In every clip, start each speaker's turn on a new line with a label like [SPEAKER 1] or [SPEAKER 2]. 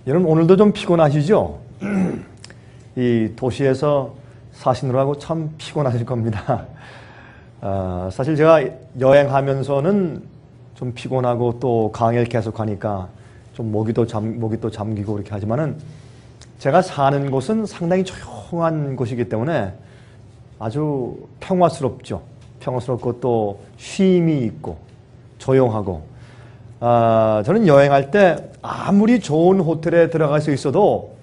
[SPEAKER 1] 여러분 오늘도 좀 피곤하시죠? 이 도시에서 사시느라고 참 피곤하실 겁니다. 사실 제가 여행하면서는 좀 피곤하고 또 강의를 계속하니까 좀 목이 또 잠기고 그렇게 하지만은 제가 사는 곳은 상당히 조용한 곳이기 때문에 아주 평화스럽죠. 평화스럽고 또 쉼이 있고 조용하고 저는 여행할 때 아무리 좋은 호텔에 들어가서 있어도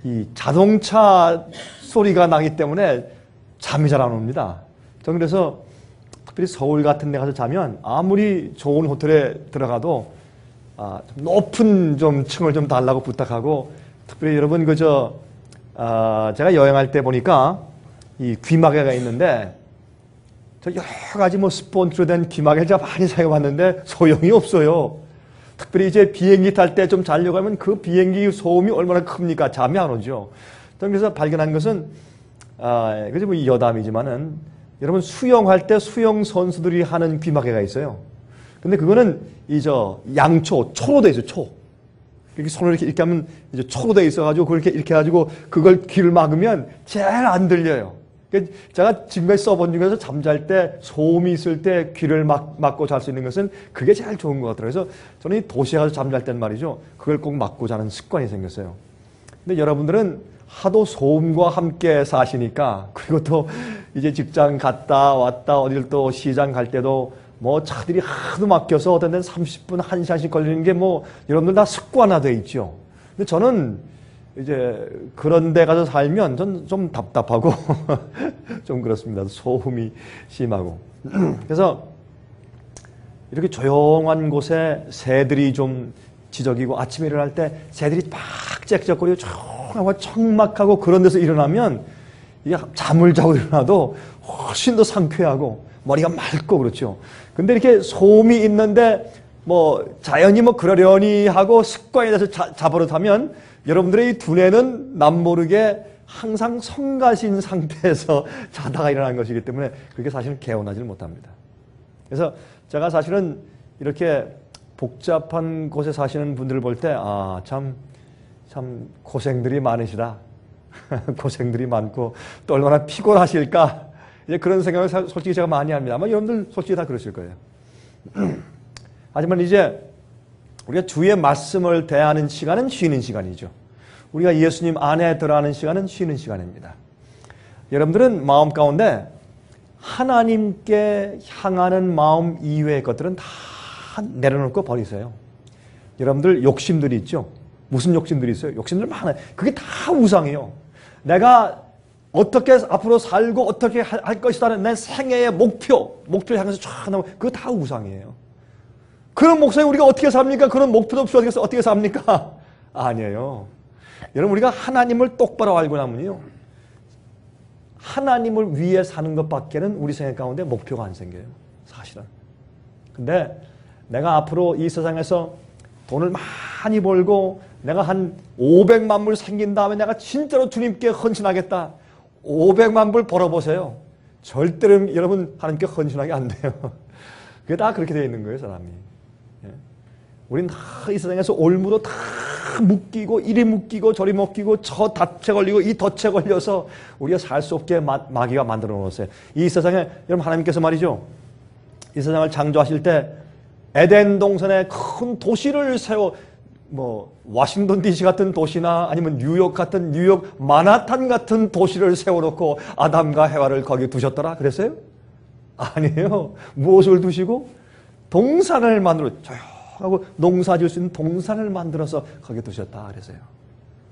[SPEAKER 1] 이 자동차 소리가 나기 때문에 잠이 잘 안 옵니다. 저는 그래서 특별히 서울 같은 데 가서 자면 아무리 좋은 호텔에 들어가도 좀 높은 좀 층을 좀 달라고 부탁하고 특별히 여러분 제가 여행할 때 보니까 이 귀마개가 있는데 저 여러 가지 스폰지로 된 귀마개를 제가 많이 사용해봤는데 소용이 없어요. 특별히 이제 비행기 탈 때 좀 자려고 하면 그 비행기 소음이 얼마나 큽니까? 잠이 안 오죠. 저는 그래서 발견한 것은 그게 뭐 여담이지만은 여러분 수영할 때 수영 선수들이 하는 귀마개가 있어요. 근데 그거는 초로 돼 있어요. 초. 이렇게 손을 이렇게 하면 이제 초로 돼 있어가지고 그렇게 이렇게 해가지고 그걸 귀를 막으면 제일 안 들려요. 제가 지금까지 써본 중에서 잠잘 때 소음이 있을 때 귀를 막고 잘 수 있는 것은 그게 제일 좋은 것 같더라고요. 그래서 저는 이 도시에 가서 잠잘 때는 말이죠. 그걸 꼭 막고 자는 습관이 생겼어요. 근데 여러분들은 하도 소음과 함께 사시니까 그리고 또 이제 직장 갔다 왔다 어딜 또 시장 갈 때도 차들이 하도 막혀서 어떤 데는 30분, 1시간씩 걸리는 게 여러분들 다 습관화되어 있죠. 근데 저는 이제 그런 데 가서 살면 전 좀 답답하고 좀 그렇습니다. 소음이 심하고. 그래서 이렇게 조용한 곳에 새들이 좀 지저귀고 아침에 일어날 때 새들이 막 짹짹거리고 조용하고 청막하고 그런 데서 일어나면 이게 잠을 자고 일어나도 훨씬 더 상쾌하고 머리가 맑고 그렇죠. 근데 이렇게 소음이 있는데 자연히 그러려니 하고 습관이 돼서 자버릇하면 여러분들의 이 두뇌는 남모르게 항상 성가신 상태에서 자다가 일어나는 것이기 때문에 그게 사실은 개운하지를 못합니다. 그래서 제가 사실은 이렇게 복잡한 곳에 사시는 분들을 볼 때 참 고생들이 많으시다. 고생들이 많고 또 얼마나 피곤하실까. 이제 그런 생각을 솔직히 제가 많이 합니다. 아마 여러분들 솔직히 다 그러실 거예요. 하지만 이제 우리가 주의 말씀을 대하는 시간은 쉬는 시간이죠. 우리가 예수님 안에 들어가는 시간은 쉬는 시간입니다. 여러분들은 마음 가운데 하나님께 향하는 마음 이외의 것들은 다 내려놓고 버리세요. 여러분들 욕심들이 있죠. 무슨 욕심들이 있어요? 욕심들 많아요. 그게 다 우상이에요. 내가 어떻게 앞으로 살고 어떻게 할 것이라는 내 생애의 목표를 향해서 쫙 나오면 그거 다 우상이에요. 그런 목사님 우리가 어떻게 삽니까? 그런 목표도 없이 어떻게 삽니까? 아니에요. 여러분 우리가 하나님을 똑바로 알고 나면요. 하나님을 위해 사는 것밖에는 우리 생애 가운데 목표가 안 생겨요. 사실은. 근데 내가 앞으로 이 세상에서 돈을 많이 벌고 내가 한 500만 불 생긴 다음에 내가 진짜로 주님께 헌신하겠다. 500만 불 벌어보세요. 절대로 여러분 하나님께 헌신하게 안 돼요. 그게 다 그렇게 되어 있는 거예요, 사람이. 우린 다 이 세상에서 올무도 다 묶이고 이리 묶이고 저리 묶이고 저 덫에 걸리고 이 덫에 걸려서 우리가 살 수 없게 마귀가 만들어 놓았어요. 이 세상에 여러분 하나님께서 말이죠. 이 세상을 창조하실 때 에덴 동산에 큰 도시를 세워 워싱턴 DC 같은 도시나 아니면 뉴욕 마나탄 같은 도시를 세워놓고 아담과 해와를 거기 두셨더라 그랬어요? 아니에요. 무엇을 두시고 동산을 만들어 조용하고 농사 지을 수 있는 동산을 만들어서 거기 두셨다 그랬어요.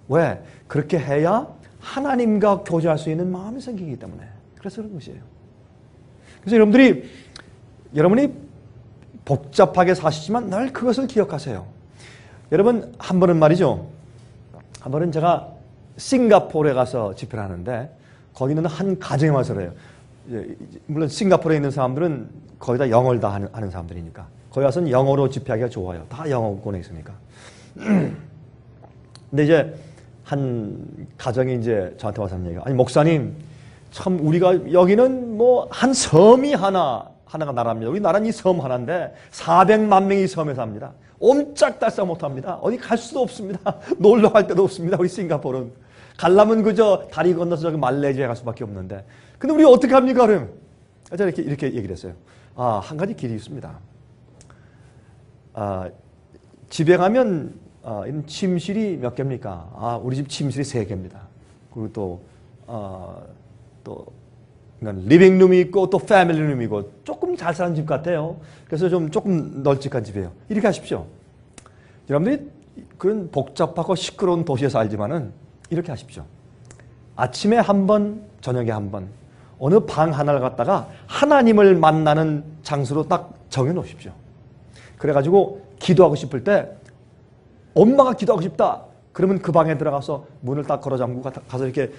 [SPEAKER 1] 왜? 그렇게 해야 하나님과 교제할 수 있는 마음이 생기기 때문에 그래서 그런 것이에요. 그래서 여러분이 복잡하게 사시지만 늘 그것을 기억하세요. 여러분 한 번은 말이죠. 한 번은 제가 싱가포르에 가서 집회를 하는데 거기는 한 가정에 와서 그래요. 물론 싱가포르에 있는 사람들은 거의 다 영어를 다 하는 사람들이니까 거기 와서는 영어로 집회하기가 좋아요. 다 영어권에 있으니까. 근데 이제 한 가정이 이제 저한테 와서 하는 얘기가 아니 목사님 참 우리가 여기는 한 섬이 하나가 나라입니다. 우리 나라는 이 섬 하나인데 400만 명이 이 섬에 삽니다. 옴짝달싹 못합니다. 어디 갈 수도 없습니다. 놀러 갈 데도 없습니다. 우리 싱가포르는. 가려면 그저 다리 건너서 저기 말레이시아에 갈 수밖에 없는데. 근데 우리 어떻게 합니까, 그럼? 제가 이렇게 얘기를 했어요. 한 가지 길이 있습니다. 집에 가면, 침실이 몇 개입니까? 우리 집 침실이 3개입니다. 그리고 그러니까 리빙룸이 있고 또 패밀리룸이 있고 조금 잘 사는 집 같아요. 그래서 좀 조금 널찍한 집이에요. 이렇게 하십시오. 여러분들이 그런 복잡하고 시끄러운 도시에 살지만은 이렇게 하십시오. 아침에 한 번, 저녁에 한 번, 어느 방 하나를 갖다가 하나님을 만나는 장소로 딱 정해 놓으십시오. 그래가지고 기도하고 싶을 때 엄마가 기도하고 싶다. 그러면 그 방에 들어가서 문을 딱 걸어 잠그고 가서 이렇게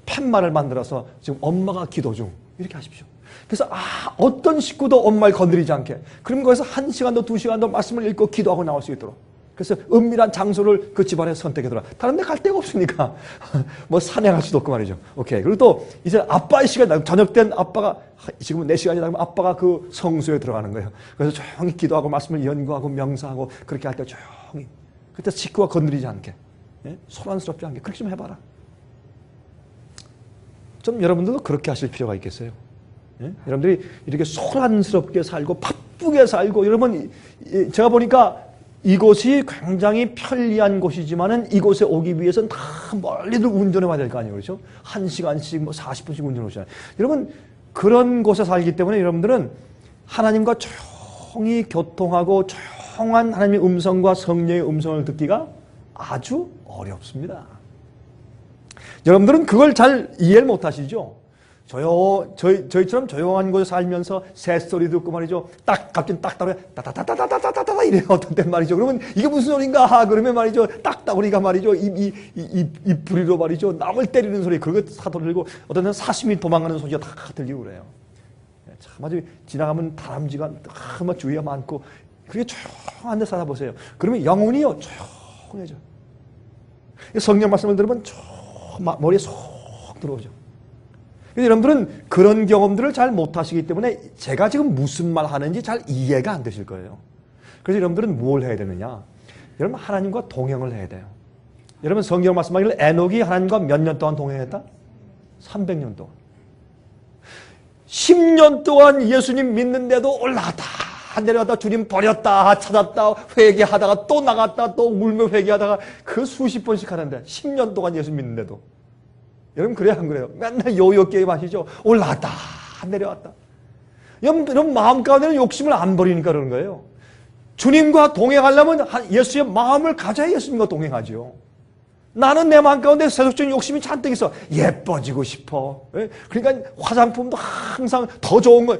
[SPEAKER 1] 팻말을 만들어서 지금 엄마가 기도 중 이렇게 하십시오. 그래서 어떤 식구도 엄마를 건드리지 않게. 그러면 거기서 1시간도 2시간도 말씀을 읽고 기도하고 나올 수 있도록. 그래서 은밀한 장소를 그 집안에 선택해둬라. 다른 데 갈 데가 없으니까 뭐 산행할 수도 없고 말이죠. 오케이. 그리고 또 이제 아빠의 시간, 저녁 된 아빠가 지금은 4시간이 나면 아빠가 그 성소에 들어가는 거예요. 그래서 조용히 기도하고 말씀을 연구하고 명상하고 그렇게 할 때 조용히. 그때 식구가 건드리지 않게, 소란스럽지 않게 그렇게 좀 해봐라. 좀 여러분들도 그렇게 하실 필요가 있겠어요. 여러분들이 이렇게 소란스럽게 살고 바쁘게 살고 여러분 제가 보니까 이곳이 굉장히 편리한 곳이지만은 이곳에 오기 위해서는 다 멀리들 운전해 와야 될 거 아니에요, 그렇죠? 1시간씩 뭐 40분씩 운전해 오시잖아요. 여러분 그런 곳에 살기 때문에 여러분들은 하나님과 조용히 교통하고 조용한 하나님의 음성과 성령의 음성을 듣기가 아주 어렵습니다. 여러분들은 그걸 잘 이해를 못하시죠? 저희처럼 조용한 곳에 살면서 새소리 듣고 말이죠. 갑자기 딱따로 따다다다다다다다 이래요. 어떤 때 말이죠. 그러면 이게 무슨 소리인가? 그러면 말이죠. 딱따구리가 말이죠. 이 부리로 말이죠. 남을 때리는 소리 그거 사돌리고 어떤 때는 사슴이 도망가는 소리가 다 들리고 그래요. 참 아주 지나가면 다람쥐가 막 주위가 많고 그게 조용한 데 살아보세요. 그러면 영혼이요. 조용해져. 성령 말씀을 들으면 머리에 쏙 들어오죠. 여러분들은 그런 경험들을 잘 못하시기 때문에 제가 지금 무슨 말 하는지 잘 이해가 안 되실 거예요. 그래서 여러분들은 뭘 해야 되느냐? 여러분 하나님과 동행을 해야 돼요. 여러분 성경 말씀하기를 에녹이 하나님과 몇 년 동안 동행했다? 300년 동안. 10년 동안 예수님 믿는데도 올라갔다 내려갔다 주님 버렸다 찾았다 회개하다가 또 나갔다 또 울며 회개하다가 그 수십 번씩 하는데 10년 동안 예수 믿는데도 여러분 그래요 안 그래요? 맨날 요요 게임 하시죠? 올라갔다 내려왔다. 여러분 마음 가운데는 욕심을 안 버리니까 그러는 거예요. 주님과 동행하려면 예수의 마음을 가져야 예수님과 동행하죠. 나는 내 마음 가운데 세속적인 욕심이 잔뜩 있어. 예뻐지고 싶어. 그러니까 화장품도 항상 더 좋은 거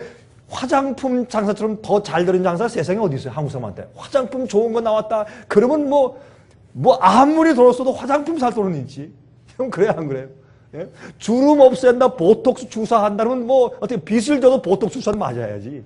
[SPEAKER 1] 화장품 장사처럼 더 잘 되는 장사 세상에 어디 있어요? 한국 사람한테. 화장품 좋은 거 나왔다. 그러면 뭐 아무리 돈 없어도 화장품 살 돈은 있지. 형 그래요 안 그래요? 예? 주름 없앤다, 보톡스 주사한다면 어떻게 빚을 져도 보톡스 주사는 맞아야지.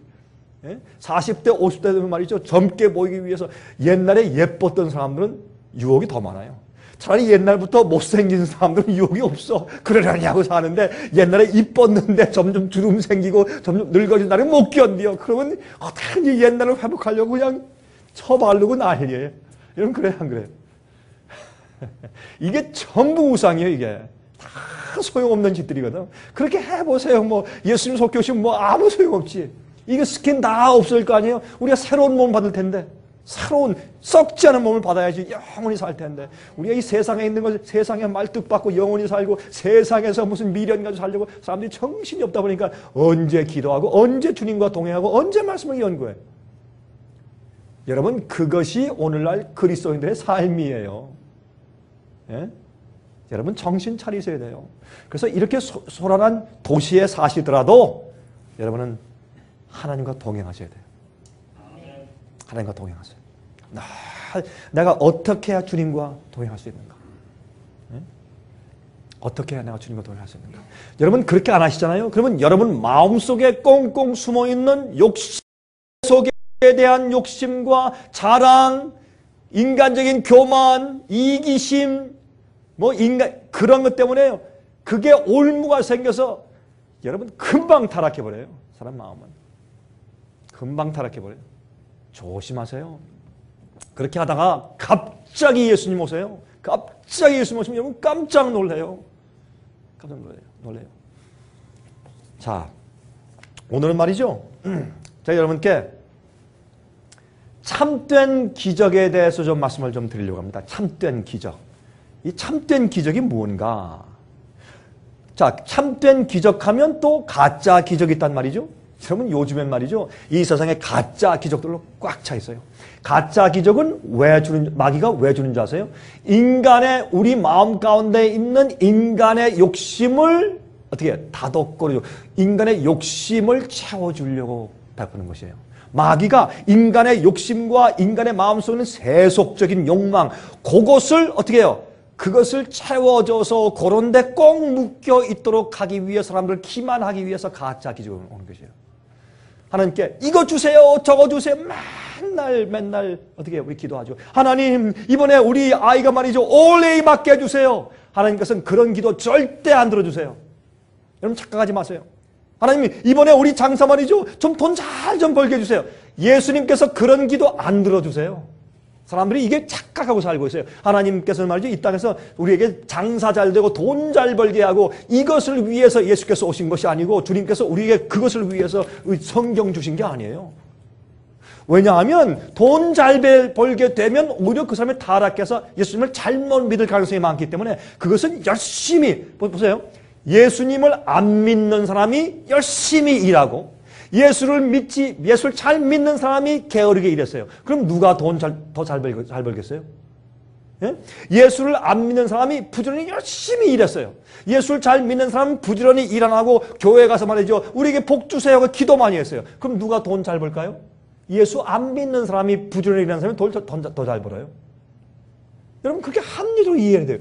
[SPEAKER 1] 예? 40대, 50대 되면 말이죠. 젊게 보이기 위해서 옛날에 예뻤던 사람들은 유혹이 더 많아요. 차라리 옛날부터 못생긴 사람들은 유혹이 없어. 그러려냐고 사는데 옛날에 이뻤는데 점점 주름 생기고 점점 늙어진 날에 못 견뎌. 그러면 어떻게든지 옛날을 회복하려고 그냥 처바르고 난리예요. 여러분 그래요 안 그래요? 이게 전부 우상이에요 이게. 다 소용없는 짓들이거든. 그렇게 해보세요. 예수님 속교 오시면 아무 소용없지. 이게 스킨 다 없을 거 아니에요. 우리가 새로운 몸 받을 텐데 새로운 썩지 않은 몸을 받아야지 영원히 살 텐데 우리가 이 세상에 있는 것 세상에 말뚝박고 영원히 살고 세상에서 무슨 미련 가지고 살려고 사람들이 정신이 없다 보니까 언제 기도하고 언제 주님과 동행하고 언제 말씀을 연구해. 여러분 그것이 오늘날 그리스도인들의 삶이에요. 예? 여러분 정신 차리셔야 돼요. 그래서 이렇게 소란한 도시에 사시더라도 여러분은 하나님과 동행하셔야 돼요. 하나님과 동행하세요. 내가 어떻게 해야 주님과 동행할 수 있는가? 네? 어떻게 해야 내가 주님과 동행할 수 있는가? 여러분 그렇게 안 하시잖아요? 그러면 여러분 마음속에 꽁꽁 숨어있는 욕심 속에 대한 욕심과 자랑, 인간적인 교만, 이기심, 그런 것 때문에 그게 올무가 생겨서 여러분 금방 타락해버려요. 사람 마음은. 금방 타락해버려요. 조심하세요. 그렇게 하다가 갑자기 예수님 오세요. 갑자기 예수님 오시면 여러분 깜짝 놀래요. 깜짝 놀래요. 자, 오늘은 말이죠. 제가 여러분께 참된 기적에 대해서 좀 말씀을 좀 드리려고 합니다. 참된 기적. 이 참된 기적이 뭔가? 자, 참된 기적하면 또 가짜 기적이 있단 말이죠. 여러분 요즘엔 말이죠. 이 세상에 가짜 기적들로 꽉 차 있어요. 가짜 기적은 마귀가 왜 주는 줄 아세요? 인간의 우리 마음 가운데 있는 인간의 욕심을 어떻게 다독거려 인간의 욕심을 채워주려고 베푸는 것이에요. 마귀가 인간의 욕심과 인간의 마음속에 있는 세속적인 욕망 그것을 어떻게 해요? 그것을 채워줘서 그런 데 꼭 묶여 있도록 하기 위해 사람들을 기만하기 위해서 가짜 기적을 오는 것이에요. 하나님께 이거 주세요 저거 주세요 맨날 어떻게 우리 기도하죠. 하나님 이번에 우리 아이가 말이죠 올레이 맞게 해주세요. 하나님께서는 그런 기도 절대 안 들어주세요. 여러분 착각하지 마세요. 하나님 이번에 우리 장사 말이죠 좀 돈 잘 좀 벌게 해주세요. 예수님께서 그런 기도 안 들어주세요. 사람들이 이게 착각하고 살고 있어요. 하나님께서는 말이죠 이 땅에서 우리에게 장사 잘 되고 돈 잘 벌게 하고 이것을 위해서 예수께서 오신 것이 아니고 주님께서 우리에게 그것을 위해서 성경 주신 게 아니에요. 왜냐하면 돈 잘 벌게 되면 오히려 그 사람의 타락해서 예수님을 잘못 믿을 가능성이 많기 때문에 그것은 열심히 보세요. 예수님을 안 믿는 사람이 열심히 일하고 예수를 잘 믿는 사람이 게으르게 일했어요. 그럼 누가 돈 더 잘 벌겠어요? 예? 예수를 안 믿는 사람이 부지런히 열심히 일했어요. 예수를 잘 믿는 사람은 부지런히 일 안 하고 교회 가서 말이죠. 우리에게 복 주세요. 기도 많이 했어요. 그럼 누가 돈 잘 벌까요? 예수 안 믿는 사람이 부지런히 일하는 사람이 더 잘 벌어요. 여러분 그게 합리적으로 이해해야 돼요.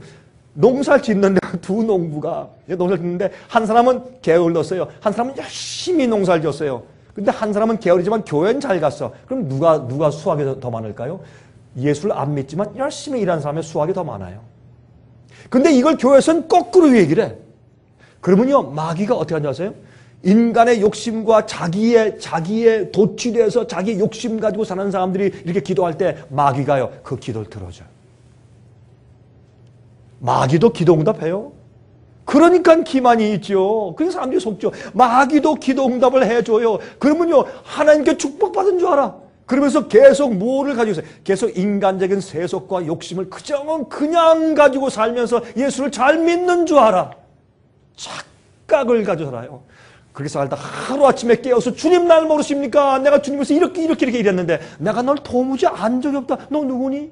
[SPEAKER 1] 농사를 짓는데 두 농부가 농사를 짓는데 한 사람은 게을렀어요. 한 사람은 열심히 농사를 지었어요. 근데 한 사람은 게으르지만 교회는 잘 갔어. 그럼 누가 수확이 더 많을까요? 예수를 안 믿지만 열심히 일하는 사람의 수확이 더 많아요. 근데 이걸 교회에서는 거꾸로 얘기를 해. 그러면요 마귀가 어떻게 하는지 아세요? 인간의 욕심과 자기의 도취돼서 자기의 욕심 가지고 사는 사람들이 이렇게 기도할 때 마귀가요 그 기도를 들어줘요. 마귀도 기도응답해요. 그러니까 기만이 있죠. 그래서 사람들이 속죠. 마귀도 기도응답을 해줘요. 그러면요 하나님께 축복받은 줄 알아. 그러면서 계속 뭐를 가지고 있어요? 계속 인간적인 세속과 욕심을 그냥 가지고 살면서 예수를 잘 믿는 줄 알아. 착각을 가지고 살아요. 그렇게 살다 하루아침에 깨어서 주님 날 모르십니까? 내가 주님께서 이렇게 일했는데 내가 널 도무지 안 적이 없다. 너 누구니?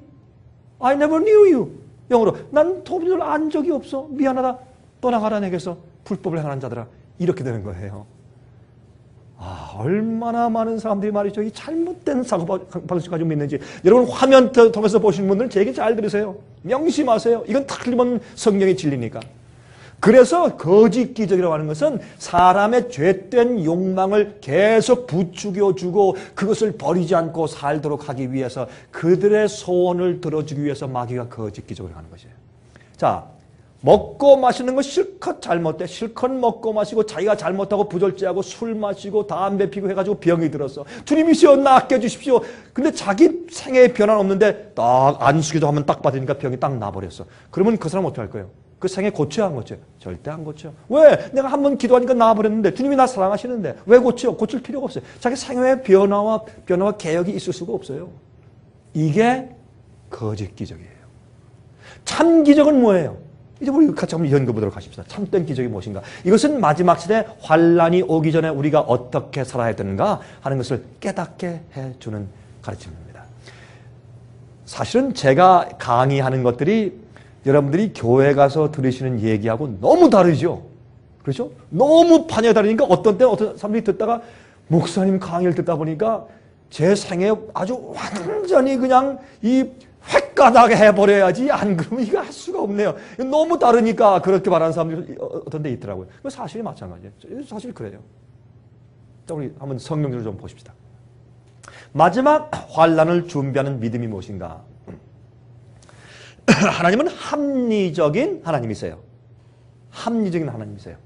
[SPEAKER 1] I never knew you. 영어로 난 도무지 널 안 적이 없어. 미안하다. 떠나가라 내게서 불법을 행하는 자들아. 이렇게 되는 거예요. 아, 얼마나 많은 사람들이 말이죠. 이 잘못된 사고방식 가지고 믿는지. 여러분 화면 통해서 보시는 분들은 제 얘기 잘 들으세요. 명심하세요. 이건 틀림없는 성경의 진리니까. 그래서 거짓 기적이라고 하는 것은 사람의 죄된 욕망을 계속 부추겨주고 그것을 버리지 않고 살도록 하기 위해서 그들의 소원을 들어주기 위해서 마귀가 거짓 기적을 하는 것이에요. 자, 먹고 마시는 거 실컷 잘못돼. 실컷 먹고 마시고 자기가 잘못하고 부절제하고 술 마시고 담배 피고 해가지고 병이 들었어. 주님이시여 낫게 해주십시오. 근데 자기 생애에 변화는 없는데 딱 안수기도 하면 딱 받으니까 병이 딱 나버렸어. 그러면 그 사람 어떻게 할 거예요? 그 생애 고쳐야 안 고쳐요? 절대 안 고쳐요. 왜? 내가 한 번 기도하니까 나아버렸는데 주님이 나 사랑하시는데 왜 고쳐요? 고칠 필요가 없어요. 자기 생애의 변화와 개혁이 있을 수가 없어요. 이게 거짓 기적이에요. 참 기적은 뭐예요? 이제 우리 같이 한번 연구해보도록 하십시다. 참된 기적이 무엇인가? 이것은 마지막 시대 환란이 오기 전에 우리가 어떻게 살아야 되는가 하는 것을 깨닫게 해주는 가르침입니다. 사실은 제가 강의하는 것들이 여러분들이 교회 가서 들으시는 얘기하고 너무 다르죠. 그렇죠? 너무 반영이 다르니까 어떤 때는 어떤 사람들이 듣다가 목사님 강의를 듣다 보니까 제 생에 아주 완전히 그냥 이 획가닥 해버려야지 안 그러면 이거 할 수가 없네요. 너무 다르니까 그렇게 말하는 사람들이 어떤 데 있더라고요. 사실이 마찬가지예요. 사실 그래요. 자, 우리 한번 성경적으로 좀 보십시다. 마지막 환란을 준비하는 믿음이 무엇인가? 하나님은 합리적인 하나님이세요. 합리적인 하나님이세요.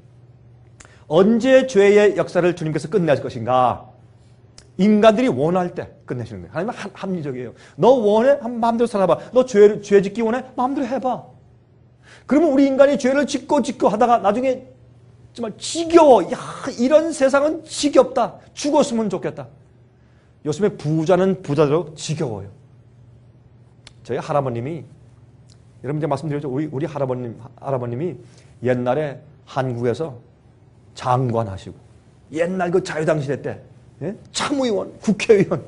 [SPEAKER 1] 언제 죄의 역사를 주님께서 끝낼 것인가? 인간들이 원할 때 끝내시는 거예요. 하나님은 합리적이에요. 너 원해? 한번 마음대로 살아봐. 너 죄 짓기 원해? 마음대로 해봐. 그러면 우리 인간이 죄를 짓고 하다가 나중에 정말 지겨워. 야, 이런 세상은 지겹다. 죽었으면 좋겠다. 요즘에 부자는 부자대로 지겨워요. 저희 할아버님이, 여러분 이제 말씀드렸죠. 우리 할아버님이 옛날에 한국에서 장관 하시고, 옛날 그 자유당 시대 때, 예? 참의원, 국회의원,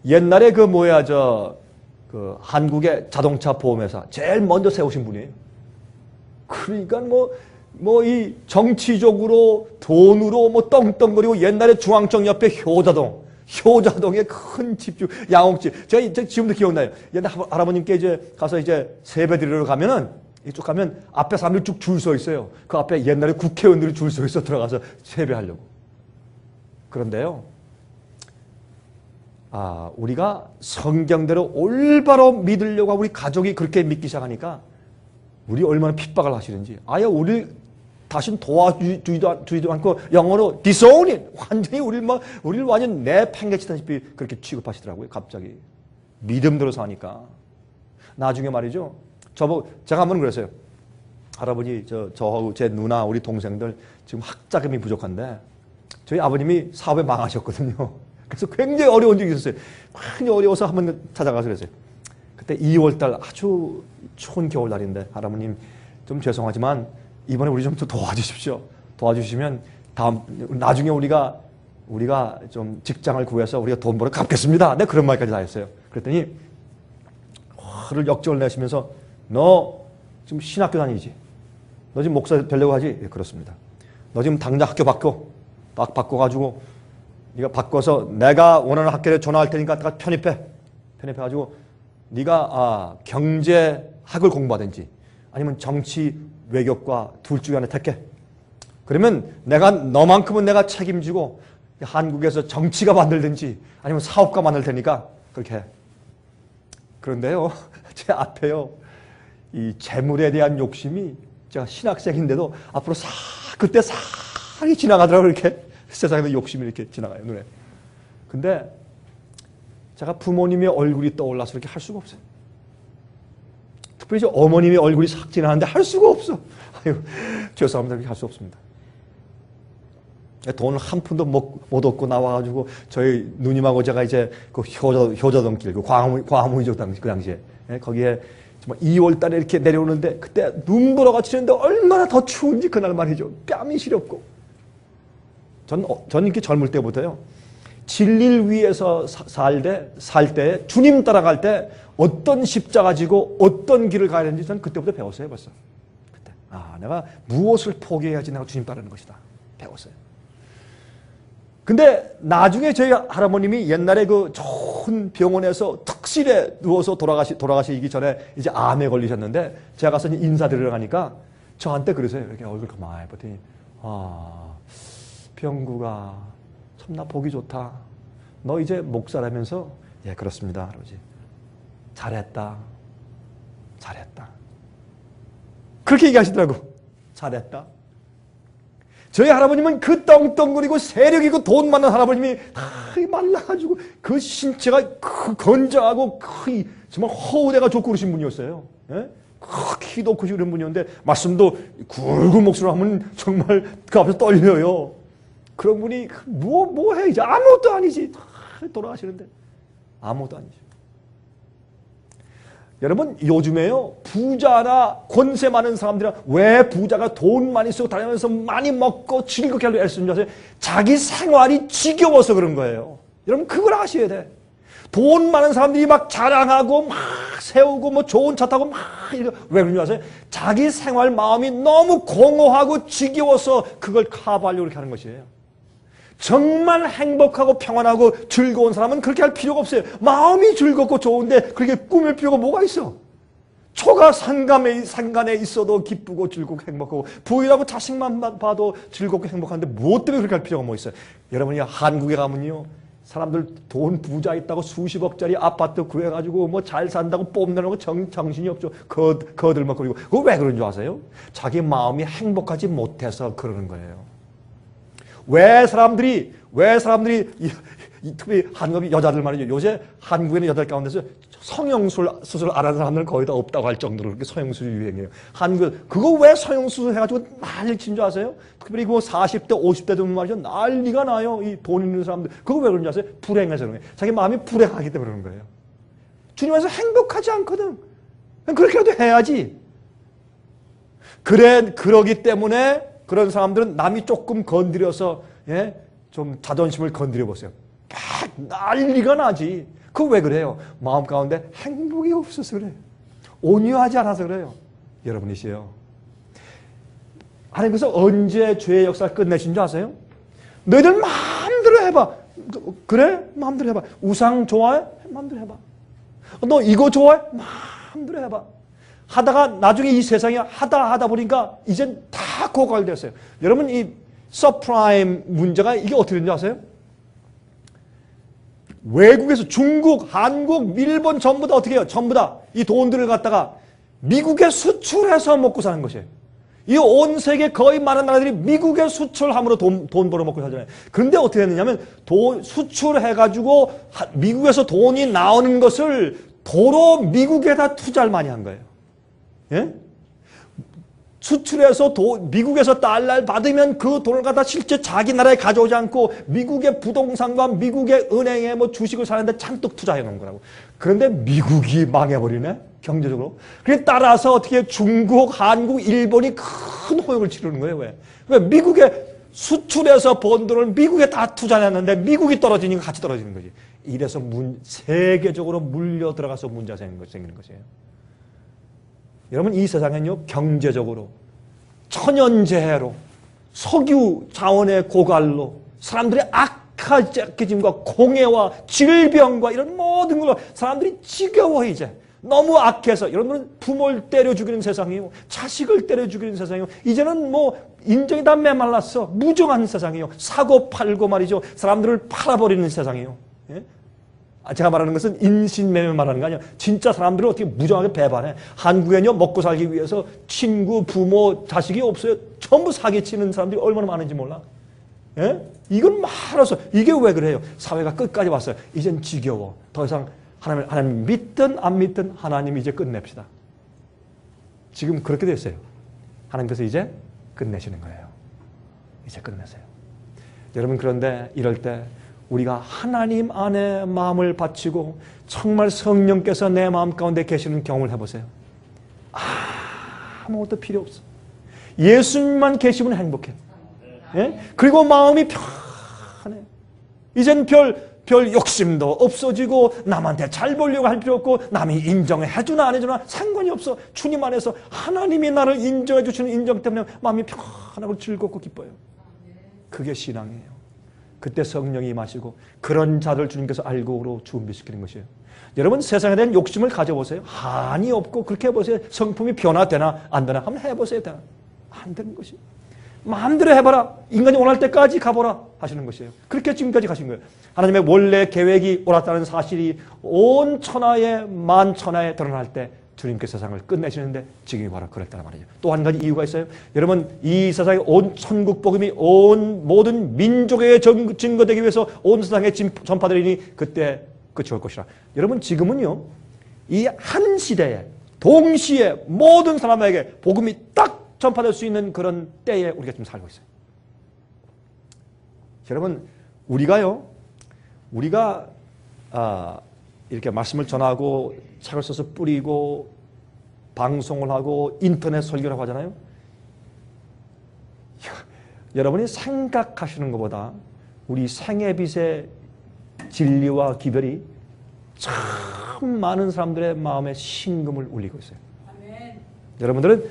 [SPEAKER 1] 옛날에 그 한국의 자동차 보험회사 제일 먼저 세우신 분이에요. 그러니까 이 정치적으로 돈으로 떵떵거리고 옛날에 중앙청 옆에 효자동에 큰 집주 양옥집. 제가 지금도 기억나요. 옛날 할아버님께 이제 가서 이제 세배 드리러 가면은 이쪽 가면 앞에 사람들이 쭉 줄 서 있어요. 그 앞에 옛날에 국회의원들이 줄 서 있어 들어가서 세배하려고. 그런데요. 우리가 성경대로 올바로 믿으려고 우리 가족이 그렇게 믿기 시작하니까 우리 얼마나 핍박을 하시는지. 아예 우리 다신 도와주지도 않고 영어로 disown it. 완전히 우리를 완전 내팽개치다시피 그렇게 취급하시더라고요. 갑자기. 믿음대로 사니까. 나중에 말이죠. 제가 한번 그랬어요. 할아버지, 저하고 제 누나, 우리 동생들 지금 학자금이 부족한데 저희 아버님이 사업에 망하셨거든요. 그래서 굉장히 어려운 적이 있었어요. 굉장히 어려워서 한번 찾아가서 그랬어요. 그때 2월달 아주 추운 겨울날인데 할아버님 좀 죄송하지만 이번에 우리 좀 도와주십시오. 도와주시면 나중에 우리가 좀 직장을 구해서 우리가 돈 벌어 갚겠습니다. 네, 그런 말까지 다 했어요. 그랬더니 화를 역적을 내시면서 너 지금 신학교 다니지? 너 지금 목사 되려고 하지? 예, 그렇습니다. 너 지금 당장 학교 바꿔가지고 네가 바꿔서 내가 원하는 학교에 전화할 테니까 내가 편입해가지고 네가 경제학을 공부하든지 아니면 정치 외교과 둘 중에 하나 택해. 그러면 너만큼은 내가 책임지고 한국에서 정치가 만들든지 아니면 사업가 만들 테니까 그렇게 해. 그런데요, 제 앞에요, 이 재물에 대한 욕심이 제가 신학생인데도 앞으로 그때 싹이 지나가더라고요. 이렇게 세상에서 욕심이 이렇게 지나가요, 눈에. 근데 제가 부모님의 얼굴이 떠올라서 이렇게 할 수가 없어요. 특별히 어머님의 얼굴이 싹 지나가는데 할 수가 없어. 아유, 죄송합니다. 그렇게 할 수 없습니다. 돈 한 푼도 못 얻고 나와가지고 저희 누님하고 제가 이제 그 효자동길, 그 광화문이죠, 그 당시에. 거기에 정말 2월 달에 이렇게 내려오는데 그때 눈보라가 치는데 얼마나 더 추운지 그날 말이죠. 뺨이 시렵고. 전 이렇게 젊을 때부터요. 진리를 위해서 살 때, 주님 따라갈 때 어떤 십자가 지고 어떤 길을 가야 되는지 저는 그때부터 배웠어요, 벌써. 그때. 내가 무엇을 포기해야지 내가 주님 따르는 것이다. 배웠어요. 근데 나중에 저희 할아버님이 옛날에 그 좋은 병원에서 특실에 누워서 돌아가시기 전에 이제 암에 걸리셨는데 제가 가서 인사드리러 가니까 저한테 그러세요. 이렇게 얼굴 가만히 보더니 병구가 참나 보기 좋다. 너 이제 목사라면서? 예, 그렇습니다, 할아버지. 잘했다. 그렇게 얘기하시더라고. 잘했다. 저희 할아버님은 그 떵떵거리고 세력 있고 돈 많은 할아버님이 말라가지고 그 신체가 건장하고 정말 허우대가 좋고 그러신 분이었어요. 예? 키도 크시고 그런 분이었는데 말씀도 굵은 목소리로 하면 정말 그 앞에서 떨려요. 그런 분이 뭐 해 이제 아무것도 아니지. 돌아가시는데 아무것도 아니죠. 여러분 요즘에요 부자나 권세 많은 사람들은 왜 부자가 돈 많이 쓰고 다니면서 많이 먹고 즐겁게 하려고 애쓰는 줄 아세요? 자기 생활이 지겨워서 그런 거예요. 여러분 그걸 아셔야 돼. 돈 많은 사람들이 막 자랑하고 막 세우고 뭐 좋은 차 타고 막 이렇게 왜 그런 줄 아세요? 자기 생활 마음이 너무 공허하고 지겨워서 그걸 커버하려고 이렇게 하는 것이에요. 정말 행복하고 평안하고 즐거운 사람은 그렇게 할 필요가 없어요. 마음이 즐겁고 좋은데 그렇게 꾸밀 필요가 뭐가 있어? 초가 상간에 있어도 기쁘고 즐겁고 행복하고 부인하고 자식만 봐도 즐겁고 행복한데 무엇 때문에 그렇게 할 필요가 뭐 있어요? 여러분이 한국에 가면요 사람들 돈 부자 있다고 수십억짜리 아파트 구해가지고 뭐 잘 산다고 뽐내는 거 정신이 없죠. 거들먹거리고. 그거 왜 그런 줄 아세요? 자기 마음이 행복하지 못해서 그러는 거예요. 왜 사람들이 특히 한국의 여자들 말이죠. 요새 한국에는 여자들 가운데서 성형수술 안 하는 사람들은 거의 다 없다고 할 정도로 그렇게 성형수술 유행이에요. 한국 그거 왜 성형수술 해가지고 난리 친 줄 아세요? 특별히 그 40대, 50대 되면 말이죠. 난리가 나요. 이 돈 있는 사람들. 그거 왜 그런지 아세요? 불행해서 그런 거예요. 자기 마음이 불행하기 때문에 그러는 거예요. 주님 안에서 행복하지 않거든. 그렇게라도 해야지. 그러기 때문에 그런 사람들은 남이 조금 건드려서, 예? 좀 자존심을 건드려 보세요. 난리가 나지. 그거 왜 그래요? 마음 가운데 행복이 없어서 그래요. 온유하지 않아서 그래요. 여러분이시요. 하나님께서 언제 죄의 역사를 끝내신 줄 아세요? 너희들 마음대로 해봐. 그래? 마음대로 해봐. 우상 좋아해? 마음대로 해봐. 너 이거 좋아해? 마음대로 해봐. 하다가 나중에 이 세상에 하다 보니까 이젠 다 고갈됐어요. 여러분 이 서프라임 문제가 이게 어떻게 되는지 아세요? 외국에서 중국, 한국, 일본 전부 다 어떻게 해요? 전부 다 이 돈들을 갖다가 미국에 수출해서 먹고 사는 것이에요. 이 온 세계 거의 많은 나라들이 미국에 수출함으로 돈 벌어 먹고 살잖아요. 그런데 어떻게 됐느냐면 수출해가지고 미국에서 돈이 나오는 것을 도로 미국에다 투자를 많이 한 거예요. 예? 수출해서 미국에서 달러를 받으면 그 돈을 갖다 실제 자기 나라에 가져오지 않고 미국의 부동산과 미국의 은행에 뭐 주식을 사는데 잔뜩 투자해 놓은 거라고. 그런데 미국이 망해버리네, 경제적으로. 그래 따라서 어떻게 중국, 한국, 일본이 큰 호역을 치르는 거예요. 왜 미국에 수출해서 번 돈을 미국에 다 투자했는데 미국이 떨어지니까 같이 떨어지는 거지. 이래서 세계적으로 물려 들어가서 문제가 생기는 것이에요. 여러분 이 세상은요 경제적으로 천연재해로 석유 자원의 고갈로 사람들의 악화짐과 공해와 질병과 이런 모든 걸로 사람들이 지겨워 이제 너무 악해서 여러분은 부모를 때려 죽이는 세상이에요. 자식을 때려 죽이는 세상이에요. 이제는 뭐 인정이 다 메말랐어. 무정한 세상이에요. 사고 팔고 말이죠. 사람들을 팔아버리는 세상이에요. 예? 제가 말하는 것은 인신매매 말하는 거 아니에요. 진짜 사람들을 어떻게 무정하게 배반해. 한국에는요 먹고 살기 위해서 친구, 부모, 자식이 없어요. 전부 사기치는 사람들이 얼마나 많은지 몰라. 예? 이건 말아서 이게 왜 그래요? 사회가 끝까지 왔어요. 이젠 지겨워. 더 이상 하나님 믿든 안 믿든 하나님 이제 끝냅시다. 지금 그렇게 됐어요. 하나님께서 이제 끝내시는 거예요. 이제 끝내세요. 여러분 그런데 이럴 때 우리가 하나님 안에 마음을 바치고 정말 성령께서 내 마음 가운데 계시는 경험을 해보세요. 아무것도 필요 없어. 예수님만 계시면 행복해. 예? 그리고 마음이 편해. 이젠 별 욕심도 없어지고 남한테 잘 보려고 할 필요 없고 남이 인정해 주나 안 해주나 상관이 없어. 주님 안에서 하나님이 나를 인정해 주시는 인정 때문에 마음이 편하고 즐겁고 기뻐요. 그게 신앙이에요. 그때 성령이 임하시고 그런 자를 주님께서 알고로 준비시키는 것이에요. 여러분 세상에 대한 욕심을 가져보세요. 한이 없고 그렇게 해보세요. 성품이 변화되나 안 되나 한번 해보세요. 되나? 안 되는 것이에요. 마음대로 해봐라. 인간이 원할 때까지 가보라 하시는 것이에요. 그렇게 지금까지 가신 거예요. 하나님의 원래 계획이 옳았다는 사실이 온 천하에 만천하에 드러날 때 주님께서 세상을 끝내시는데 지금이 바로 그랬다는 말이죠. 또 한 가지 이유가 있어요. 여러분 이 세상에 온 천국 복음이 온 모든 민족에 증거되기 위해서 온 세상에 전파되리니 그때 끝이 올 것이라. 여러분 지금은요 이 한 시대에 동시에 모든 사람에게 복음이 딱 전파될 수 있는 그런 때에 우리가 지금 살고 있어요. 여러분 우리가 이렇게 말씀을 전하고 책을 써서 뿌리고 방송을 하고 인터넷 설교를 하잖아요. 여러분이 생각하시는 것보다 우리 생애빛의 진리와 기별이 참 많은 사람들의 마음에 심금을 울리고 있어요. 아멘. 여러분들은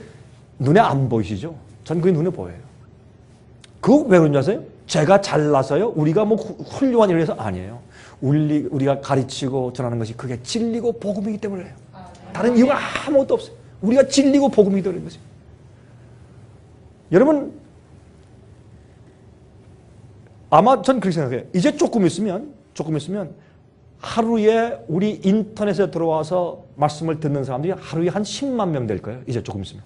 [SPEAKER 1] 눈에 안 보이시죠? 전 그게 눈에 보여요. 그거 왜 그런지 아세요? 제가 잘나서요? 우리가 뭐 훌륭한 일을 해서 아니에요. 우리가 가르치고 전하는 것이 그게 진리고 복음이기 때문에 해요. 다른 이유가 아무것도 없어요. 우리가 진리고 복음이기 때문에 것이에요. 여러분 아마 전 그렇게 생각해요. 이제 조금 있으면 하루에 우리 인터넷에 들어와서 말씀을 듣는 사람들이 하루에 한 10만 명 될 거예요. 이제 조금 있으면.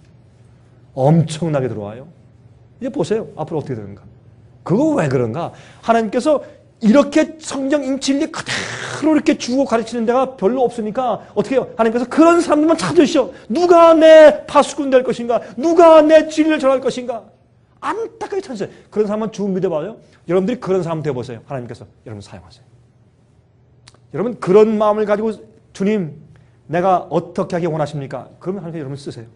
[SPEAKER 1] 엄청나게 들어와요. 이제 보세요. 앞으로 어떻게 되는가. 그거 왜 그런가? 하나님께서 이렇게 성경 진리 그대로 이렇게 주고 가르치는 데가 별로 없으니까 어떻게 해요? 하나님께서 그런 사람들만 찾으시오. 누가 내 파수꾼 될 것인가? 누가 내 진리를 전할 것인가? 안타깝게 찾으세요. 그런 사람만 준비돼 봐요. 여러분들이 그런 사람 되어보세요. 하나님께서 여러분 사용하세요. 여러분 그런 마음을 가지고 주님 내가 어떻게 하기 원하십니까? 그러면 하나님께서 여러분 쓰세요.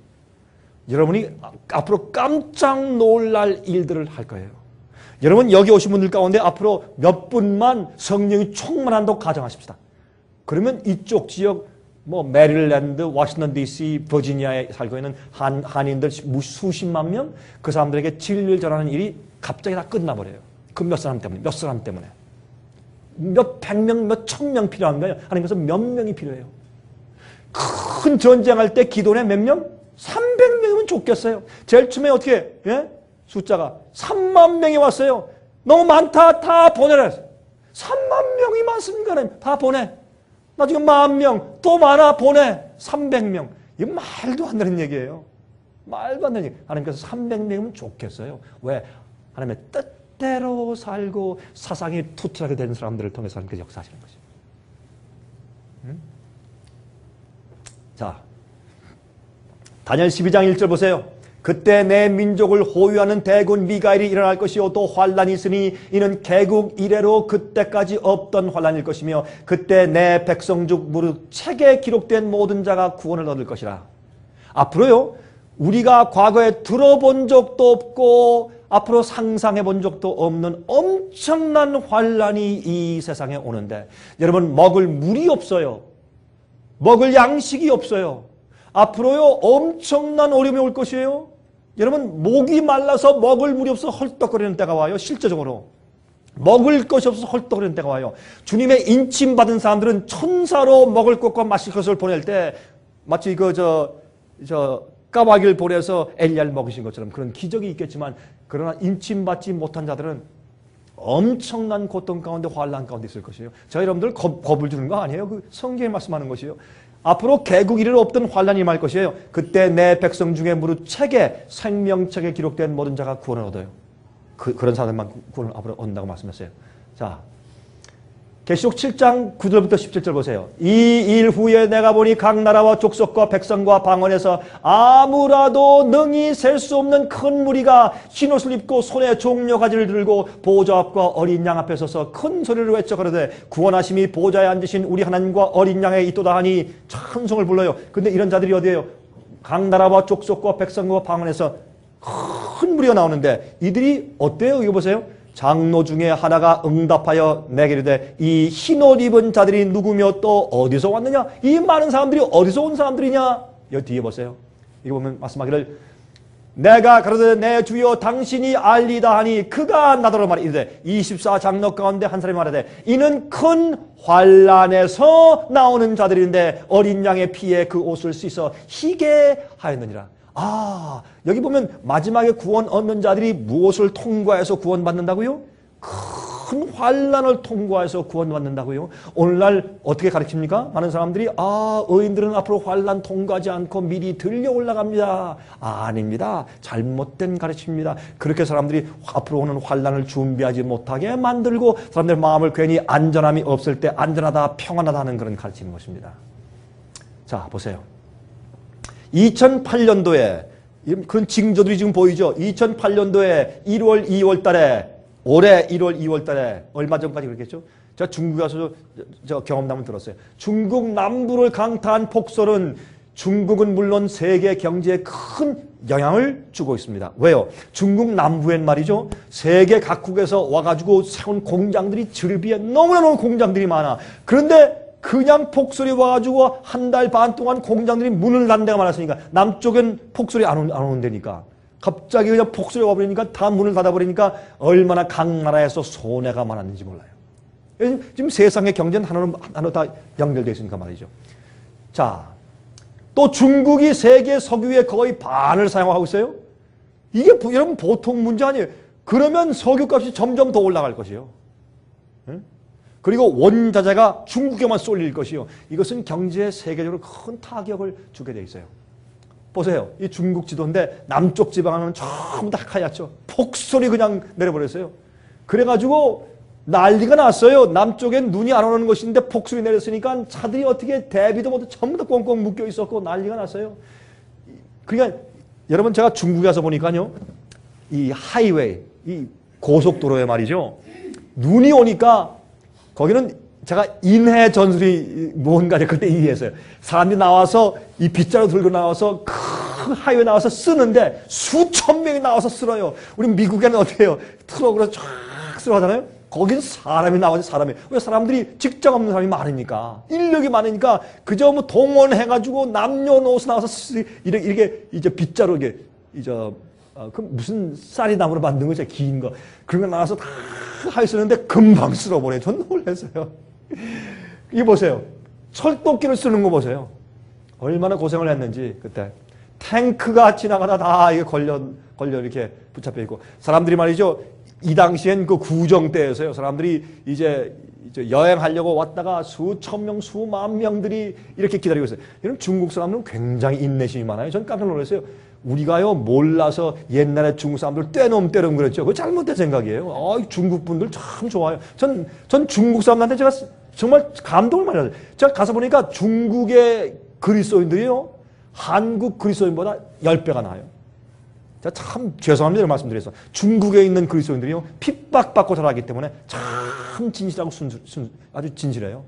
[SPEAKER 1] 여러분이 앞으로 깜짝 놀랄 일들을 할 거예요. 여러분 여기 오신 분들 가운데 앞으로 몇 분만 성령이 충만한다고 가정하십시다. 그러면 이쪽 지역 뭐 메릴랜드, 워싱턴 DC, 버지니아에 살고 있는 한인들 수십만 명 그 사람들에게 진리를 전하는 일이 갑자기 다 끝나버려요. 그 몇 사람 때문에 몇 사람 때문에 몇 백 명, 몇 천 명 필요한가요? 하나님께서 몇 명이 필요해요. 큰 전쟁할 때 기도원에 몇 명? 300명이면 좋겠어요. 제일 처음에 어떻게 예? 숫자가 3만 명이 왔어요. 너무 많다. 다 보내라. 3만 명이 많습니까? 다 보내. 나중에 10,000명 또 많아 보내. 300명. 이거 말도 안 되는 얘기예요. 말도 안 되는 얘기. 하나님께서 300명이면 좋겠어요. 왜? 하나님의 뜻대로 살고 사상이 투철하게 된 사람들을 통해서 하나님께서 역사하시는 것이죠. 응? 자, 다니엘 12장 1절 보세요. 그때 내 민족을 호위하는 대군 미가엘이 일어날 것이요 또 환란이 있으니 이는 개국 이래로 그때까지 없던 환란일 것이며 그때 내 백성 중 무릇 책에 기록된 모든 자가 구원을 얻을 것이라. 앞으로요 우리가 과거에 들어본 적도 없고 앞으로 상상해 본 적도 없는 엄청난 환란이 이 세상에 오는데 여러분 먹을 물이 없어요. 먹을 양식이 없어요. 앞으로요 엄청난 어려움이 올 것이에요. 여러분 목이 말라서 먹을 물이 없어서 헐떡거리는 때가 와요. 실제적으로 먹을 것이 없어서 헐떡거리는 때가 와요. 주님의 인침받은 사람들은 천사로 먹을 것과 마실 것을 보낼 때 마치 까마귀를 보내서 엘리야를 먹이신 것처럼 그런 기적이 있겠지만 그러나 인침받지 못한 자들은 엄청난 고통 가운데 환난 가운데 있을 것이에요. 저희 여러분들 겁을 주는 거 아니에요. 그 성경에 말씀하는 것이에요. 앞으로 개국 이래로 없던 환란이 임할 것이에요. 그때 내 백성 중에 무릇 책에 생명책에 기록된 모든 자가 구원을 얻어요. 그런 사람만 구원을 앞으로 얻는다고 말씀했어요. 자, 계시록 7장 9절부터 17절 보세요. 이 일 후에 내가 보니 각 나라와 족속과 백성과 방언에서 아무라도 능히 셀 수 없는 큰 무리가 흰옷을 입고 손에 종려가지를 들고 보좌 앞과 어린 양 앞에 서서 큰 소리를 외쳐 가로되 구원하심이 보좌에 앉으신 우리 하나님과 어린 양에 있도다 하니 찬송을 불러요. 근데 이런 자들이 어디에요? 각 나라와 족속과 백성과 방언에서 큰 무리가 나오는데 이들이 어때요? 이거 보세요. 장로 중에 하나가 응답하여 내게 이르되 이 흰옷 입은 자들이 누구며 또 어디서 왔느냐? 이 많은 사람들이 어디서 온 사람들이냐? 여기 뒤에 보세요. 이거 보면 말씀하기를 내가 그러되 내 주여 당신이 알리다 하니 그가 나더러 말이르되 24장로 가운데 한 사람이 말하되 이는 큰 환란에서 나오는 자들인데 어린 양의 피에 그 옷을 씻어 희게 하였느니라. 아, 여기 보면 마지막에 구원 얻는 자들이 무엇을 통과해서 구원받는다고요? 큰 환란을 통과해서 구원받는다고요? 오늘날 어떻게 가르칩니까? 많은 사람들이 의인들은 앞으로 환란 통과하지 않고 미리 들려 올라갑니다. 아닙니다. 잘못된 가르침입니다. 그렇게 사람들이 앞으로 오는 환란을 준비하지 못하게 만들고 사람들 마음을 괜히 안전함이 없을 때 안전하다 평안하다 하는 그런 가르치는 것입니다. 자, 보세요. 2008년도에 그런 징조들이 지금 보이죠. 2008년도에 1월, 2월 달에 올해 1월, 2월 달에 얼마 전까지 그랬겠죠. 제가 중국에 가서 저 경험담을 들었어요. 중국 남부를 강타한 폭설은 중국은 물론 세계 경제에 큰 영향을 주고 있습니다. 왜요? 중국 남부엔 말이죠. 세계 각국에서 와가지고 세운 공장들이 즐비해 너무나 공장들이 많아. 그런데 그냥 폭설이 와가지고 한 달 반 동안 공장들이 문을 닫는 데가 많았으니까 남쪽은 폭설이 안 오는 데니까 갑자기 그냥 폭설이 와버리니까 다 문을 닫아버리니까 얼마나 각 나라에서 손해가 많았는지 몰라요. 지금 세상의 경제는 하나로 다 연결되어 있으니까 말이죠. 자, 또 중국이 세계 석유의 거의 반을 사용하고 있어요. 이게 여러분 보통 문제 아니에요. 그러면 석유값이 점점 더 올라갈 것이에요. 응? 그리고 원자재가 중국에만 쏠릴 것이요. 이것은 경제에 세계적으로 큰 타격을 주게 돼 있어요. 보세요. 이 중국 지도인데 남쪽 지방은 전부 다 하얗죠. 폭설이 그냥 내려버렸어요. 그래가지고 난리가 났어요. 남쪽엔 눈이 안 오는 것인데 폭설이 내렸으니까 차들이 어떻게 대비도 못해 전부 다 꽁꽁 묶여 있었고 난리가 났어요. 그러니까 여러분 제가 중국에 가서 보니까요. 이 하이웨이, 이 고속도로에 말이죠. 눈이 오니까 거기는 제가 인해 전술이 뭔가 그때 이해했어요. 사람들이 나와서 이 빗자루 들고 나와서 큰 하이웨이 나와서 쓰는데 수천 명이 나와서 쓸어요. 우리 미국에는 어때요? 트럭으로 쫙 쓸어 하잖아요. 거기는 사람이 나와서 사람이. 왜 사람들이 직장 없는 사람이 많으니까. 인력이 많으니까 그저 뭐 동원해가지고 남녀노소 나와서 이렇게 이제 빗자루 이게 이제 그 무슨 쌀이나무로 만든 거죠. 긴 거. 그런 거 나와서 다 하이 쓰는데 금방 쓸어버려요. 전 놀랐어요. 이거 보세요. 철도끼를 쓰는 거 보세요. 얼마나 고생을 했는지 그때. 탱크가 지나가다 다 이게 걸려 이렇게 붙잡혀 있고 사람들이 말이죠. 이 당시엔 그 구정 때였어요. 사람들이 이제 여행하려고 왔다가 수천 명, 수만 명들이 이렇게 기다리고 있어요. 여러분 중국 사람들은 굉장히 인내심이 많아요. 전 깜짝 놀랐어요. 우리가요 몰라서 옛날에 중국 사람들 떼놈 그랬죠. 그거 잘못된 생각이에요. 중국 분들 참 좋아요. 전 중국 사람한테 제가 정말 감동을 많이 받았어요. 제가 가서 보니까 중국의 그리스도인들이요 한국 그리스도인보다 10배가 나아요. 제가 참 죄송합니다 이런 말씀드려서 중국에 있는 그리스도인들이요 핍박받고 자라기 때문에 참 진실하고 아주 진실해요.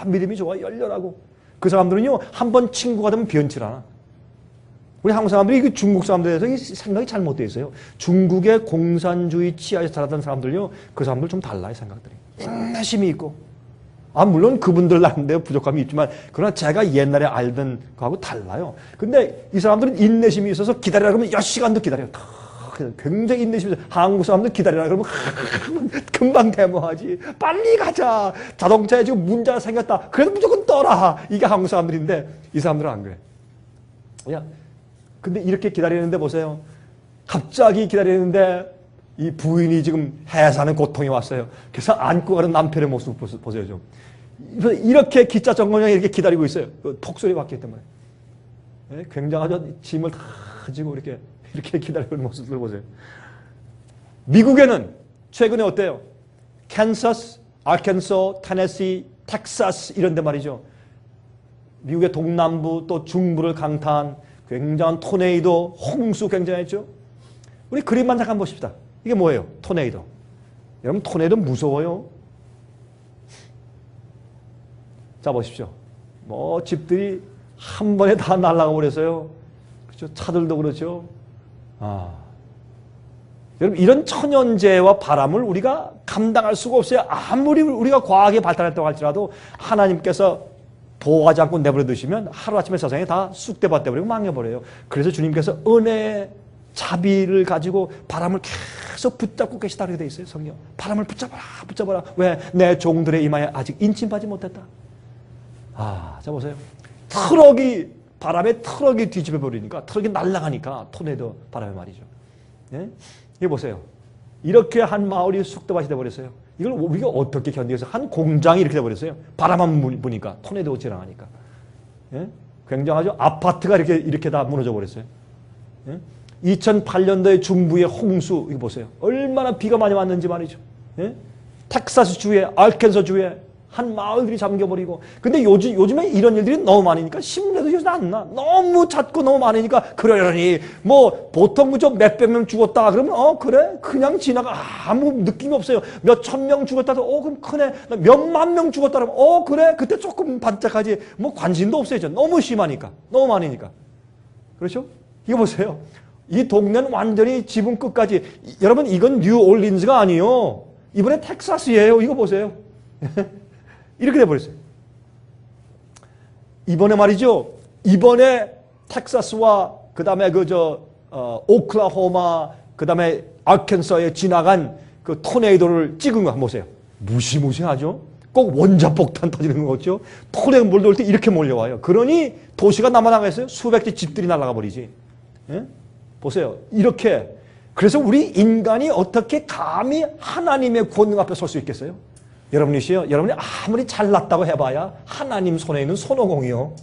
[SPEAKER 1] 믿음이 좋아 열렬하고 그 사람들은요 한번 친구가 되면 변치 않아. 우리 한국 사람들이 그 중국 사람들에 대해서 생각이 잘못되어 있어요. 중국의 공산주의 치하에서 자랐던 사람들요 그 사람들 좀 달라요 생각들이. 인내심이 있고 물론 그분들 나름대로 부족함이 있지만 그러나 제가 옛날에 알던 거하고 달라요. 근데 이 사람들은 인내심이 있어서 기다리라 그러면 몇 시간도 기다려요. 굉장히 인내심이 있어요. 한국 사람들 기다리라 그러면 금방 데모하지. 빨리 가자. 자동차에 지금 문제가 생겼다. 그래도 무조건 떠라. 이게 한국 사람들인데 이 사람들은 안 그래. 근데 이렇게 기다리는데 보세요. 갑자기 기다리는데 이 부인이 지금 해사는 고통이 왔어요. 그래서 안고 가는 남편의 모습 보세요 좀. 이렇게 기차 정거장에 이렇게 기다리고 있어요. 그 폭설이 왔기 때문에. 굉장하죠. 짐을 다 가지고 이렇게 기다리고 있는 모습을 보세요. 미국에는 최근에 어때요? 캔서스, 아켄소, 테네시, 텍사스 이런 데 말이죠. 미국의 동남부 또 중부를 강타한 굉장한 토네이도, 홍수 굉장했죠. 우리 그림만 잠깐 보십시다. 이게 뭐예요? 토네이도. 여러분 토네이도 무서워요. 자 보십시오. 뭐 집들이 한 번에 다 날아가 버렸어요. 그렇죠? 차들도 그렇죠. 여러분 이런 천연재해와 바람을 우리가 감당할 수가 없어요. 아무리 우리가 과학이 발달했다고 할지라도 하나님께서 보호하지 않고 내버려 두시면 하루아침에 세상에 다 쑥대밭 돼버리고 망해버려요. 그래서 주님께서 은혜의 자비를 가지고 바람을 계속 붙잡고 계시다 그렇게 돼 있어요. 성경. 바람을 붙잡아라. 왜? 내 종들의 이마에 아직 인침받지 못했다. 자 보세요. 바람에 트럭이 뒤집어 버리니까 트럭이 날아가니까 토네이도 바람에 말이죠. 예? 이거 보세요. 이렇게 한 마을이 쑥대밭이 돼버렸어요. 이걸 우리가 어떻게 견디겠어요? 한 공장이 이렇게 돼버렸어요. 바람만 부니까 토네이도 지나가니까. 예? 굉장하죠. 아파트가 이렇게 다 무너져 버렸어요. 예? 2008년도에 중부의 홍수 이거 보세요. 얼마나 비가 많이 왔는지 말이죠. 예? 텍사스 주에 아켄서 주에 한 마을들이 잠겨버리고 근데 요즘에 이런 일들이 너무 많으니까 신문에도 요새 안 나. 너무 잦고 너무 많으니까 그러려니 뭐 보통 그저 몇백 명 죽었다 그러면 그래 그냥 지나가 아무 느낌이 없어요. 몇 천 명 죽었다도 그럼 크네. 몇만 명 죽었다 그러면 그래 그때 조금 반짝하지 뭐 관심도 없어요. 너무 심하니까 너무 많으니까 그렇죠? 이거 보세요. 이 동네는 완전히 지붕 끝까지 여러분 이건 뉴올린즈가 아니에요. 이번에 텍사스예요. 이거 보세요. 이렇게 돼버렸어요. 이번에 말이죠. 이번에 텍사스와 그 다음에 오클라호마 그 다음에 아켄서에 지나간 그 토네이도를 찍은 거 한번 보세요. 무시무시하죠. 꼭 원자폭탄 터지는 거 같죠. 토네이도 몰려올 때 이렇게 몰려와요. 그러니 도시가 남아나가겠어요. 수백 개 집들이 날아가 버리지. 예? 보세요. 이렇게 그래서 우리 인간이 어떻게 감히 하나님의 권능 앞에 설 수 있겠어요? 여러분이 아무리 잘났다고 해봐야 하나님 손에 있는 손오공이요.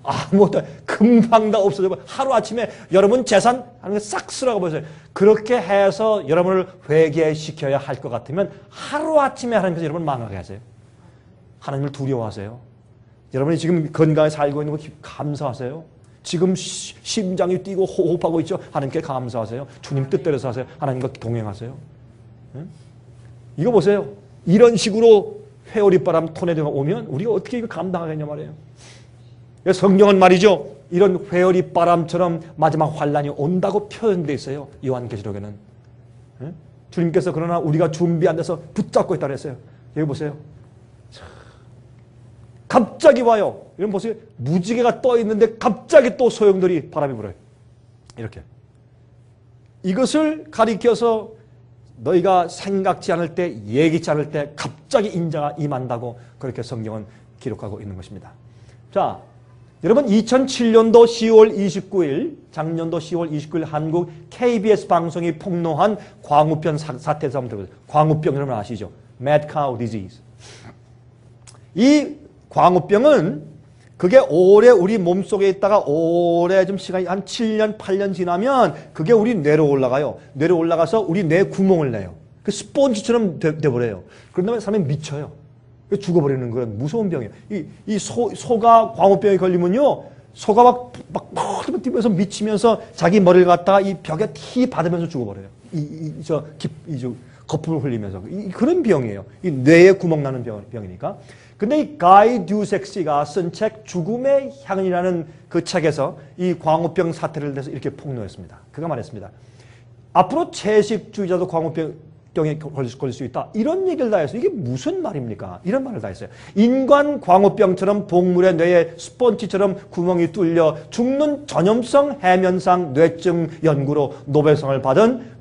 [SPEAKER 1] 아무것도 금방 다 없어져. 하루아침에 여러분 재산 하는 게 싹 쓸어가 버려요. 그렇게 해서 여러분을 회개시켜야 할 것 같으면 하루아침에 하나님께서 여러분을 망하게 하세요. 하나님을 두려워하세요. 여러분이 지금 건강에 살고 있는 거 감사하세요. 지금 심장이 뛰고 호흡하고 있죠. 하나님께 감사하세요. 주님 뜻대로 하세요. 하나님과 동행하세요. 응? 이거 보세요. 이런 식으로 회오리바람 토네이도가 오면 우리가 어떻게 이거 감당하겠냐 말이에요. 성경은 말이죠. 이런 회오리바람처럼 마지막 환란이 온다고 표현되어 있어요. 요한계시록에는. 응? 주님께서 그러나 우리가 준비 안 돼서 붙잡고 있다고 했어요. 여기 보세요. 갑자기 와요. 이런 보세요. 무지개가 떠 있는데 갑자기 또 소용돌이 바람이 불어요. 이렇게. 이것을 가리켜서 너희가 생각지 않을 때, 예기치 않을 때 갑자기 인자가 임한다고 그렇게 성경은 기록하고 있는 것입니다. 자, 여러분 2007년도 10월 29일, 작년도 10월 29일 한국 KBS 방송이 폭로한 광우병 사태에서 한번 들어보세요. 광우병 여러분 아시죠? Mad Cow Disease. 이 광우병은 그게 오래 우리 몸속에 있다가 오래 좀 시간이 한 7년, 8년 지나면 그게 우리 뇌로 올라가요. 뇌로 올라가서 우리 뇌 구멍을 내요. 그 스폰지처럼 돼버려요. 그런 다음에 사람이 미쳐요. 죽어버리는 그런 무서운 병이에요. 소가 광우병에 걸리면요. 소가 막 뛰면서 미치면서 자기 머리를 갖다가 이 벽에 티 받으면서 죽어버려요. 거품을 흘리면서. 그런 병이에요. 이 뇌에 구멍 나는 병이니까. 근데 이 가이 듀섹시가 쓴 책 죽음의 향이라는 그 책에서 이 광우병 사태를 대해서 이렇게 폭로했습니다. 그가 말했습니다. 앞으로 채식주의자도 광우병에 걸릴 수 있다. 이런 얘기를 다 했어요. 이게 무슨 말입니까? 이런 말을 다 했어요. 인간 광우병처럼 동물의 뇌에 스펀지처럼 구멍이 뚫려 죽는 전염성 해면상 뇌증 연구로 노벨상을 받은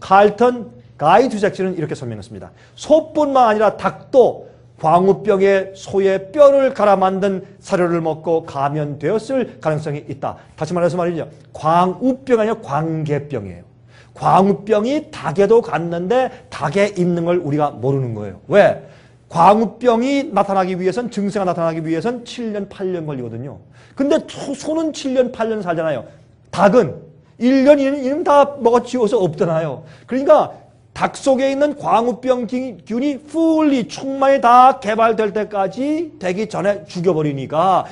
[SPEAKER 1] 가이 듀섹시는 이렇게 설명했습니다. 소뿐만 아니라 닭도 광우병에 소의 뼈를 갈아 만든 사료를 먹고 감염되었을 가능성이 있다. 다시 말해서 말이죠. 광우병이 아니라 광개병이에요. 광우병이 닭에도 갔는데 닭에 있는 걸 우리가 모르는 거예요. 왜? 광우병이 나타나기 위해선, 증세가 나타나기 위해선 7년, 8년 걸리거든요. 근데 소는 7년, 8년 살잖아요. 닭은 1년, 2년 다 먹어치워서 없잖아요. 그러니까 닭 속에 있는 광우병균이 fully 충만히 다 개발될 때까지 되기 전에 죽여버리니까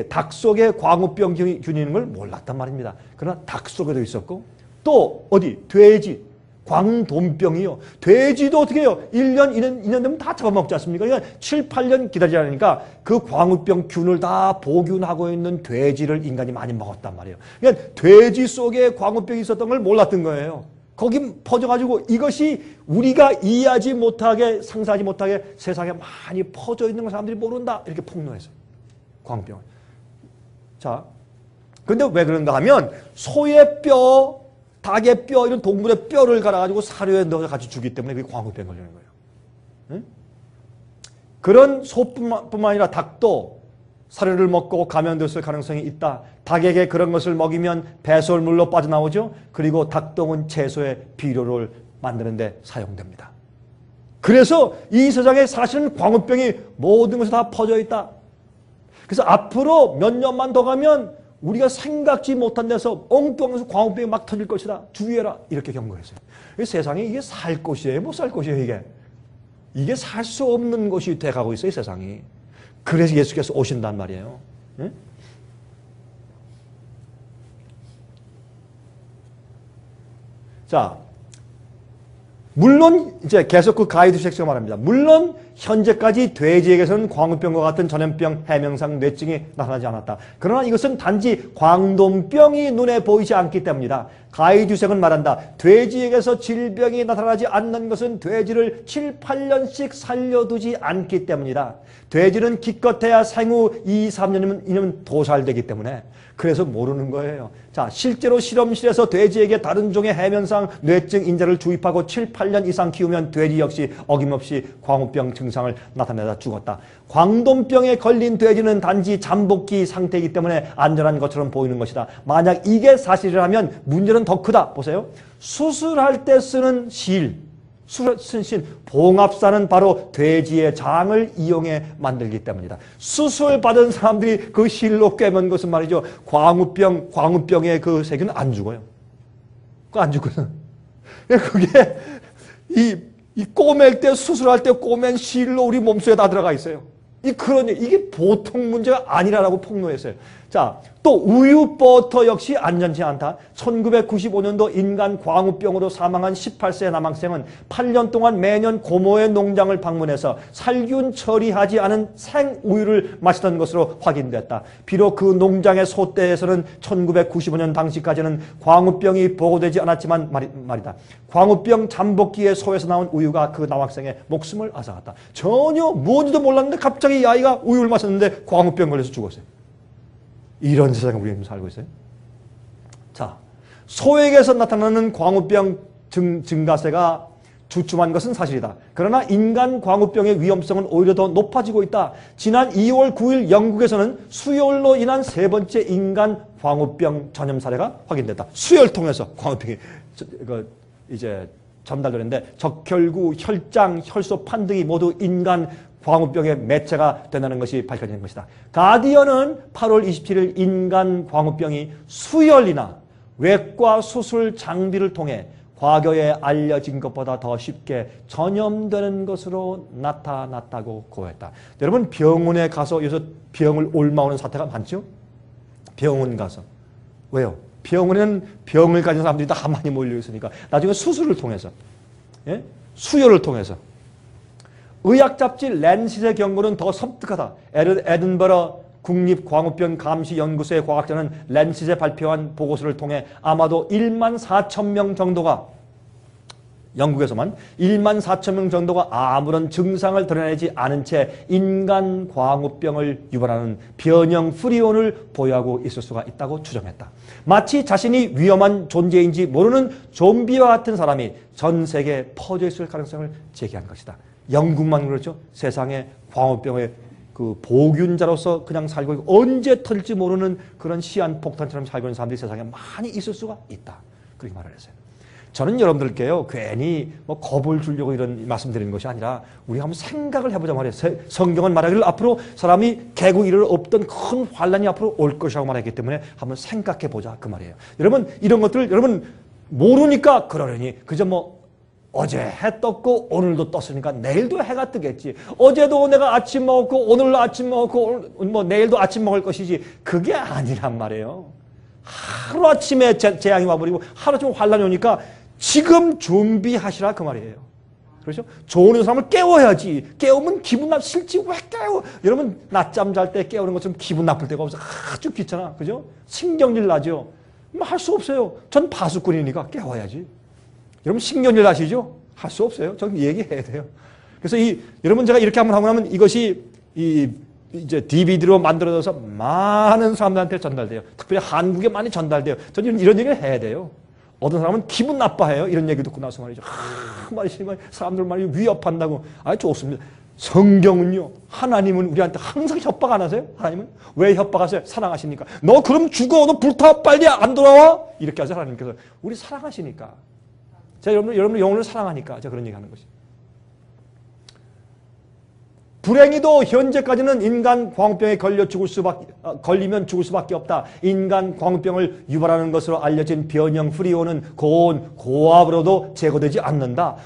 [SPEAKER 1] 닭 속에 광우병균이 있는 걸 몰랐단 말입니다. 그러나 닭 속에도 있었고 또 돼지, 광돔병이요. 돼지도 어떻게 해요? 1년, 2년 되면 다 잡아먹지 않습니까? 그러니까 7, 8년 기다리지 않으니까 그 광우병균을 다 보균하고 있는 돼지를 인간이 많이 먹었단 말이에요. 그러니까 돼지 속에 광우병이 있었던 걸 몰랐던 거예요. 거기 퍼져가지고 이것이 우리가 이해하지 못하게, 상상하지 못하게 세상에 많이 퍼져 있는 걸 사람들이 모른다. 이렇게 폭로했어요. 광우병을. 자, 근데 왜 그런가 하면 소의 뼈, 닭의 뼈, 이런 동물의 뼈를 갈아가지고 사료에 넣어서 같이 주기 때문에 그게 광우병 걸리는 거예요. 응? 그런 소뿐만 아니라 닭도 사료를 먹고 감염됐을 가능성이 있다. 닭에게 그런 것을 먹이면 배설물로 빠져나오죠. 그리고 닭똥은 채소의 비료를 만드는 데 사용됩니다. 그래서 이 세상에 사실은 광우병이 모든 것에 다 퍼져 있다. 그래서 앞으로 몇 년만 더 가면 우리가 생각지 못한 데서 엉뚱해서 광우병이 막 터질 것이다. 주의해라. 이렇게 경고했어요. 세상에 이게 살 곳이에요? 못 살 곳이에요? 이게 살 수 없는 곳이 돼가고 있어요. 세상이. 그래서 예수께서 오신단 말이에요. 네? 자, 물론 이제 계속 그 가이드 섹스가 말합니다. 물론 현재까지 돼지에게서는 광우병과 같은 전염병, 해명상 뇌증이 나타나지 않았다. 그러나 이것은 단지 광돔병이 눈에 보이지 않기 때문이다. 가이듀색은 말한다. 돼지에게서 질병이 나타나지 않는 것은 돼지를 7, 8년씩 살려두지 않기 때문이다. 돼지는 기껏해야 생후 2, 3년이면 도살되기 때문에 그래서 모르는 거예요. 자, 실제로 실험실에서 돼지에게 다른 종의 해면상 뇌증 인자를 주입하고 7, 8년 이상 키우면 돼지 역시 어김없이 광우병 증상을 나타내다 죽었다. 광돔병에 걸린 돼지는 단지 잠복기 상태이기 때문에 안전한 것처럼 보이는 것이다. 만약 이게 사실이라면 문제는 더 크다. 보세요. 수술할 때 쓰는 실, 수순신, 봉합사는 바로 돼지의 장을 이용해 만들기 때문이다. 수술받은 사람들이 그 실로 꿰맨 것은 말이죠. 광우병의 그 세균은 안 죽어요. 그거 안 죽거든. 그게 이 꼬맬 때, 수술할 때 꼬맨 실로 우리 몸속에 다 들어가 있어요. 이게 보통 문제가 아니라고 폭로했어요. 자, 또 우유 버터 역시 안전치 않다. 1995년도 인간 광우병으로 사망한 18세 남학생은 8년 동안 매년 고모의 농장을 방문해서 살균 처리하지 않은 생우유를 마시던 것으로 확인됐다. 비록 그 농장의 소떼에서는 1995년 당시까지는 광우병이 보고되지 않았지만 말이다. 광우병 잠복기에 소에서 나온 우유가 그 남학생의 목숨을 앗아갔다. 전혀 뭔지도 몰랐는데 갑자기 이 아이가 우유를 마셨는데 광우병 걸려서 죽었어요. 이런 세상에 우리는 지금 살고 있어요. 자, 소에게서 나타나는 광우병 증가세가 주춤한 것은 사실이다. 그러나 인간 광우병의 위험성은 오히려 더 높아지고 있다. 지난 2월 9일 영국에서는 수혈로 인한 세 번째 인간 광우병 전염 사례가 확인됐다. 수혈 통해서 광우병이 이제 전달되는데 적혈구, 혈장, 혈소판 등이 모두 인간 광우병의 매체가 된다는 것이 밝혀진 것이다. 가디언은 8월 27일 인간 광우병이 수혈이나 외과 수술 장비를 통해 과거에 알려진 것보다 더 쉽게 전염되는 것으로 나타났다고 고했다. 여러분 병원에 가서 요새 병을 옮아오는 사태가 많죠? 병원 가서. 왜요? 병원에는 병을 가진 사람들이 다 많이 몰려 있으니까 나중에 수술을 통해서, 예? 수혈을 통해서. 의학 잡지 랜싯의 경고는 더 섬뜩하다. 에든버러 국립광우병 감시연구소의 과학자는 랜싯에 발표한 보고서를 통해 아마도 1만 4천 명 정도가 영국에서만 1만 4천 명 정도가 아무런 증상을 드러내지 않은 채 인간 광우병을 유발하는 변형 프리온을 보유하고 있을 수가 있다고 추정했다. 마치 자신이 위험한 존재인지 모르는 좀비와 같은 사람이 전 세계에 퍼져 있을 가능성을 제기한 것이다. 영국만 그렇죠. 세상에 광우병의 그 보균자로서 그냥 살고 있고 언제 터질지 모르는 그런 시한폭탄처럼 살고 있는 사람들이 세상에 많이 있을 수가 있다. 그렇게 말을 했어요. 저는 여러분들께요 괜히 뭐 겁을 주려고 이런 말씀드리는 것이 아니라 우리가 한번 생각을 해보자 말이에요. 성경은 말하기를 앞으로 사람이 개구 이를 없던 큰 환란이 앞으로 올 것이라고 말했기 때문에 한번 생각해보자 그 말이에요. 여러분 이런 것들 여러분 모르니까 그러려니 그저 뭐 어제 해 떴고 오늘도 떴으니까 내일도 해가 뜨겠지. 어제도 내가 아침 먹었고 오늘도 아침 먹었고 뭐 내일도 아침 먹을 것이지. 그게 아니란 말이에요. 하루아침에 재앙이 와버리고 하루아침에 환란이 오니까 지금 준비하시라 그 말이에요. 그렇죠? 좋은 사람을 깨워야지. 깨우면 기분 싫지. 왜 깨워? 여러분 낮잠 잘 때 깨우는 것처럼 기분 나쁠 때가 없어. 아주 귀찮아. 그죠? 신경질 나죠? 뭐 할 수 없어요. 전 파수꾼이니까 깨워야지. 여러분 신경질 나시죠? 할 수 없어요. 저는 얘기해야 돼요. 그래서 여러분 제가 이렇게 한번 하고 나면 이것이 이제 DVD로 만들어져서 많은 사람들한테 전달돼요. 특별히 한국에 많이 전달돼요. 저는 이런 얘기를 해야 돼요. 어떤 사람은 기분 나빠해요. 이런 얘기 듣고 나서 말이죠. 사람들 말이 위협한다고. 좋습니다. 성경은요. 하나님은 우리한테 항상 협박 안 하세요? 하나님은? 왜 협박하세요? 사랑하시니까. 너 그럼 죽어. 너 불타. 빨리 안 돌아와. 이렇게 하세요. 하나님께서. 우리 사랑하시니까. 제가 여러분들 영혼을 사랑하니까 제가 그런 얘기 하는 것이. 불행히도 현재까지는 인간 광우병에 걸리면 죽을 수밖에 없다. 인간 광우병을 유발하는 것으로 알려진 변형 프리온은 고온, 고압으로도 제거되지 않는다.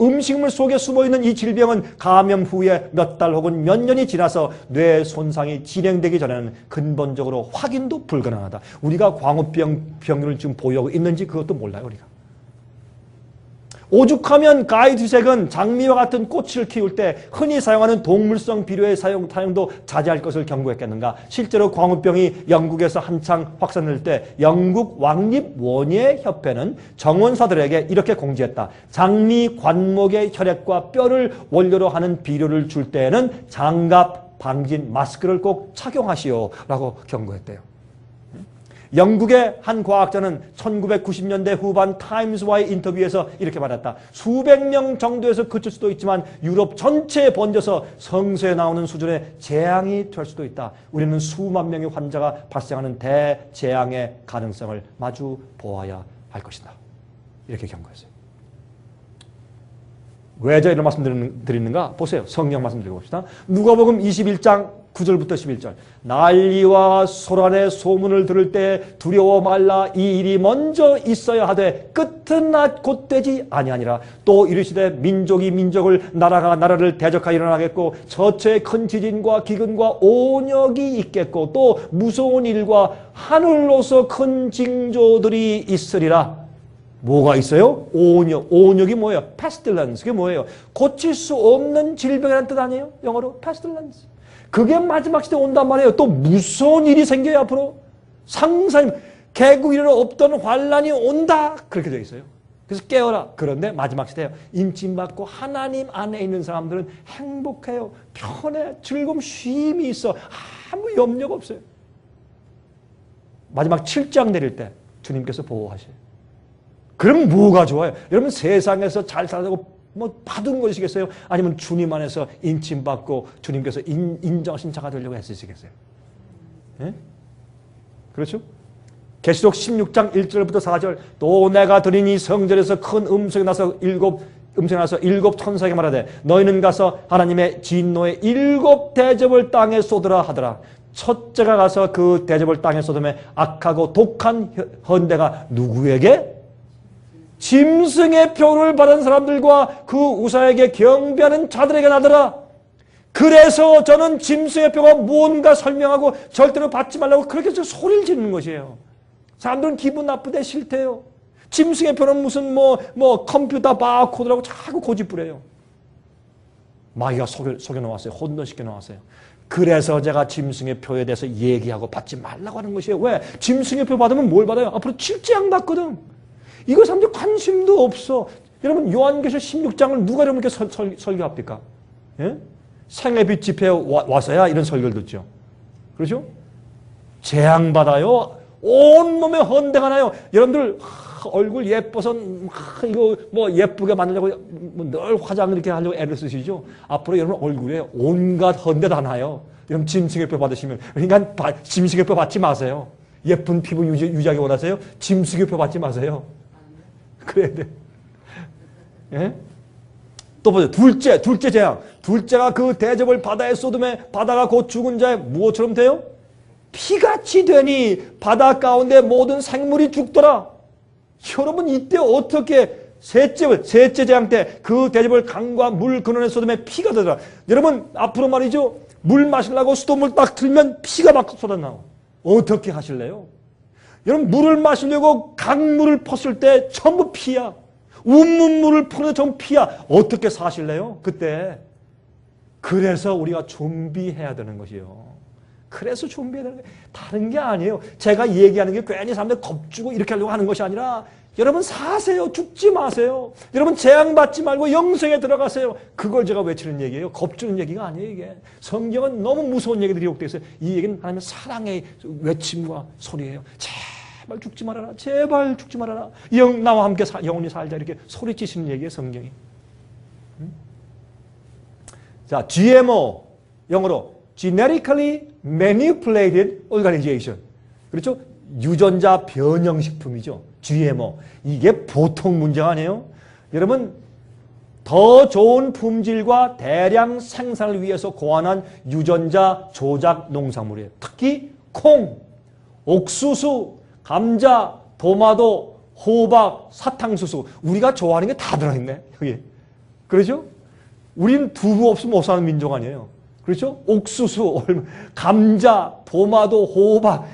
[SPEAKER 1] 음식물 속에 숨어있는 이 질병은 감염 후에 몇 달 혹은 몇 년이 지나서 뇌 손상이 진행되기 전에는 근본적으로 확인도 불가능하다. 우리가 광우병을 지금 보유하고 있는지 그것도 몰라요. 우리가. 오죽하면 가이두색은 장미와 같은 꽃을 키울 때 흔히 사용하는 동물성 비료의 사용도 자제할 것을 경고했겠는가. 실제로 광우병이 영국에서 한창 확산될 때 영국 왕립원예협회는 정원사들에게 이렇게 공지했다. 장미 관목의 혈액과 뼈를 원료로 하는 비료를 줄 때에는 장갑, 방진, 마스크를 꼭 착용하시오 라고 경고했대요. 영국의 한 과학자는 1990년대 후반 타임스와의 인터뷰에서 이렇게 말했다. 수백 명 정도에서 그칠 수도 있지만 유럽 전체에 번져서 성서에 나오는 수준의 재앙이 될 수도 있다. 우리는 수만 명의 환자가 발생하는 대재앙의 가능성을 마주 보아야 할 것이다. 이렇게 경고했어요. 왜 제가 이런 말씀 드리는가? 보세요. 성경 말씀 드리고 봅시다. 누가복음 21장 9절부터 11절. 난리와 소란의 소문을 들을 때 두려워 말라. 이 일이 먼저 있어야 하되 끝은 곧되지 아니하니라. 또 이르시되 민족이 민족을 나라가 나라를 대적하여 일어나겠고 저체의 큰 지진과 기근과 온역이 있겠고 또 무서운 일과 하늘로서 큰 징조들이 있으리라. 뭐가 있어요? 온역. 온역이 뭐예요? pestilence. 그게 뭐예요? 고칠 수 없는 질병이라는 뜻 아니에요? 영어로 pestilence. 그게 마지막 시대에 온단 말이에요. 또 무서운 일이 생겨요. 앞으로 상상이 개국 이래로 없던 환란이 온다. 그렇게 되어 있어요. 그래서 깨어라. 그런데 마지막 시대에 인침받고 하나님 안에 있는 사람들은 행복해요. 편해. 즐거움, 쉼이 있어. 아무 염려가 없어요. 마지막 7장 내릴 때 주님께서 보호하셔요. 그럼 뭐가 좋아요? 여러분 세상에서 잘 살고 뭐 받은 것이겠어요? 아니면 주님 안에서 인침받고 주님께서 인정하신 자가 되려고 애쓰시겠어요? 예? 그렇죠? 계시록 16장 1절부터 4절. 또 내가 들으니 성전에서 큰 음성이 나서 일곱 천사에게 말하되 너희는 가서 하나님의 진노의 7 대접을 땅에 쏟으라 하더라. 첫째가 가서 그 대접을 땅에 쏟으며 악하고 독한 헌대가 누구에게? 짐승의 표를 받은 사람들과 그 우사에게 경배하는 자들에게 나더라. 그래서 저는 짐승의 표가 뭔가 설명하고 절대로 받지 말라고 그렇게 소리를 지르는 것이에요. 사람들은 기분 나쁘대 싫대요. 짐승의 표는 무슨 컴퓨터 바코드라고 자꾸 고집부려요. 마귀가 속여 놓았어요. 혼돈시켜 놓았어요. 그래서 제가 짐승의 표에 대해서 얘기하고 받지 말라고 하는 것이에요. 왜? 짐승의 표 받으면 뭘 받아요? 앞으로 7재앙 받거든. 이거 사람들 관심도 없어. 여러분 요한계시록 16장을 누가 이렇게 설교합니까? 예? 생애빛 집회에 와서야 이런 설교를 듣죠. 그렇죠? 재앙받아요. 온몸에 헌대가 나요. 여러분들 얼굴 예뻐서 이거 예쁘게 만들려고 늘 화장을 이렇게 하려고 애를 쓰시죠. 앞으로 여러분 얼굴에 온갖 헌대 다 나요. 여러분 짐승의 표 받으시면 그러니까 짐승의 표 받지 마세요. 예쁜 피부 유지하기 원하세요? 짐승의 표 받지 마세요. 그래야 돼. 예? 또 보세요. 둘째 재앙. 둘째가 그 대접을 바다에 쏟음에 바다가 곧 죽은 자의 무엇처럼 돼요? 피같이 되니 바다 가운데 모든 생물이 죽더라. 여러분 이때 어떻게 셋째 재앙 때 그 대접을 강과 물 근원에 쏟음에 피가 되더라. 여러분 앞으로 말이죠. 물 마시려고 수돗물 딱 틀면 피가 막 쏟아나와. 어떻게 하실래요? 여러분 물을 마시려고 강물을 펐을 때 전부 피야. 운문물을 푸는데 전부 피야. 어떻게 사실래요? 그때. 그래서 우리가 준비해야 되는 것이요. 그래서 준비해야 되는 거예요. 다른 게 아니에요. 제가 얘기하는 게 괜히 사람들 겁주고 이렇게 하려고 하는 것이 아니라 여러분 사세요. 죽지 마세요. 여러분 재앙받지 말고 영생에 들어가세요. 그걸 제가 외치는 얘기예요. 겁주는 얘기가 아니에요. 이게. 성경은 너무 무서운 얘기들이 기록되어 있어요. 이 얘기는 하나님의 사랑의 외침과 소리예요. 제발 죽지 말아라. 제발 죽지 말아라. 나와 함께 영원히 살자. 이렇게 소리치시는 얘기예요. 성경이. 자, GMO 영어로 Genetically Manipulated Organization. 그렇죠? 유전자 변형식품이죠. GMO. 이게 보통 문제가 아니에요. 여러분 더 좋은 품질과 대량 생산을 위해서 고안한 유전자 조작 농산물이에요. 특히 콩, 옥수수, 감자, 도마도, 호박, 사탕수수. 우리가 좋아하는 게 다 들어있네. 여기. 그렇죠? 우리는 두부 없으면 못 사는 민족 아니에요. 그렇죠? 옥수수, 감자, 도마도, 호박.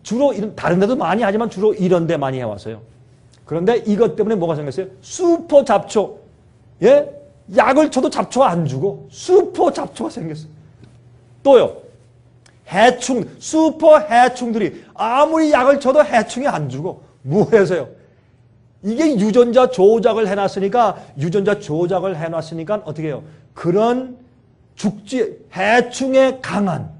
[SPEAKER 1] 주로 다른 데도 많이 하지만 주로 이런 데 많이 해왔어요. 그런데 이것 때문에 뭐가 생겼어요? 슈퍼 잡초. 예? 약을 쳐도 잡초가 안 죽어. 슈퍼 잡초가 생겼어요. 또요. 해충, 슈퍼 해충들이 아무리 약을 쳐도 해충이 안 죽어. 뭐해서요? 이게 유전자 조작을 해놨으니까 어떻게 해요? 그런 해충에 강한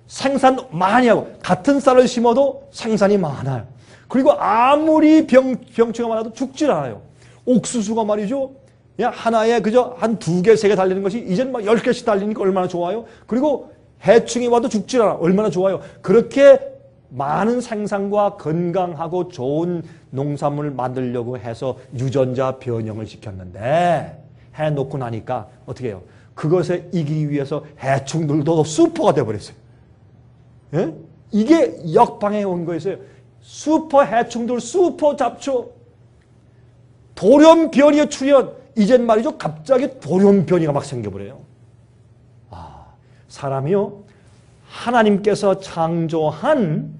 [SPEAKER 1] 생산 많이 하고 같은 쌀을 심어도 생산이 많아요. 그리고 아무리 병충해가 많아도 죽질 않아요. 옥수수가 말이죠. 그냥 하나에 그저 한 2개, 3개 달리는 것이 이제는 막 10개씩 달리니까 얼마나 좋아요. 그리고 해충이 와도 죽질 않아. 얼마나 좋아요. 그렇게 많은 생산과 건강하고 좋은 농산물을 만들려고 해서 유전자 변형을 시켰는데 해놓고 나니까 어떻게 해요? 그것에 이기기 위해서 해충들도 슈퍼가 돼버렸어요. 예? 이게 역방향에 온 거였어요. 슈퍼 해충들, 슈퍼 잡초, 돌연변이의 출현. 이젠 말이죠. 갑자기 돌연변이가 막 생겨버려요. 사람이요. 하나님께서 창조한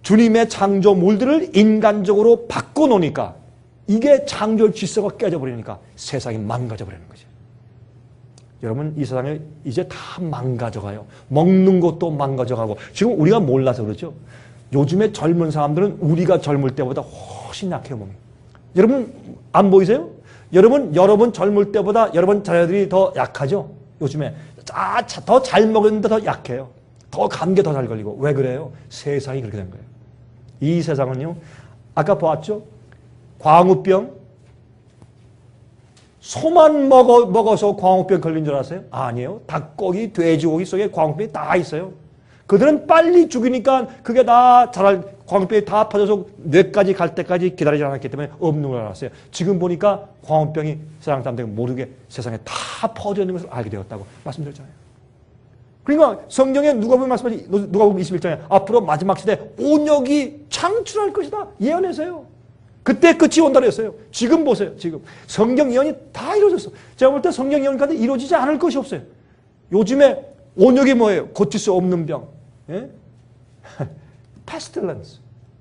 [SPEAKER 1] 주님의 창조물들을 인간적으로 바꿔놓으니까 이게 창조 질서가 깨져버리니까 세상이 망가져버리는 거죠. 여러분 이 세상에 이제 다 망가져가요. 먹는 것도 망가져가고 지금 우리가 몰라서 그렇죠. 요즘에 젊은 사람들은 우리가 젊을 때보다 훨씬 약해요. 몸이. 여러분 안 보이세요? 여러분 젊을 때보다 여러분 자녀들이 더 약하죠. 요즘에 더 잘 먹었는데 더 약해요. 더 감기에 더 잘 걸리고. 왜 그래요? 세상이 그렇게 된 거예요. 이 세상은요. 아까 보았죠? 광우병. 소만 먹어서 광우병 걸린 줄 아세요? 아니에요. 닭고기, 돼지고기 속에 광우병이 다 있어요. 그들은 빨리 죽이니까 그게 다 광우병이 다 퍼져서 뇌까지 갈 때까지 기다리지 않았기 때문에 없는 걸 알았어요. 지금 보니까 광우병이 세상 사람들이 모르게 세상에 다 퍼져 있는 것을 알게 되었다고 말씀드렸잖아요. 그러니까 성경에 누가복음 말씀하지, 누가복음 21장에 앞으로 마지막 시대에 온역이 창출할 것이다 예언해서요. 그때 끝이 온다 그랬어요. 지금 보세요. 지금 성경 예언이 다 이루어졌어. 제가 볼 때 성경 예언 가운데 이루어지지 않을 것이 없어요. 요즘에 온역이 뭐예요? 고칠 수 없는 병. 예? 패스틸런스.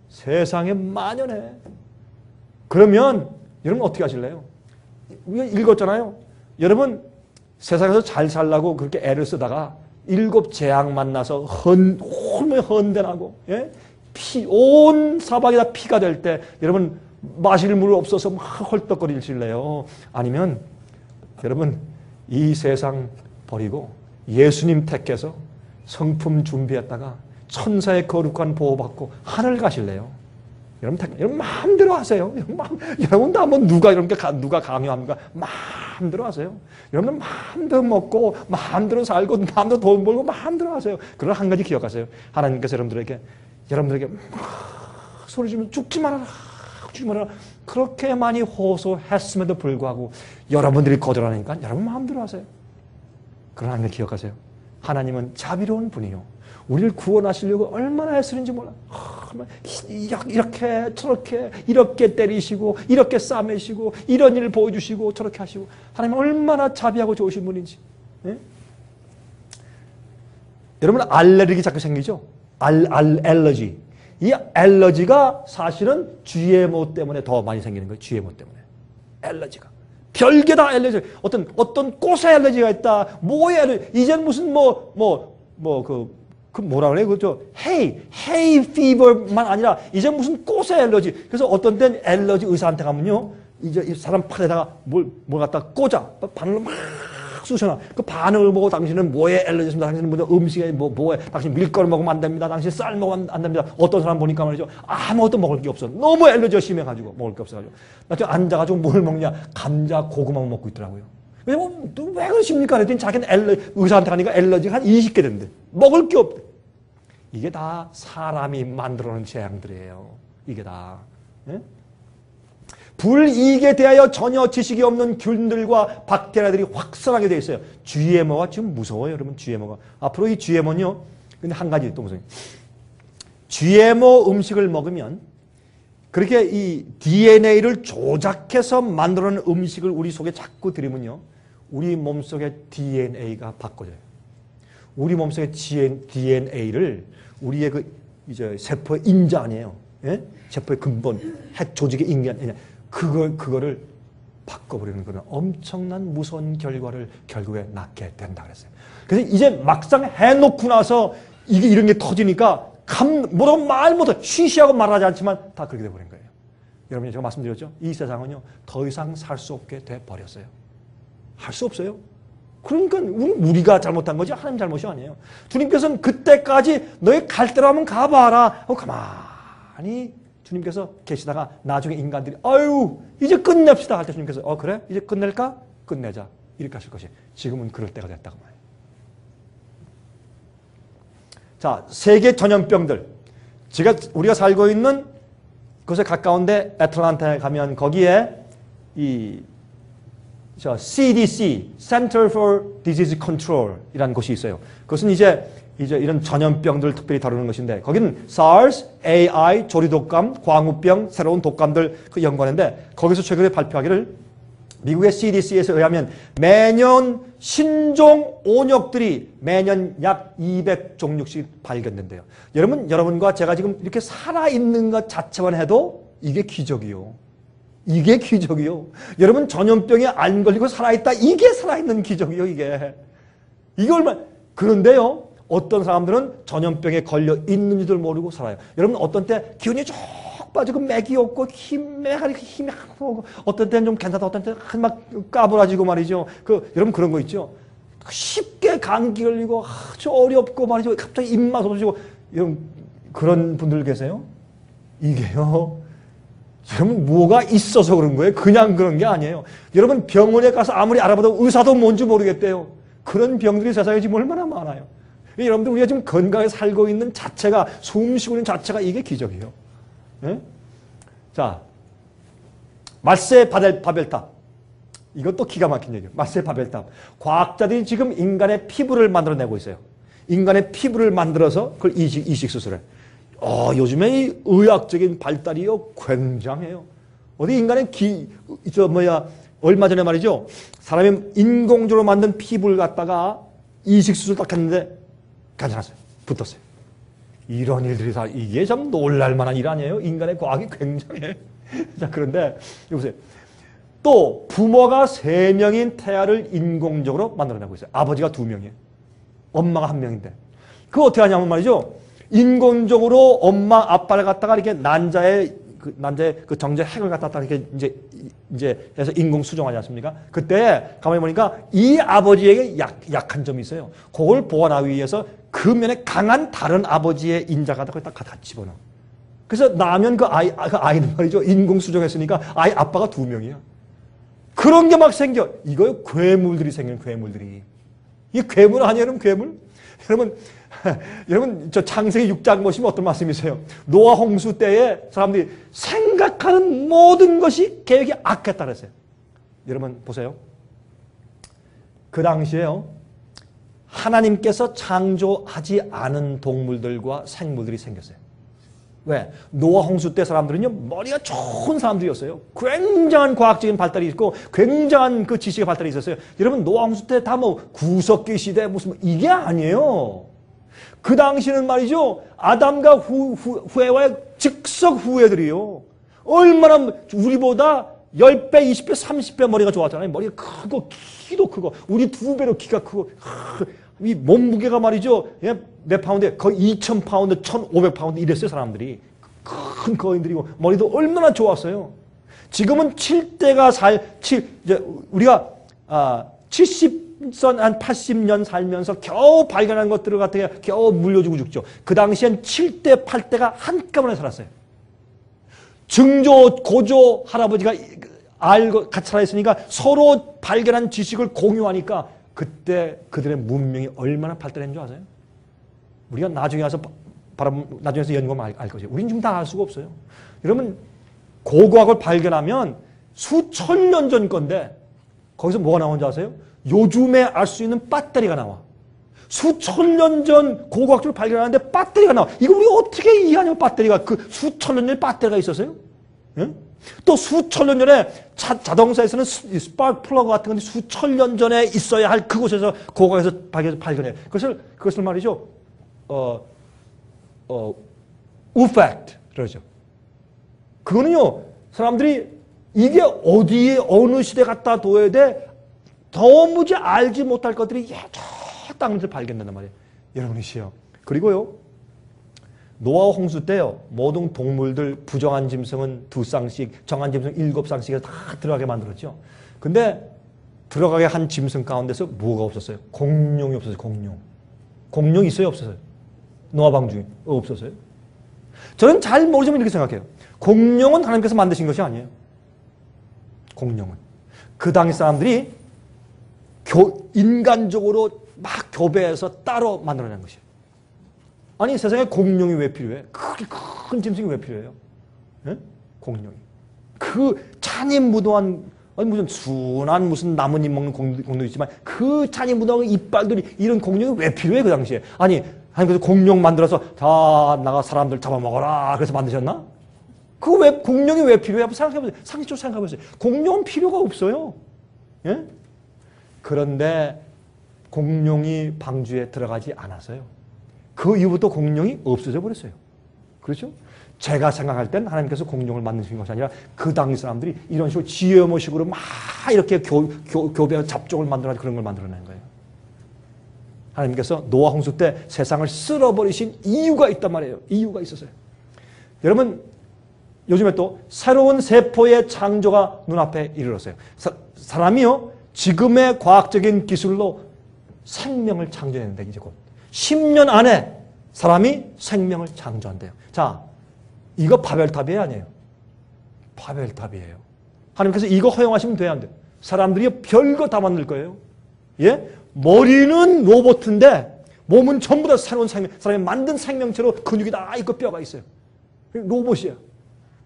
[SPEAKER 1] 세상에 만연해. 그러면 여러분 어떻게 하실래요? 읽었잖아요. 여러분 세상에서 잘 살라고 그렇게 애를 쓰다가 7 재앙 만나서 홀매 헌대나고 예? 온 사방이 다 피가 될 때 여러분 마실 물 없어서 막 헐떡거리실래요? 아니면 여러분 이 세상 버리고 예수님 택해서 성품 준비했다가 천사의 거룩한 보호받고 하늘 가실래요? 여러분 마음대로 하세요. 여러분도 한번 누가 강요합니까? 마음대로 하세요. 여러분 마음대로 먹고 마음대로 살고 마음대로 돈 벌고 마음대로 하세요. 그러나 한 가지 기억하세요. 하나님께서 여러분들에게 소리 지르면 죽지 말아라. 그렇게 많이 호소했음에도 불구하고 여러분들이 거절하니까 여러분 마음대로 하세요. 그러나 하나님 기억하세요. 하나님은 자비로운 분이요. 우리를 구원하시려고 얼마나 애쓰는지 몰라. 이렇게 저렇게 이렇게 때리시고 이렇게 싸매시고 이런 일을 보여주시고 저렇게 하시고 하나님은 얼마나 자비하고 좋으신 분인지. 예? 여러분 알레르기 자꾸 생기죠? 알러지. 이 알러지가 사실은 GMO 때문에 더 많이 생기는 거예요. GMO 때문에. 알러지가. 별게 다 알러지. 어떤 꽃에 알러지가 있다. 뭐에 알러지. 이젠 무슨 뭐라 그래요? 그죠? 헤이 피버만 아니라 이제 무슨 꽃에 알러지. 그래서 어떤 때는 알러지 의사한테 가면요. 이제 이 사람 팔에다가 뭘 갖다 꽂아. 바늘로 막 쑤셔놔. 그 바늘을 보고 당신은 뭐에 알러지 있습니다. 당신은 음식에 뭐에 당신 밀가루 먹으면 안 됩니다. 당신 쌀 먹으면 안 됩니다. 어떤 사람 보니까 말이죠. 아무것도 먹을 게 없어. 너무 알러지가 심해가지고 먹을 게 없어가지고. 나 지금 앉아가지고 뭘 먹냐. 감자, 고구마 먹고 있더라고요. 왜 그러십니까? 그랬더니 자기는 의사한테 가니까 알러지가 한 20개 된대. 먹을 게 없대. 이게 다 사람이 만들어놓은 재앙들이에요. 이게 다. 예? 불이익에 대하여 전혀 지식이 없는 균들과 박테리아들이 확산하게 되어 있어요. GMO가 지금 무서워요, 여러분. GMO가. 앞으로 이 GMO는요. 근데 한 가지 또 무서워요. GMO 음식을 먹으면 그렇게 이 DNA를 조작해서 만들어놓은 음식을 우리 속에 자꾸 들이면요. 우리 몸속의 DNA가 바꿔져요. 우리 몸속의 DNA를 우리의 이제 세포의 인자 아니에요. 예? 세포의 근본, 핵 조직의 인간, 그거를 바꿔버리는 그런 엄청난 무서운 결과를 결국에 낳게 된다 그랬어요. 그래서 이제 막상 해놓고 나서 이런 게 터지니까 뭐라고 말 못해. 쉬쉬하고 말하지 않지만 다 그렇게 돼버린 거예요. 여러분이 제가 말씀드렸죠? 이 세상은요, 더 이상 살 수 없게 돼버렸어요. 할 수 없어요. 그러니까 우리가 잘못한 거지 하나님 잘못이 아니에요. 주님께서는 그때까지 너희 갈 대로 하면 가봐라. 가만히 주님께서 계시다가 나중에 인간들이 아유 이제 끝냅시다 할 때 주님께서 그래? 이제 끝낼까? 끝내자. 이렇게 하실 것이 지금은 그럴 때가 됐다고 말해요. 자, 세계 전염병들. 우리가 살고 있는 곳에 가까운데 애틀란타에 가면 거기에 이 CDC, Center for Disease Control 이라는 곳이 있어요. 그것은 이제 이런 전염병들을 특별히 다루는 것인데 거기는 SARS, AI, 조류독감, 광우병, 새로운 독감들 그 연구하는데 거기서 최근에 발표하기를 미국의 CDC에서 의하면 매년 신종 온역들이 매년 약 200종류씩 발견된대요. 여러분과 제가 지금 이렇게 살아있는 것 자체만 해도 이게 기적이요. 이게 기적이요. 여러분 전염병에 안 걸리고 살아있다. 이게 살아있는 기적이요. 이게 얼마나. 그런데요. 어떤 사람들은 전염병에 걸려 있는지도 모르고 살아요. 여러분 어떤 때 기운이 쭉 빠지고 맥이 없고 힘이 하고 어떤 때는 좀 괜찮다. 어떤 때는 막 까불어지고 말이죠. 여러분 그런 거 있죠. 쉽게 감기 걸리고 아주 어렵고 말이죠. 갑자기 입맛 없어지고 이런 그런 분들 계세요? 이게요. 여러분 뭐가 있어서 그런 거예요? 그냥 그런 게 아니에요. 여러분 병원에 가서 아무리 알아봐도 의사도 뭔지 모르겠대요. 그런 병들이 세상에 지금 얼마나 많아요. 여러분들 우리가 지금 건강하게 살고 있는 자체가 숨 쉬고 있는 자체가 이게 기적이에요. 네? 자, 마세 바벨탑. 이것도 기가 막힌 얘기예요. 마세 바벨탑. 과학자들이 지금 인간의 피부를 만들어내고 있어요. 인간의 피부를 만들어서 그걸 이식 수술해. 요즘에 이 의학적인 발달이요 굉장해요. 어디 인간의 얼마 전에 말이죠. 사람이 인공적으로 만든 피부를 갖다가 이식 수술 딱 했는데 괜찮았어요. 붙었어요. 이런 일들이 다 이게 참 놀랄만한 일 아니에요? 인간의 과학이 굉장해. 자, 그런데 여보세요. 또 부모가 3명인 태아를 인공적으로 만들어내고 있어요. 아버지가 2명이에요. 엄마가 1명인데. 그거 어떻게 하냐면 말이죠. 인공적으로 엄마 아빠를 갖다가 이렇게 난자의 그 정제 핵을 갖다가 이렇게 이제 해서 인공 수정하지 않습니까? 그때 가만히 보니까 이 아버지에게 약한 점이 있어요. 그걸 보완하기 위해서 그 면에 강한 다른 아버지의 인자가 딱 갖다 집어넣어. 그래서 나면 그 아이는 말이죠. 인공 수정했으니까 아이 아빠가 2명이야. 그런 게 막 생겨. 이거 괴물들이 생기는 괴물들이. 이게 괴물 아니에요, 여러분? 괴물? 여러분 저 창세기 6장 보시면 어떤 말씀이세요? 노아 홍수 때에 사람들이 생각하는 모든 것이 계획이 악했다 그랬어요. 여러분 보세요. 그 당시에요. 하나님께서 창조하지 않은 동물들과 생물들이 생겼어요. 왜? 노아 홍수 때 사람들은요 머리가 좋은 사람들이었어요. 굉장한 과학적인 발달이 있고 굉장한 그 지식의 발달이 있었어요. 여러분 노아 홍수 때 다 뭐 구석기 시대 무슨 이게 아니에요. 그 당시는 말이죠. 아담과 후에와의 즉석 후예들이요. 얼마나 우리보다 10배, 20배, 30배 머리가 좋았잖아요. 머리가 크고 키도 크고 우리 2배로 키가 크고 이 몸무게가 말이죠. 몇 파운드에 거의 2,000파운드, 1,500파운드 이랬어요. 사람들이. 큰 거인들이고 머리도 얼마나 좋았어요. 지금은 7대가 우리가 70선 한 80년 살면서 겨우 발견한 것들을 갖다가 겨우 물려주고 죽죠. 그 당시엔 7대, 8대가 한꺼번에 살았어요. 증조, 고조 할아버지가 알고 같이 살아있으니까 서로 발견한 지식을 공유하니까 그때 그들의 문명이 얼마나 발달했는 줄 아세요? 우리가 나중에 와서 나중에서 연구하면 알 것이에요. 우리는 지금 다 알 수가 없어요. 여러분 고고학을 발견하면 수천 년 전 건데 거기서 뭐가 나온 줄 아세요? 요즘에 알 수 있는 배터리가 나와. 수천 년 전 고고학적으로 발견하는데 배터리가 나와. 이거 우리가 어떻게 이해하냐고 배터리가. 그 수천 년 전에 배터리가 있었어요? 예? 또 수천 년 전에 자동차에서는 스파크 플러그 같은 건데 수천 년 전에 있어야 할 그곳에서 고고학에서 발견해. 그것을 말이죠. 우팩트 그러죠. 그거는요. 사람들이 이게 어디에 어느 시대 갖다 둬야 돼 도무지 알지 못할 것들이 저 땅에서 발견된단 말이에요. 여러분이시요. 그리고요. 노아 홍수 때요. 모든 동물들 부정한 짐승은 2쌍씩, 정한 짐승 7쌍씩을 다 들어가게 만들었죠. 근데 들어가게 한 짐승 가운데서 뭐가 없었어요? 공룡이 없었어요. 공룡. 공룡 있어요? 없었어요? 노아방 중에 없었어요? 저는 잘 모르지만 이렇게 생각해요. 공룡은 하나님께서 만드신 것이 아니에요. 공룡은. 그 당시 사람들이 인간적으로 막 교배해서 따로 만들어낸 것이에요. 아니 세상에 공룡이 왜 필요해? 그렇게 큰 짐승이 왜 필요해요? 네? 공룡이. 그 잔인무도한 아니 무슨 순한 무슨 나뭇잎 먹는 공룡도 있지만 그 잔이 묻어나는 이빨들이 이런 공룡이 왜 필요해 그 당시에? 아니 그래서 공룡 만들어서 자 나가 사람들 잡아먹어라 그래서 만드셨나? 그 왜 공룡이 왜 필요해? 한번 생각해보세요. 상식적으로 생각해보세요. 공룡은 필요가 없어요. 예? 그런데 공룡이 방주에 들어가지 않았어요. 그 이후부터 공룡이 없어져 버렸어요. 그렇죠? 제가 생각할 땐 하나님께서 공룡을 만드신 것이 아니라 그 당시 사람들이 이런 식으로 지혜모식으로 막 이렇게 교배 잡종을 만들어서 그런 걸 만들어낸 거예요. 하나님께서 노아 홍수 때 세상을 쓸어버리신 이유가 있단 말이에요. 이유가 있었어요. 여러분 요즘에 또 새로운 세포의 창조가 눈앞에 이르렀어요. 사람이요 지금의 과학적인 기술로 생명을 창조했는데 이제 곧 10년 안에 사람이 생명을 창조한대요. 자, 이거 바벨탑이 아니에요. 바벨탑이에요. 하나님께서 이거 허용하시면 돼야 안 돼요. 사람들이 별거 다 만들 거예요. 예? 머리는 로봇인데 몸은 전부 다 새로운 생명, 사람이 만든 생명체로 근육이 다 있고 뼈가 있어요. 로봇이에요.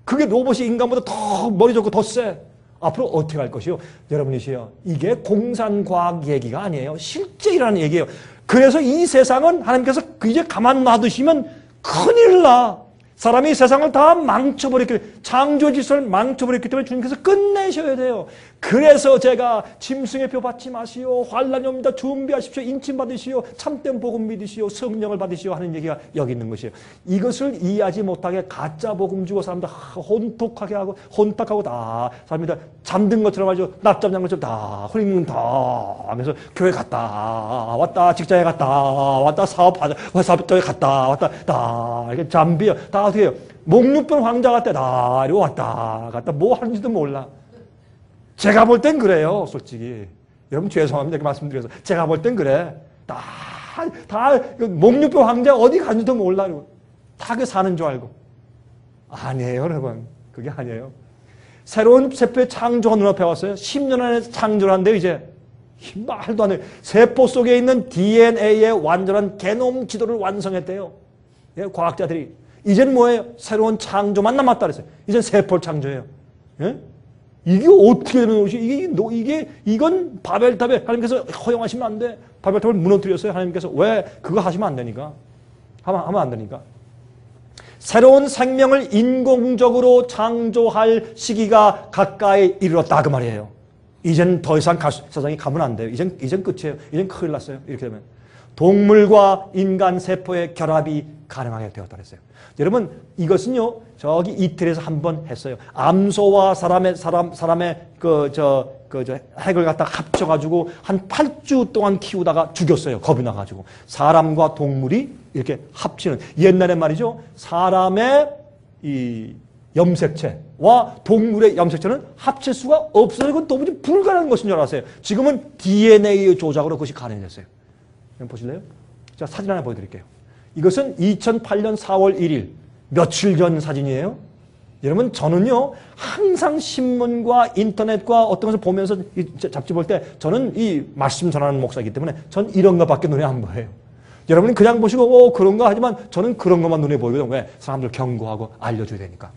[SPEAKER 1] 그게 로봇이 인간보다 더 머리 좋고 더 세. 앞으로 어떻게 할 것이요? 여러분이시요. 이게 공산과학 얘기가 아니에요. 실제 일어나는 얘기예요. 그래서 이 세상은 하나님께서 이제 가만 놔두시면 큰일 나. 사람이 세상을 다 망쳐버렸기 때문에 창조 질서를 망쳐버렸기 때문에 주님께서 끝내셔야 돼요. 그래서 제가 짐승의 표 받지 마시오. 환란이 옵니다. 준비하십시오. 인침 받으시오. 참된 복음 믿으시오. 성령을 받으시오 하는 얘기가 여기 있는 것이에요. 이것을 이해하지 못하게 가짜 복음 주고 사람들 혼탁하게 하고 혼탁하고 다 사람들 잠든 것처럼 아주 낮잠 잔 것처럼 다 흐리는 다 하면서 교회 갔다 왔다 직장에 갔다 왔다 사업장에 갔다 왔다 다 이렇게 잠비어 다 어떻게 해요? 목류병 황자 같아 다 이러고 왔다 갔다 뭐 하는지도 몰라. 제가 볼 땐 그래요, 솔직히. 여러분 죄송합니다. 이렇게 말씀드려서. 제가 볼 땐 그래. 다 목류병 황자 어디 갔는지도 몰라. 다 그 사는 줄 알고. 아니에요, 여러분. 그게 아니에요. 새로운 세포의 창조가 눈앞에 왔어요. 10년 안에 창조를 한대요, 이제. 말도 안 해요. 세포 속에 있는 DNA의 완전한 게놈 지도를 완성했대요. 예, 과학자들이. 이제는 뭐예요? 새로운 창조만 남았다 그랬어요. 이제는 세포를 창조해요. 예? 이게 어떻게 되는 것이 이건 바벨탑에 하나님께서 허용하시면 안 돼. 바벨탑을 무너뜨렸어요. 하나님께서 왜 그거 하시면 안 되니까 하면 안 되니까. 새로운 생명을 인공적으로 창조할 시기가 가까이 이르렀다 그 말이에요. 이젠 더 이상 세상이 가면 안 돼요. 이젠 끝이에요. 이젠 큰일 났어요. 이렇게 되면 동물과 인간 세포의 결합이 가능하게 되었다 그랬어요. 여러분 이것은요 저기 이태리에서 한번 했어요. 암소와 사람의 핵을 갖다가 합쳐가지고 한 8주 동안 키우다가 죽였어요. 겁이 나가지고 사람과 동물이 이렇게 합치는 옛날에 말이죠. 사람의 이 염색체와 동물의 염색체는 합칠 수가 없어요. 이건 도무지 불가능한 것인 줄 알았어요. 지금은 DNA의 조작으로 그것이 가능해졌어요. 보실래요? 자, 사진 하나 보여드릴게요. 이것은 2008년 4월 1일 며칠 전 사진이에요. 여러분 저는요 항상 신문과 인터넷과 어떤 것을 보면서 잡지 볼 때 저는 이 말씀 전하는 목사이기 때문에 전 이런 것밖에 눈에 안 보여요. 여러분은 그냥 보시고 그런가 하지만 저는 그런 것만 눈에 보이거든요. 왜? 사람들 경고하고 알려줘야 되니까.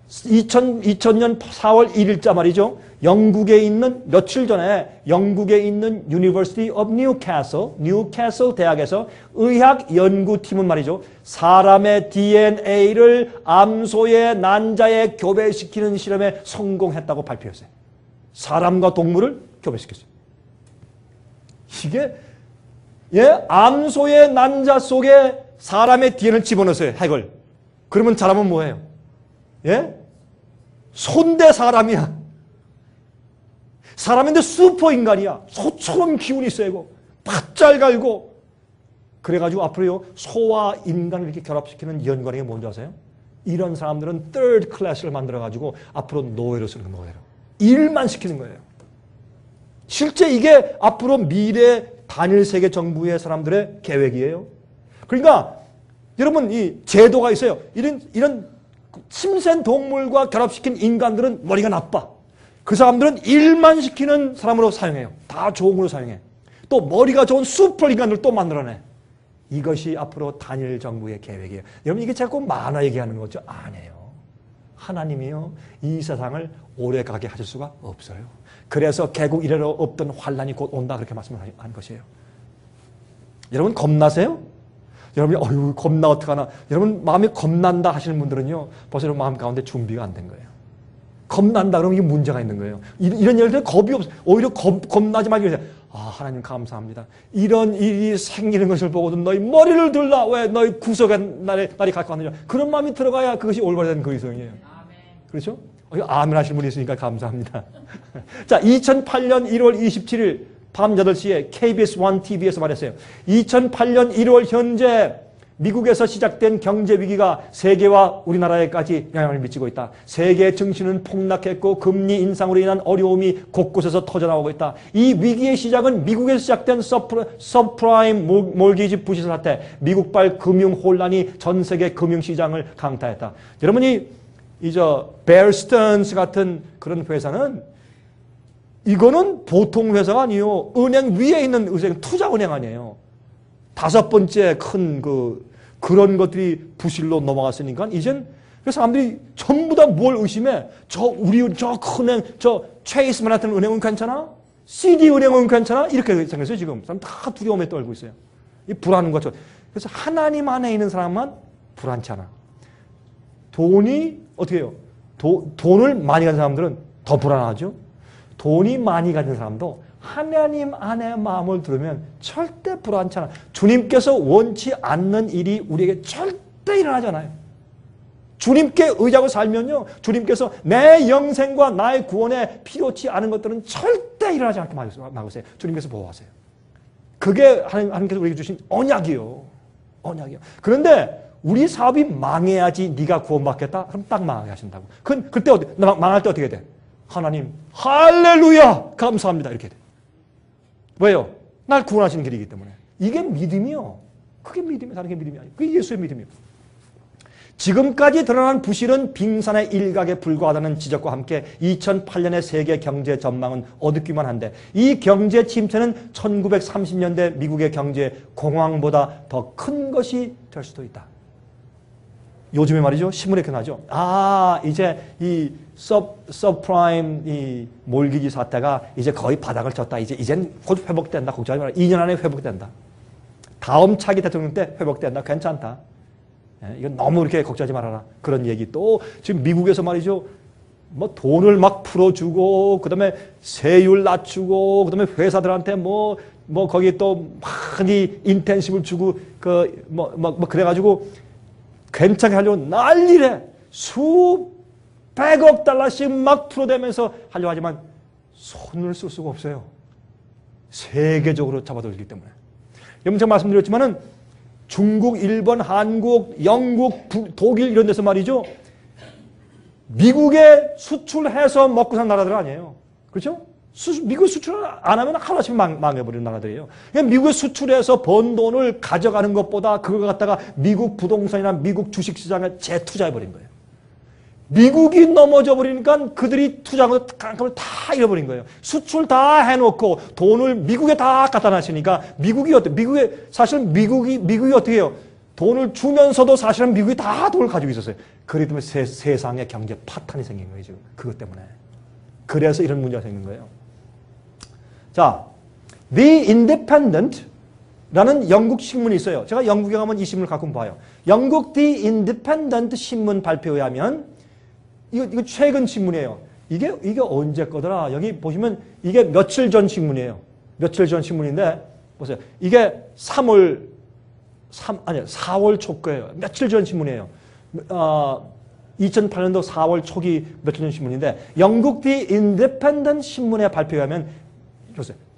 [SPEAKER 1] 2000년 4월 1일자 말이죠. 영국에 있는 며칠 전에 영국에 있는 University of 뉴캐슬 대학에서 의학 연구팀은 말이죠. 사람의 DNA를 암소의 난자에 교배시키는 실험에 성공했다고 발표했어요. 사람과 동물을 교배시켰어요. 이게 암소의 난자 속에 사람의 DNA를 집어넣었어요. 핵을. 그러면 사람은 뭐예요? 소인데 사람이야. 사람인데 슈퍼인간이야. 소처럼 기운이 세고 바짝 갈고 그래가지고 앞으로요 소와 인간을 이렇게 결합시키는 연관이 뭔지 아세요? 이런 사람들은 third class를 만들어가지고 앞으로 노예로 쓰는 거예요. 일만 시키는 거예요. 실제 이게 앞으로 미래 단일 세계 정부의 사람들의 계획이에요. 그러니까 여러분 이 제도가 있어요. 이런 침센 동물과 결합시킨 인간들은 머리가 나빠. 그 사람들은 일만 시키는 사람으로 사용해요. 다 종으로 사용해. 또 머리가 좋은 슈퍼 인간들 또 만들어내. 이것이 앞으로 단일 정부의 계획이에요. 여러분 이게 자꾸 만화 얘기하는 거죠? 아니에요. 하나님이요 이 세상을 오래 가게 하실 수가 없어요. 그래서 개국 이래로 없던 환란이 곧 온다 그렇게 말씀을 한 것이에요. 여러분 겁나세요? 여러분이 어휴 겁나 어떡하나 여러분 마음이 겁난다 하시는 분들은요 벌써 여러분 마음 가운데 준비가 안 된 거예요. 겁난다 그러면 이게 문제가 있는 거예요. 이런 일들 겁이 없어요. 오히려 겁나지 말고 그러세요. 아 하나님 감사합니다. 이런 일이 생기는 것을 보고도 너희 머리를 들라. 왜 너희 구속의 날이 갖고 왔느냐. 그런 마음이 들어가야 그것이 올바른 그리스도인이에요. 그렇죠? 아멘 하시는 분이 있으니까 감사합니다. 자 2008년 1월 27일 밤 8시에 KBS 1TV에서 말했어요. 2008년 1월 현재 미국에서 시작된 경제 위기가 세계와 우리나라에까지 영향을 미치고 있다. 세계 증시는 폭락했고 금리 인상으로 인한 어려움이 곳곳에서 터져나오고 있다. 이 위기의 시작은 미국에서 시작된 서프라임 몰기지 부실 사태, 미국발 금융 혼란이 전 세계 금융시장을 강타했다. 여러분이 베어 스턴스 같은 그런 회사는 이거는 보통 회사가 아니에요. 은행 위에 있는 투자은행 아니에요. 5번째 큰 그런 것들이 부실로 넘어갔으니까 이젠 사람들이 전부 다 뭘 의심해? 저 큰 은행, 저 체이스 맨하튼 은행은 괜찮아? CD 은행은 괜찮아? 이렇게 생겼어요 지금. 사람 다 두려움에 떨고 있어요. 이 불안한 거죠. 그래서 하나님 안에 있는 사람만 불안치 않아. 돈이 어떻게 해요? 돈을 많이 가진 사람들은 더 불안하죠. 돈이 많이 가진 사람도 하나님 안에 마음을 들으면 절대 불안치 않아. 주님께서 원치 않는 일이 우리에게 절대 일어나잖아요. 주님께 의지하고 살면요. 주님께서 내 영생과 나의 구원에 필요치 않은 것들은 절대 일어나지 않게 막으세요. 주님께서 보호하세요. 그게 하나님께서 우리에게 주신 언약이요. 언약이요. 그런데 우리 사업이 망해야지 네가 구원받겠다? 그럼 딱 망하게 하신다고. 그때 망할 때 어떻게 돼? 하나님 할렐루야 감사합니다 이렇게 돼. 왜요? 날 구원하시는 길이기 때문에. 이게 믿음이요. 그게 믿음이에요. 다른 게 믿음이 아니에요. 그게 예수의 믿음이에요. 지금까지 드러난 부실은 빙산의 일각에 불과하다는 지적과 함께 2008년의 세계 경제 전망은 어둡기만 한데 이 경제 침체는 1930년대 미국의 경제 공황보다 더 큰 것이 될 수도 있다. 요즘에 말이죠. 신문에 이렇게 나죠. 이제 이 서프라임 이 몰기지 사태가 이제 거의 바닥을 쳤다. 이젠 곧 회복된다. 걱정하지 마라. 2년 안에 회복된다. 다음 차기 대통령 때 회복된다. 괜찮다. 이건 너무 이렇게 걱정하지 말아라. 그런 얘기 또 지금 미국에서 말이죠. 뭐 돈을 막 풀어주고 그다음에 세율 낮추고 그다음에 회사들한테 뭐 거기 또 많이 인텐시브를 주고 그래가지고 괜찮게 하려고 난리래. 수백억 달러씩 막 풀어대면서 하려고 하지만 손을 쓸 수가 없어요. 세계적으로 잡아들기 때문에. 여러분 제가 말씀드렸지만은 중국, 일본, 한국, 영국, 독일 이런 데서 말이죠. 미국에 수출해서 먹고 사는 나라들 아니에요. 그렇죠? 미국 수출 안 하면 하루아침에 망해버리는 나라들이에요. 미국에 수출해서 번 돈을 가져가는 것보다 그걸 갖다가 미국 부동산이나 미국 주식시장에 재투자해버린 거예요. 미국이 넘어져 버리니까 그들이 투자한 거 다 잃어버린 거예요. 수출 다 해놓고 돈을 미국에 다 갖다 놨으니까 미국이 사실은 미국이 어떻게 해요? 돈을 주면서도 사실은 미국이 다 돈을 가지고 있었어요. 그렇기 때문에 세상에 경제 파탄이 생긴 거예요. 지금 그것 때문에. 그래서 이런 문제가 생긴 거예요. 자, The Independent 라는 영국 신문이 있어요. 제가 영국에 가면 이 신문을 가끔 봐요. 영국 The Independent 신문 발표에 의하면 이거 최근 신문이에요. 이게 언제 거더라? 여기 보시면 이게 며칠 전 신문이에요. 며칠 전 신문인데 보세요. 이게 4월 초 거예요. 며칠 전 신문이에요. 2008년도 4월 초기 며칠 전 신문인데 영국 The Independent 신문에 발표에 의하면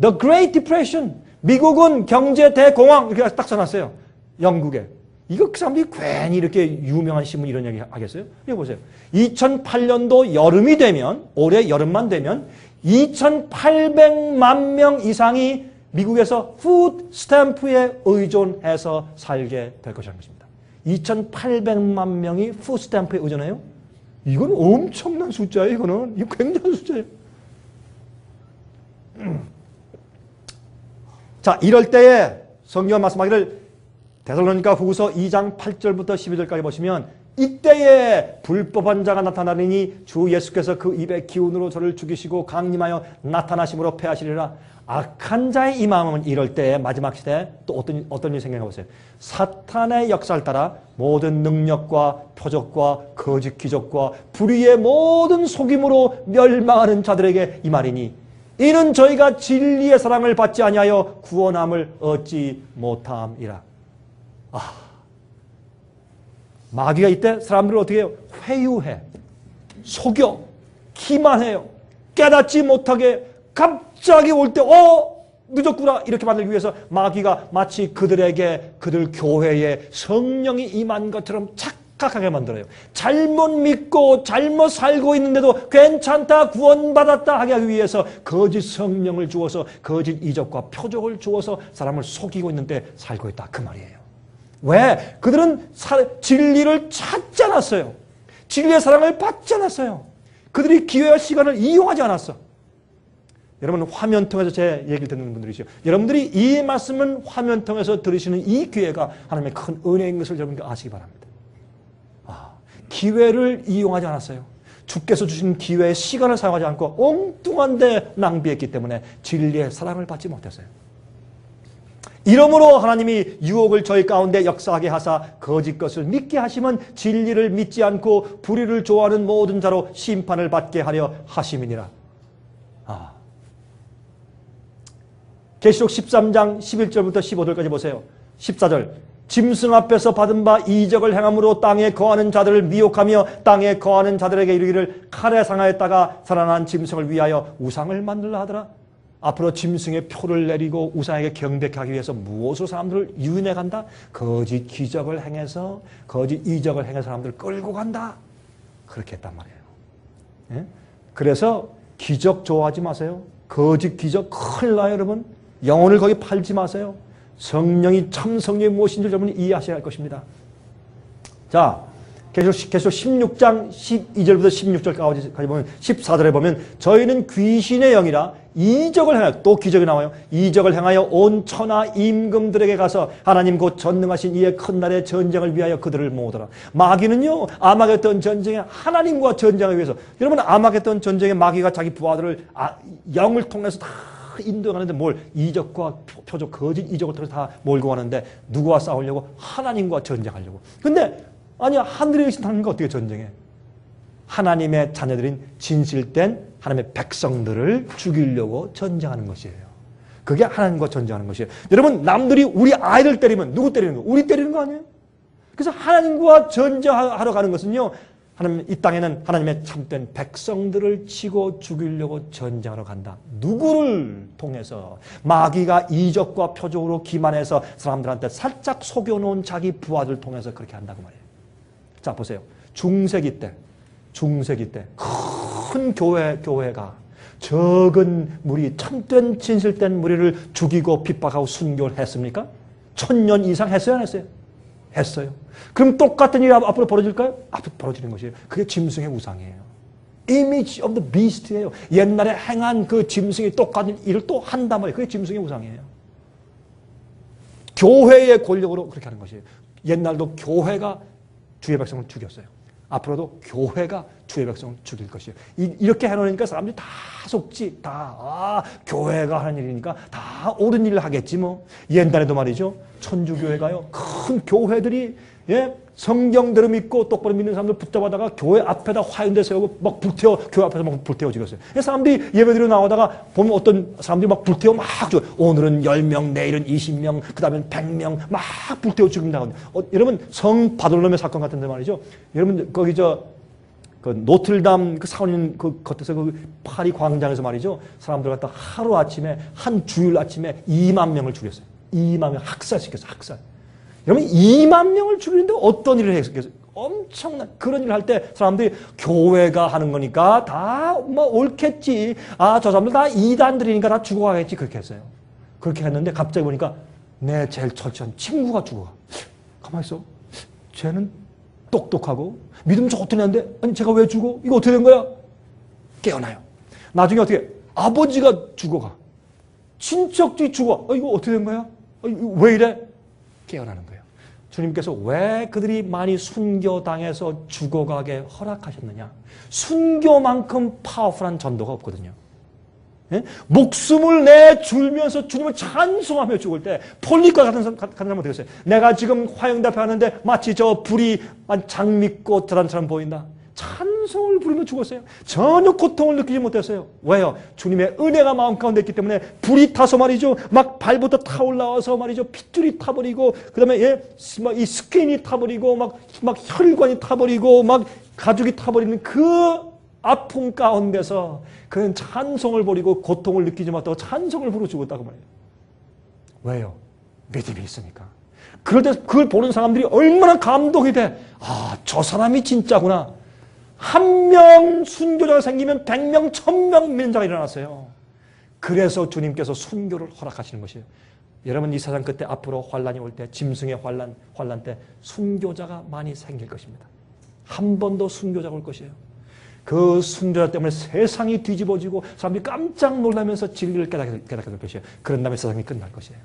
[SPEAKER 1] The Great Depression, 미국은 경제 대공황 이렇게 딱 써놨어요. 영국에. 이거 그 사람들이 괜히 이렇게 유명한 신문 이런 얘기 하겠어요? 이거 보세요. 2008년도 여름이 되면 올해 여름만 되면 2,800만 명 이상이 미국에서 푸드 스탬프에 의존해서 살게 될 것이라는 것입니다. 2,800만 명이 푸드 스탬프에 의존해요? 이건 엄청난 숫자예요. 이거 굉장한 숫자예요. 자, 이럴 때에 성경은 말씀하기를 데살로니가 후서 2장 8절부터 12절까지 보시면 이때에 불법한 자가 나타나리니 주 예수께서 그 입의 기운으로 저를 죽이시고 강림하여 나타나심으로 패하시리라. 악한 자의 이 마음은 이럴 때에 마지막 시대에 또 어떤 일이 생겨나 보세요. 사탄의 역사를 따라 모든 능력과 표적과 거짓 기적과 불의의 모든 속임으로 멸망하는 자들에게 이 말이니 이는 저희가 진리의 사랑을 받지 아니하여 구원함을 얻지 못함이라. 마귀가 이때 사람들을 어떻게 해요? 회유해, 속여, 기만해요. 깨닫지 못하게 갑자기 올 때 늦었구나 이렇게 만들기 위해서 마귀가 마치 그들 교회에 성령이 임한 것처럼 착각하게 만들어요. 잘못 믿고 잘못 살고 있는데도 괜찮다, 구원받았다 하게 하기 위해서 거짓 성령을 주어서 거짓 이적과 표적을 주어서 사람을 속이고 있는데 살고 있다 그 말이에요. 왜? 그들은 진리를 찾지 않았어요. 진리의 사랑을 받지 않았어요. 그들이 기회와 시간을 이용하지 않았어. 여러분 화면 통해서 제 얘기를 듣는 분들이시죠. 여러분들이 이 말씀은 화면 통해서 들으시는 이 기회가 하나님의 큰 은혜인 것을 여러분께 아시기 바랍니다. 기회를 이용하지 않았어요. 주께서 주신 기회에 시간을 사용하지 않고 엉뚱한 데 낭비했기 때문에 진리의 사랑을 받지 못했어요. 이러므로 하나님이 유혹을 저희 가운데 역사하게 하사 거짓 것을 믿게 하시면 진리를 믿지 않고 불의를 좋아하는 모든 자로 심판을 받게 하려 하심이니라. 계시록 13장 11절부터 15절까지 보세요. 14절 짐승 앞에서 받은 바 이적을 행함으로 땅에 거하는 자들을 미혹하며 땅에 거하는 자들에게 이르기를 칼에 상하였다가 살아난 짐승을 위하여 우상을 만들라 하더라. 앞으로 짐승의 표를 내리고 우상에게 경배하기 위해서 무엇으로 사람들을 유인해 간다? 거짓 기적을 행해서 거짓 이적을 행해서 사람들을 끌고 간다. 그렇게 했단 말이에요. 예? 그래서 기적 좋아하지 마세요. 거짓 기적 큰일 나요 여러분. 영혼을 거기 팔지 마세요. 성령이 참 성령이 무엇인지 여러분이 이해하셔야 할 것입니다. 자, 계속 16장 12절부터 16절까지 보면 14절에 보면 저희는 귀신의 영이라 이적을 행하여 또 기적이 나와요. 이적을 행하여 온 천하 임금들에게 가서 하나님 곧 전능하신 이의 큰 날의 전쟁을 위하여 그들을 모으더라. 마귀는요 아마겟돈 전쟁에 하나님과 전쟁하기 위해서 여러분 아마겟돈 전쟁에 마귀가 자기 부하들을 영을 통해서 다 인도하는데 뭘 이적과 표적 거짓 이적을 통해서 다 몰고 가는데 누구와 싸우려고? 하나님과 전쟁하려고. 근데 아니야 하늘에 계신 하나님과 어떻게 전쟁해? 하나님의 자녀들인 진실된 하나님의 백성들을 죽이려고 전쟁하는 것이에요. 그게 하나님과 전쟁하는 것이에요. 여러분 남들이 우리 아이를 때리면 누구 때리는 거? 우리 때리는 거 아니에요? 그래서 하나님과 전쟁하러 가는 것은요. 하나님 이 땅에는 하나님의 참된 백성들을 치고 죽이려고 전쟁하러 간다. 누구를 통해서? 마귀가 이적과 표적으로 기만해서 사람들한테 살짝 속여놓은 자기 부하들 통해서 그렇게 한다고 말이에요. 자 보세요. 중세기 때 큰 교회가 적은 무리, 참된 진실된 무리를 죽이고 핍박하고 순교를 했습니까? 1000년 이상 했어요 안 했어요? 했어요. 그럼 똑같은 일이 앞으로 벌어질까요? 앞으로 벌어지는 것이에요. 그게 짐승의 우상이에요. Image of the beast예요. 옛날에 행한 그 짐승이 똑같은 일을 또 한단 말이에요. 그게 짐승의 우상이에요. 교회의 권력으로 그렇게 하는 것이에요. 옛날도 교회가 주의 백성을 죽였어요. 앞으로도 교회가 주의 백성을 죽일 것이에요. 이렇게 해놓으니까 사람들이 다 속지. 교회가 하는 일이니까 다 옳은 일을 하겠지 뭐. 옛날에도 말이죠. 천주교회가요. 큰 교회들이 성경대로 믿고 똑바로 믿는 사람들 붙잡아다가 교회 앞에다 화염대 세우고 막 불태워 교회 앞에서 막 불태워 죽였어요. 사람들이 예배드리러 나오다가 보면 어떤 사람들이 막 불태워 막 죽여. 오늘은 10명, 내일은 20명, 그 다음엔 100명 막 불태워 죽인다고. 여러분 성 바돌롬의 사건 같은데 말이죠. 여러분 거기 그 노틀담 그 사원인 그 겉에서 그 파리 광장에서 말이죠. 사람들 갖다 하루 아침에 한 주일 아침에 2만 명을 죽였어요. 2만 명 학살시켰어요. 학살. 여러분 2만 명을 죽이는데 어떤 일을 했겠어요? 엄청난 그런 일을 할 때 사람들이 교회가 하는 거니까 다 뭐 옳겠지. 저 사람들 다 이단들이니까 다 죽어가겠지. 그렇게 했어요. 그렇게 했는데 갑자기 보니까 내 제일 철저한 친구가 죽어가. 가만히 있어. 쟤는 똑똑하고 믿음 좋던 애인데 아니 제가 왜 죽어? 이거 어떻게 된 거야? 깨어나요. 나중에 어떻게 아버지가 죽어가. 친척들이 죽어. 이거 어떻게 된 거야? 왜 이래? 깨어나는 거예요.
[SPEAKER 2] 주님께서 왜 그들이 많이 순교당해서 죽어가게 허락하셨느냐? 순교만큼 파워풀한 전도가 없거든요. 예? 목숨을 내줄면서 주님을 찬송하며 죽을 때 폴립과 같은 사람 어떻게 했어요? 내가 지금 화영대 앞에 하는데 마치 저 불이 장미꽃 자란처럼 보인다. 찬송을 부르며 죽었어요. 전혀 고통을 느끼지 못했어요. 왜요? 주님의 은혜가 마음 가운데 있기 때문에 불이 타서 말이죠. 막 발부터 타올라와서 말이죠. 핏줄이 타버리고 그 다음에 막 이 스킨이 타버리고 막 혈관이 타버리고 막 가죽이 타버리는 그 아픔 가운데서 그는 찬송을 부리고 고통을 느끼지 못하고 찬송을 부르고 죽었다고 말해요. 왜요? 믿음이 있으니까. 그럴 때 그걸 보는 사람들이 얼마나 감동이 돼. 아, 저 사람이 진짜구나. 한 명 순교자가 생기면 100명, 1000명 믿는 자가 일어났어요. 그래서 주님께서 순교를 허락하시는 것이에요. 여러분 이 세상 끝에 앞으로 환란이 올 때, 짐승의 환란 때 순교자가 많이 생길 것입니다. 한 번 더 순교자가 올 것이에요. 그 순교자 때문에 세상이 뒤집어지고 사람들이 깜짝 놀라면서 진리를 깨닫게 될 것이에요. 그런 다음에 세상이 끝날 것이에요.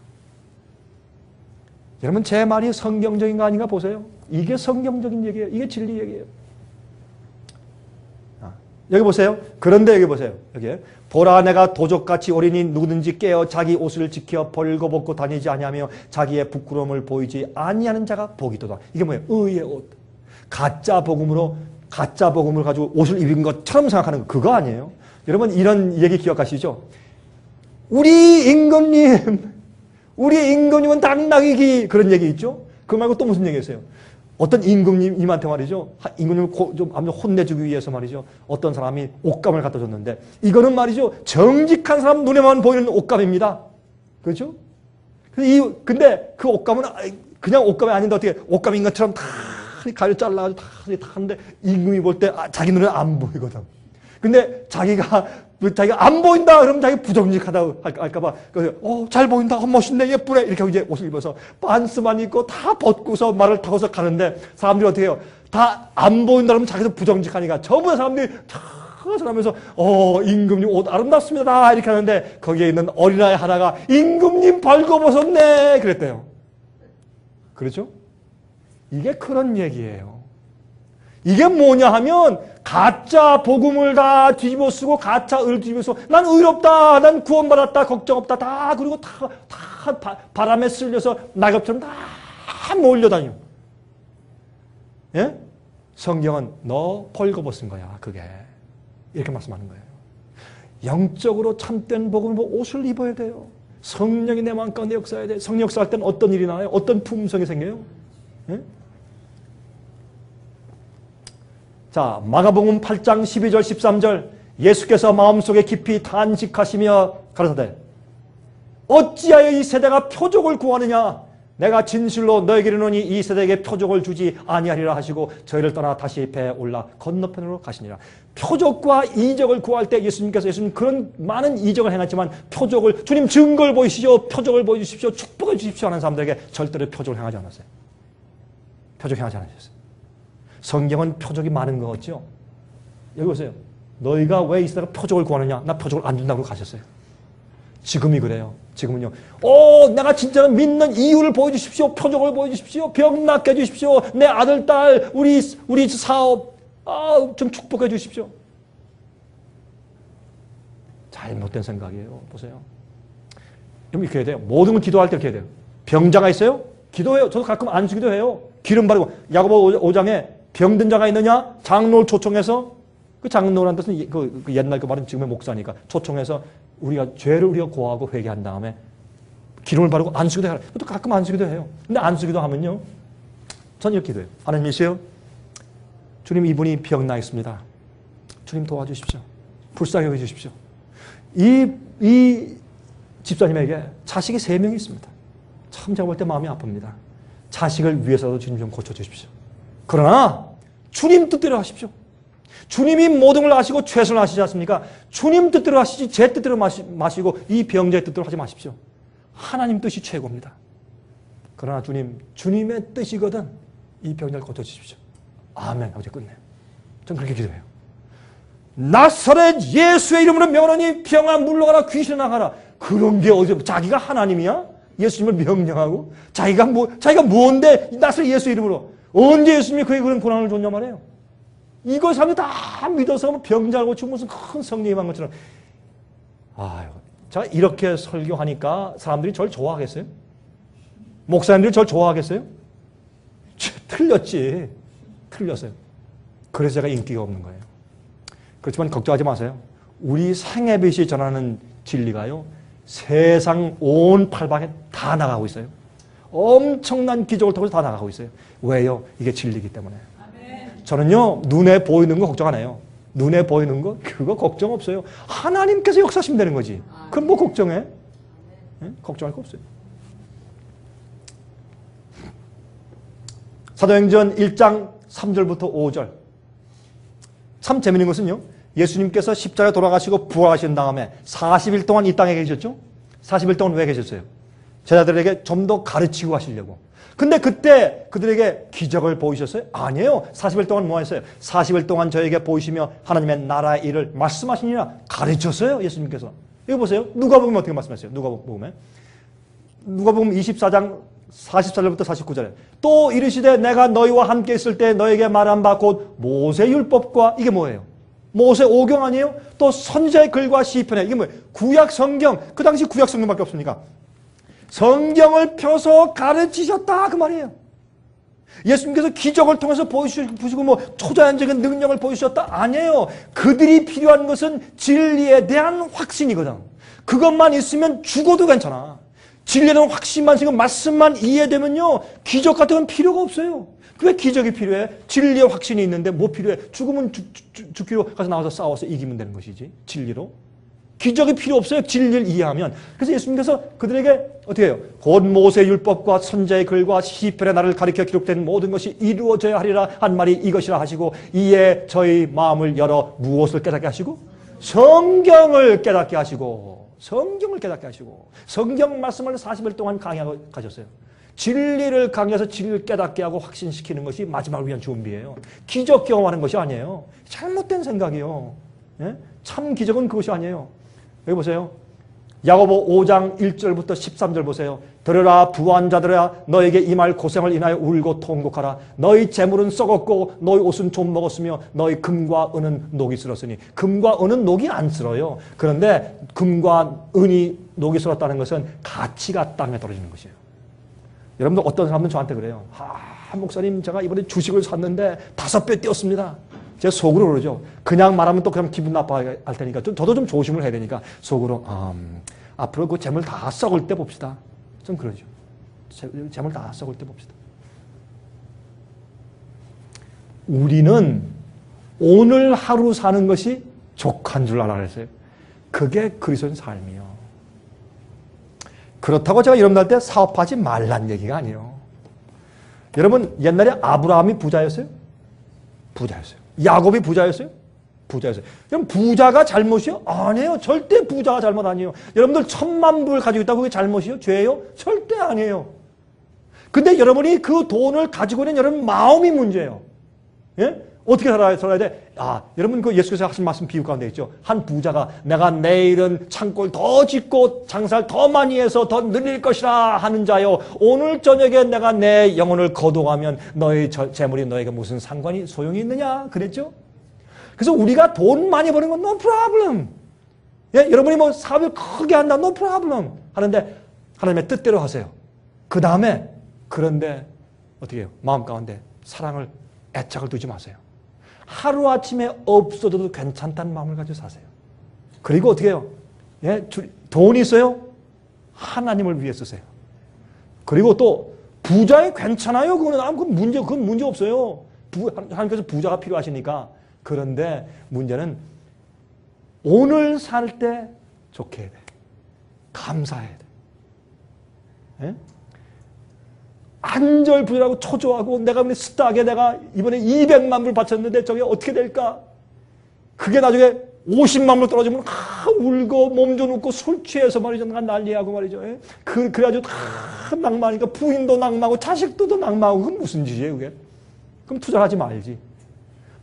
[SPEAKER 2] 여러분 제 말이 성경적인 거 아닌가 보세요. 이게 성경적인 얘기예요. 이게 진리 얘기예요. 여기 보세요. 그런데 여기 보세요. 여기 보라 내가 도적같이 어린이 누구든지 깨어 자기 옷을 지켜 벌거벗고 다니지 아니하며 자기의 부끄러움을 보이지 아니하는 자가 복이 있도다. 이게 뭐예요? 의의 옷. 가짜 복음을 가지고 옷을 입은 것처럼 생각하는 거 그거 아니에요? 여러분 이런 얘기 기억하시죠? 우리 임금님은 당나귀기 그런 얘기 있죠? 그거 말고 또 무슨 얘기 있어요? 어떤 임금님한테 말이죠. 임금님을 좀 혼내주기 위해서 말이죠. 어떤 사람이 옷감을 갖다 줬는데 이거는 말이죠. 정직한 사람 눈에만 보이는 옷감입니다. 그렇죠? 근데 그 옷감은 그냥 옷감이 아닌데 어떻게 옷감인 것처럼 다 가려 잘라가지고 다 하는데 임금이 볼 때 자기 눈에 안 보이거든. 근데 자기가 안 보인다 그러면 자기 부정직하다고 할까봐 잘 보인다 멋있네 예쁘네 이렇게 하고 이제 옷을 입어서 빤스만 입고 다 벗고서 말을 타고서 가는데 사람들이 어떻게 해요? 다 안 보인다 그러면 자기도 부정직하니까 전부 다 사람들이 하면서 임금님 옷 아름답습니다 이렇게 하는데 거기에 있는 어린아이 하나가 임금님 벌거벗었네 그랬대요. 그렇죠? 이게 그런 얘기예요. 이게 뭐냐 하면 가짜 복음을 다 뒤집어 쓰고 가짜 의를 뒤집어 쓰고 난 의롭다 난 구원받았다 걱정 없다 다 그리고 다 바람에 쓸려서 낙엽처럼 다 몰려다녀. 예? 성경은 너 벌거벗은 거야 그게 이렇게 말씀하는 거예요. 영적으로 참된 복음을 옷을 입어야 돼요. 성령이 내 마음 가운데 역사해야 돼요. 성령 역사할 때는 어떤 일이 나와요? 어떤 품성이 생겨요? 예? 자, 마가복음 8장 12절 13절 예수께서 마음속에 깊이 탄식하시며 가라사대 어찌하여 이 세대가 표적을 구하느냐 내가 진실로 너에게 이르노니 이 세대에게 표적을 주지 아니하리라 하시고 저희를 떠나 다시 배에 올라 건너편으로 가시니라. 표적과 이적을 구할 때 예수님 그런 많은 이적을 행했지만 표적을 주님 증거를 보이시오 표적을 보여주십시오 축복해 주십시오 하는 사람들에게 절대로 표적을 행하지 않았어요. 표적 행하지 않으셨어요. 성경은 표적이 많은 거 같죠? 여기 보세요. 너희가 왜 이 세대가 표적을 구하느냐? 나 표적을 안 준다고 가셨어요. 지금이 그래요. 지금은요. 내가 진짜 믿는 이유를 보여주십시오. 표적을 보여주십시오. 병 낫게 해주십시오. 내 아들, 딸, 우리 사업 좀 축복해 주십시오. 잘못된 생각이에요. 보세요. 이렇게 해야 돼요. 모든 걸 기도할 때 이렇게 해야 돼요. 병자가 있어요? 기도해요. 저도 가끔 안수기도 해요. 기름 바르고 야고보 5장에 병든 자가 있느냐? 장로를 초청해서 그 장로라는 뜻은 그 옛날 그 말은 지금의 목사니까 초청해서 우리가 죄를 우리가 고하고 회개한 다음에 기름을 바르고 안수기도 해라. 그것도 가끔 안수기도 해요. 근데 안수기도 하면요. 전 이렇게 기도해요. 하나님이시여 주님 이분이 병나 있습니다. 주님 도와주십시오. 불쌍히 여겨주십시오. 이 집사님에게 자식이 3명이 있습니다. 참 제가 볼 때 마음이 아픕니다. 자식을 위해서도 주님 좀 고쳐주십시오. 그러나 주님 뜻대로 하십시오. 주님이 모든 걸 아시고 최선을 아시지 않습니까? 주님 뜻대로 하시지 제 뜻대로 마시고 이 병자의 뜻대로 하지 마십시오. 하나님 뜻이 최고입니다. 그러나 주님의 뜻이거든 이 병자를 고쳐주십시오. 아멘 하고 끝내요. 전 그렇게 기도해요. 나사렛 예수의 이름으로 명하노니 병아 물러가라 귀신 나가라. 그런 게 어디서 자기가 하나님이야? 예수님을 명령하고 자기가 뭔데 나서 예수 이름으로 언제 예수님이 그에게 그런 고난을 줬냐 말이에요. 이걸 사람들이 다 믿어서 병자를 고치고 무슨 큰 성령 임한 것처럼. 아유, 자 이렇게 설교하니까 사람들이 저를 좋아하겠어요? 목사님들이 저를 좋아하겠어요? 틀렸지. 틀렸어요. 그래서 제가 인기가 없는 거예요. 그렇지만 걱정하지 마세요. 우리 생애빛이 전하는 진리가요. 세상 온 팔방에 다 나가고 있어요. 엄청난 기적을 통해서 다 나가고 있어요. 왜요? 이게 진리이기 때문에. 저는요. 눈에 보이는 거 걱정 안 해요. 눈에 보이는 거 그거 걱정 없어요. 하나님께서 역사하시면 되는 거지. 그럼 뭐 걱정해? 네? 걱정할 거 없어요. 사도행전 1장 3절부터 5절. 참 재밌는 것은요. 예수님께서 십자가에 돌아가시고 부활하신 다음에 40일 동안 이 땅에 계셨죠? 40일 동안 왜 계셨어요? 제자들에게 좀 더 가르치고 가시려고. 근데 그때 그들에게 기적을 보이셨어요? 아니에요. 40일 동안 뭐 했어요? 40일 동안 저에게 보이시며 하나님의 나라의 일을 말씀하시니라 가르쳤어요. 예수님께서. 이거 보세요. 누가복음 어떻게 말씀하세요? 누가복음 24장 44절부터 49절에 또 이르시되 내가 너희와 함께 있을 때 너에게 말한 바 곧 모세율법과 이게 뭐예요? 모세 오경 아니에요? 또 선지자의 글과 시편에 이게 뭐예요? 구약 성경. 그 당시 구약 성경밖에 없으니까 성경을 펴서 가르치셨다 그 말이에요. 예수님께서 기적을 통해서 보시고 뭐 초자연적인 능력을 보여주셨다 아니에요. 그들이 필요한 것은 진리에 대한 확신이거든. 그것만 있으면 죽어도 괜찮아. 진리에 대한 확신만 지금 말씀만 이해되면요 기적 같은 건 필요가 없어요. 왜 기적이 필요해? 진리의 확신이 있는데 뭐 필요해? 죽으면 죽기로 가서 나와서 싸워서 이기면 되는 것이지. 진리로. 기적이 필요 없어요. 진리를 이해하면. 그래서 예수님께서 그들에게 어떻게 해요? 곧 모세 율법과 선지자의 글과 시편의 나를 가리켜 기록된 모든 것이 이루어져야 하리라 한 말이 이것이라 하시고 이에 저희 마음을 열어 무엇을 깨닫게 하시고 성경을 깨닫게 하시고 성경 말씀을 40일 동안 강의하고 가셨어요. 진리를 강의해서 진리를 깨닫게 하고 확신시키는 것이 마지막을 위한 준비예요. 기적 경험하는 것이 아니에요. 잘못된 생각이요. 예? 참 기적은 그것이 아니에요. 여기 보세요. 야고보 5장 1절부터 13절 보세요. 들으라 부한자들아 너에게 이 말 고생을 인하여 울고 통곡하라. 너희 재물은 썩었고 너희 옷은 좀 먹었으며 너희 금과 은은 녹이 슬었으니. 금과 은은 녹이 안 슬어요. 그런데 금과 은이 녹이 슬었다는 것은 가치가 땅에 떨어지는 것이에요. 여러분들 어떤 사람들은 저한테 그래요. 목사님 제가 이번에 주식을 샀는데 5배 뛰었습니다. 제가 속으로 그러죠. 그냥 말하면 또 그냥 기분 나빠할 테니까 저도 좀 조심을 해야 되니까 속으로 앞으로 그 재물 다 썩을 때 봅시다. 좀 그러죠. 재물 다 썩을 때 봅시다. 우리는 오늘 하루 사는 것이 족한 줄 알아야 했어요. 그게 그리스도인 삶이요. 그렇다고 제가 여러분들한테 사업하지 말란 얘기가 아니에요. 여러분 옛날에 아브라함이 부자였어요? 부자였어요. 야곱이 부자였어요? 부자였어요. 그럼 부자가 잘못이요? 아니에요. 절대 부자가 잘못 아니에요. 여러분들 1000만 불 가지고 있다고 그게 잘못이요? 죄예요? 절대 아니에요. 근데 여러분이 그 돈을 가지고 있는 여러분 마음이 문제예요. 예? 어떻게 살아야 돼? 여러분 그 예수께서 하신 말씀 비유 가운데 있죠. 한 부자가 내가 내일은 창고를 더 짓고 장사를 더 많이 해서 더 늘릴 것이라 하는 자요. 오늘 저녁에 내가 내 영혼을 거둬가면 너의 재물이 너에게 무슨 상관이 소용이 있느냐? 그랬죠? 그래서 우리가 돈 많이 버는 건 no problem. 예? 여러분이 뭐 사업을 크게 한다 no problem. 하는데 하나님의 뜻대로 하세요. 그 다음에 그런데 어떻게 해요? 마음 가운데 사랑을 애착을 두지 마세요. 하루아침에 없어져도 괜찮다는 마음을 가지고 사세요. 그리고 어떻게 해요? 예? 돈이 있어요? 하나님을 위해 쓰세요. 그리고 또 부자에 괜찮아요? 그건 문제 없어요. 하나님께서 부자가 필요하시니까. 그런데 문제는 오늘 살 때 좋게 해야 돼. 감사해야 돼. 예? 안절부절하고 초조하고 내가 스타게 내가 이번에 200만 불 바쳤는데 저게 어떻게 될까? 그게 나중에 50만 불 떨어지면 울고 몸도 눕고 술 취해서 말이죠. 난리하고 말이죠. 예? 그래가지고 다 낙마하니까 부인도 낙마하고 자식도 낙마하고 그건 무슨 짓이에요 그게? 그럼 투자하지 말지.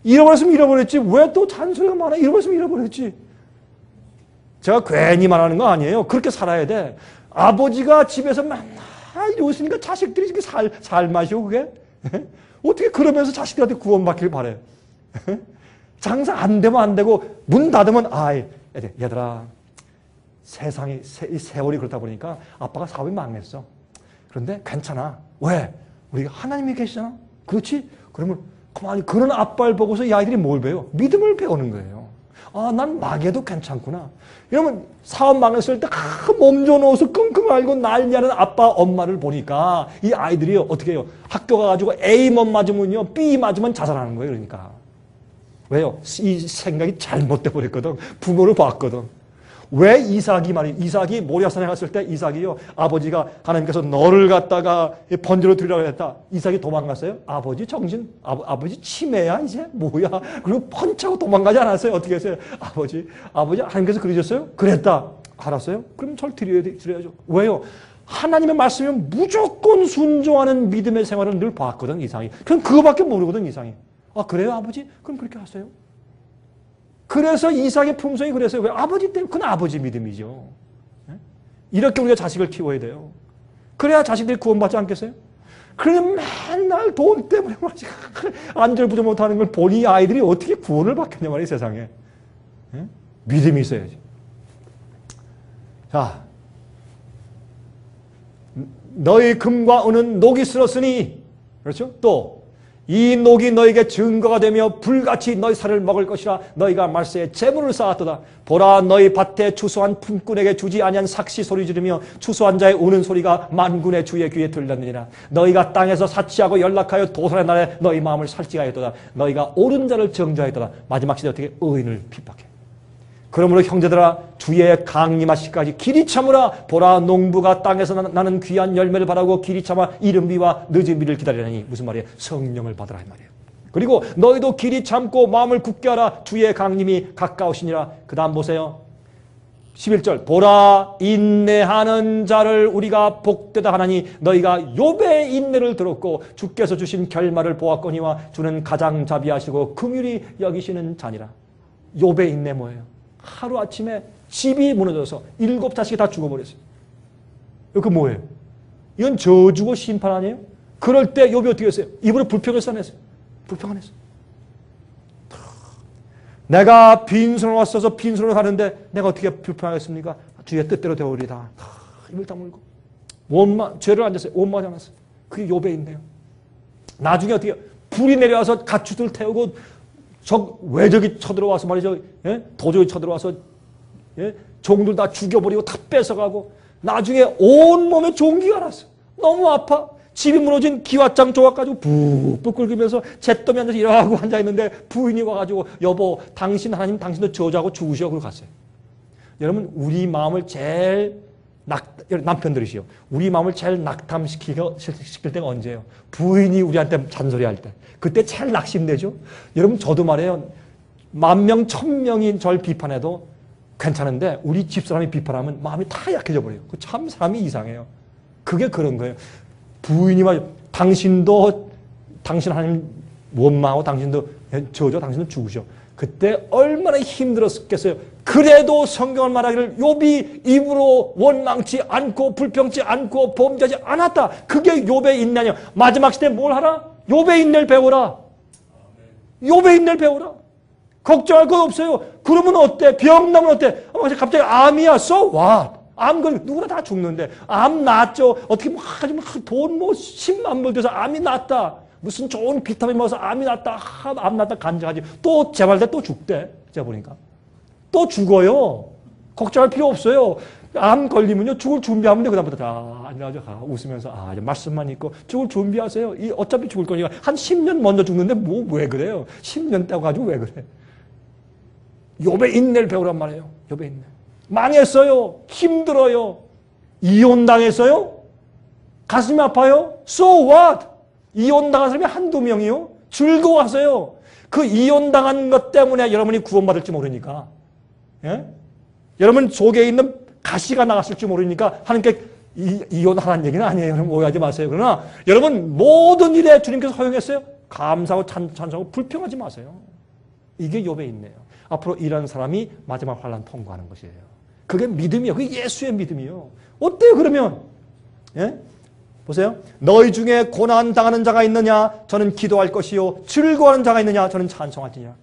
[SPEAKER 2] 잃어버렸으면 잃어버렸지. 왜 또 잔소리가 많아? 잃어버렸으면 잃어버렸지. 제가 괜히 말하는 거 아니에요. 그렇게 살아야 돼. 아버지가 집에서 맨날 웃으니까 자식들이 이렇게 살 맛이요, 그게? 어떻게 그러면서 자식들한테 구원받기를 바래요? 장사 안 되면 안 되고, 문 닫으면, 얘들아, 세월이 그렇다 보니까 아빠가 사업이 망했어. 그런데 괜찮아. 왜? 우리가 하나님이 계시잖아. 그렇지? 그러면 가만히 그런 아빠를 보고서 이 아이들이 뭘 배워? 믿음을 배우는 거예요. 난 망해도 괜찮구나. 이러면 사업 망했을 때 몸 좋은 옷을 끙끙 앓고 난리하는 아빠, 엄마를 보니까 이 아이들이 어떻게 해요? 학교 가가지고 A만 맞으면요, B 맞으면 자살하는 거예요. 그러니까. 왜요? 이 생각이 잘못돼 버렸거든. 부모를 봤거든. 왜 이삭이 모리아산에 갔을 때 이삭이요, 아버지가 하나님께서 너를 갖다가 번제로 드리라고 했다. 이삭이 도망갔어요? 아버지 정신, 아버지 치매야 이제? 뭐야? 그리고 펀치하고 도망가지 않았어요? 어떻게 했어요? 아버지 하나님께서 그러셨어요? 그랬다. 알았어요? 그럼 절 드려야죠. 왜요? 하나님의 말씀이면 무조건 순종하는 믿음의 생활을 늘 봤거든, 이삭이. 그럼 그거밖에 모르거든, 이삭이. 그래요, 아버지? 그럼 그렇게 하세요. 그래서 이삭의 품성이 그래서요. 왜? 아버지 때문에, 그건 아버지 믿음이죠. 이렇게 우리가 자식을 키워야 돼요. 그래야 자식들이 구원받지 않겠어요? 그러면 맨날 돈 때문에 안절부절 못하는 걸 보니 아이들이 어떻게 구원을 받겠냐 말이에요, 세상에. 믿음이 있어야지. 자, 너희 금과 은은 녹이 슬었으니, 그렇죠? 또 이 녹이 너에게 증거가 되며 불같이 너희 살을 먹을 것이라. 너희가 말세에 재물을 쌓았도다. 보라, 너희 밭에 추수한 품꾼에게 주지 아니한 삭시 소리 지르며 추수한 자의 우는 소리가 만군의 주의 귀에 들렸느니라. 너희가 땅에서 사치하고 연락하여 도산의 날에 너희 마음을 살찌하였도다. 너희가 옳은 자를 정죄하였도다. 마지막 시대 어떻게? 의인을 핍박해. 그러므로 형제들아, 주의 강림하시기까지 길이 참으라. 보라, 농부가 땅에서 나는 귀한 열매를 바라고 길이 참아 이른 비와 늦은 비를 기다리라니. 무슨 말이에요? 성령을 받으라 이 말이에요. 그리고 너희도 길이 참고 마음을 굳게 하라. 주의 강림이 가까우시니라. 그 다음 보세요. 11절. 보라, 인내하는 자를 우리가 복되다 하나니 너희가 욥의 인내를 들었고 주께서 주신 결말을 보았거니와 주는 가장 자비하시고 긍휼히 여기시는 자니라. 욥의 인내 뭐예요? 하루아침에 집이 무너져서 7자식이 다 죽어버렸어요. 그 뭐예요? 이건 저주고 심판 아니에요? 그럴 때 욥이 어떻게 했어요? 입으로 불평을 써냈어요. 불평을 했어요. 내가 빈손으로 왔어서 빈손으로 가는데 내가 어떻게 불평하겠습니까? 주의 뜻대로 되오리다. 입을 다물고 죄를 안 졌어요. 원망하지 않았어요. 그게 욥의 인내요. 나중에 어떻게 불이 내려와서 가축들 태우고 외적이 쳐들어와서 말이죠. 도적이 쳐들어와서 종들 다 죽여버리고 다 뺏어가고 나중에 온몸에 종기가 났어. 너무 아파. 집이 무너진 기왓장 조각 가지고 푹푹 끓이면서 잿더미 앉아서 이러고 앉아있는데 부인이 와가지고 여보, 당신 하나님 당신도 저주하고 죽으시오. 그러고 갔어요. 여러분, 우리 마음을 제일 남편 들으시오. 우리 마음을 제일 낙담시킬 때가 언제예요? 부인이 우리한테 잔소리할 때. 그때 제일 낙심되죠? 여러분, 저도 말해요. 10,000명, 1,000명이 절 비판해도 괜찮은데 우리 집사람이 비판하면 마음이 다 약해져 버려요. 참 사람이 이상해요. 그게 그런 거예요. 부인이 말, 당신 하나님 원망하고 당신도 저주, 당신도 죽으셔. 그때 얼마나 힘들었겠어요. 그래도 성경을 말하기를 욥이 입으로 원망치 않고 불평치 않고 범죄하지 않았다. 그게 욥의 인내냐. 마지막 시대에 뭘 하라? 욥의 인내를 배워라. 욥의 인내를 배워라. 걱정할 것 없어요. 그러면 어때? 병 나면 어때? 갑자기 암이야. So what? 암 걸 누구나 다 죽는데 암 낫죠. 어떻게 돈 10만 불 들여서 암이 낫다. 무슨 좋은 비타민 먹어서 암이 낫다. 암 낫다 간증하지. 또 재발돼 또 죽대. 제가 보니까. 또 죽어요. 걱정할 필요 없어요. 암 걸리면요. 죽을 준비하면 돼. 그다음부터 앉아가지고 웃으면서 이제 말씀만 있고 죽을 준비하세요. 어차피 죽을 거니까 한 10년 먼저 죽는데 왜 그래요? 10년 떼고 가지고 왜 그래? 욥의 인내를 배우란 말이에요. 욥의 인내. 망했어요. 힘들어요. 이혼당했어요. 가슴이 아파요. So what? 이혼당한 사람이 한두 명이요. 즐거워하세요. 그 이혼당한 것 때문에 여러분이 구원받을지 모르니까. 예? 여러분 속에 있는 가시가 나갔을지 모르니까 하나님께 이혼하라는 얘기는 아니에요. 여러분 오해하지 마세요. 그러나 여러분 모든 일에 주님께서 허용했어요. 감사하고 찬송하고 불평하지 마세요. 이게 욥의 인내예요. 앞으로 이런 사람이 마지막 환난 통과하는 것이에요. 그게 믿음이요. 그게 예수의 믿음이요. 어때요 그러면? 예? 보세요. 너희 중에 고난 당하는 자가 있느냐? 저는 기도할 것이요. 즐거워하는 자가 있느냐? 저는 찬송하지냐.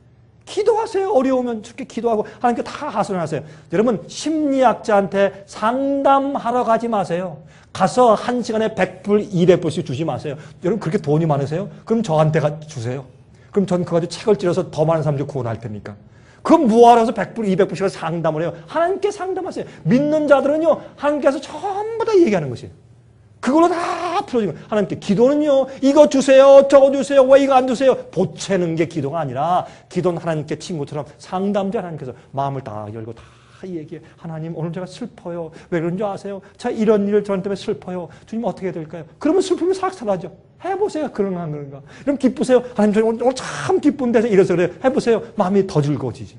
[SPEAKER 2] 기도하세요. 어려우면 죽게 기도하고 하나님께 다 하소연하세요. 여러분 심리학자한테 상담하러 가지 마세요. 가서 한 시간에 100불, 200불씩 주지 마세요. 여러분 그렇게 돈이 많으세요? 그럼 저한테 주세요. 그럼 전 그거 가지고 책을 찔러서 더 많은 사람들 구원할 테니까. 그럼 뭐하러 해서 100불, 200불씩 상담을 해요? 하나님께 상담하세요. 믿는 자들은요, 하나님께서 전부 다 얘기하는 것이에요. 그걸로 다 풀어지는 거예요. 하나님께 기도는요, 이거 주세요, 저거 주세요, 왜 이거 안 주세요? 보채는 게 기도가 아니라, 기도는 하나님께 친구처럼 상담자 하나님께서 마음을 다 열고 다 얘기해. 하나님, 오늘 제가 슬퍼요. 왜 그런지 아세요? 자, 이런 일 저한테 슬퍼요. 주님 어떻게 해야 될까요? 그러면 슬픔이 싹 사라져. 해보세요. 그런가 안 그런가. 그럼 기쁘세요. 하나님, 저 오늘 참 기쁜데 이래서 그래요. 해보세요. 마음이 더 즐거워지지.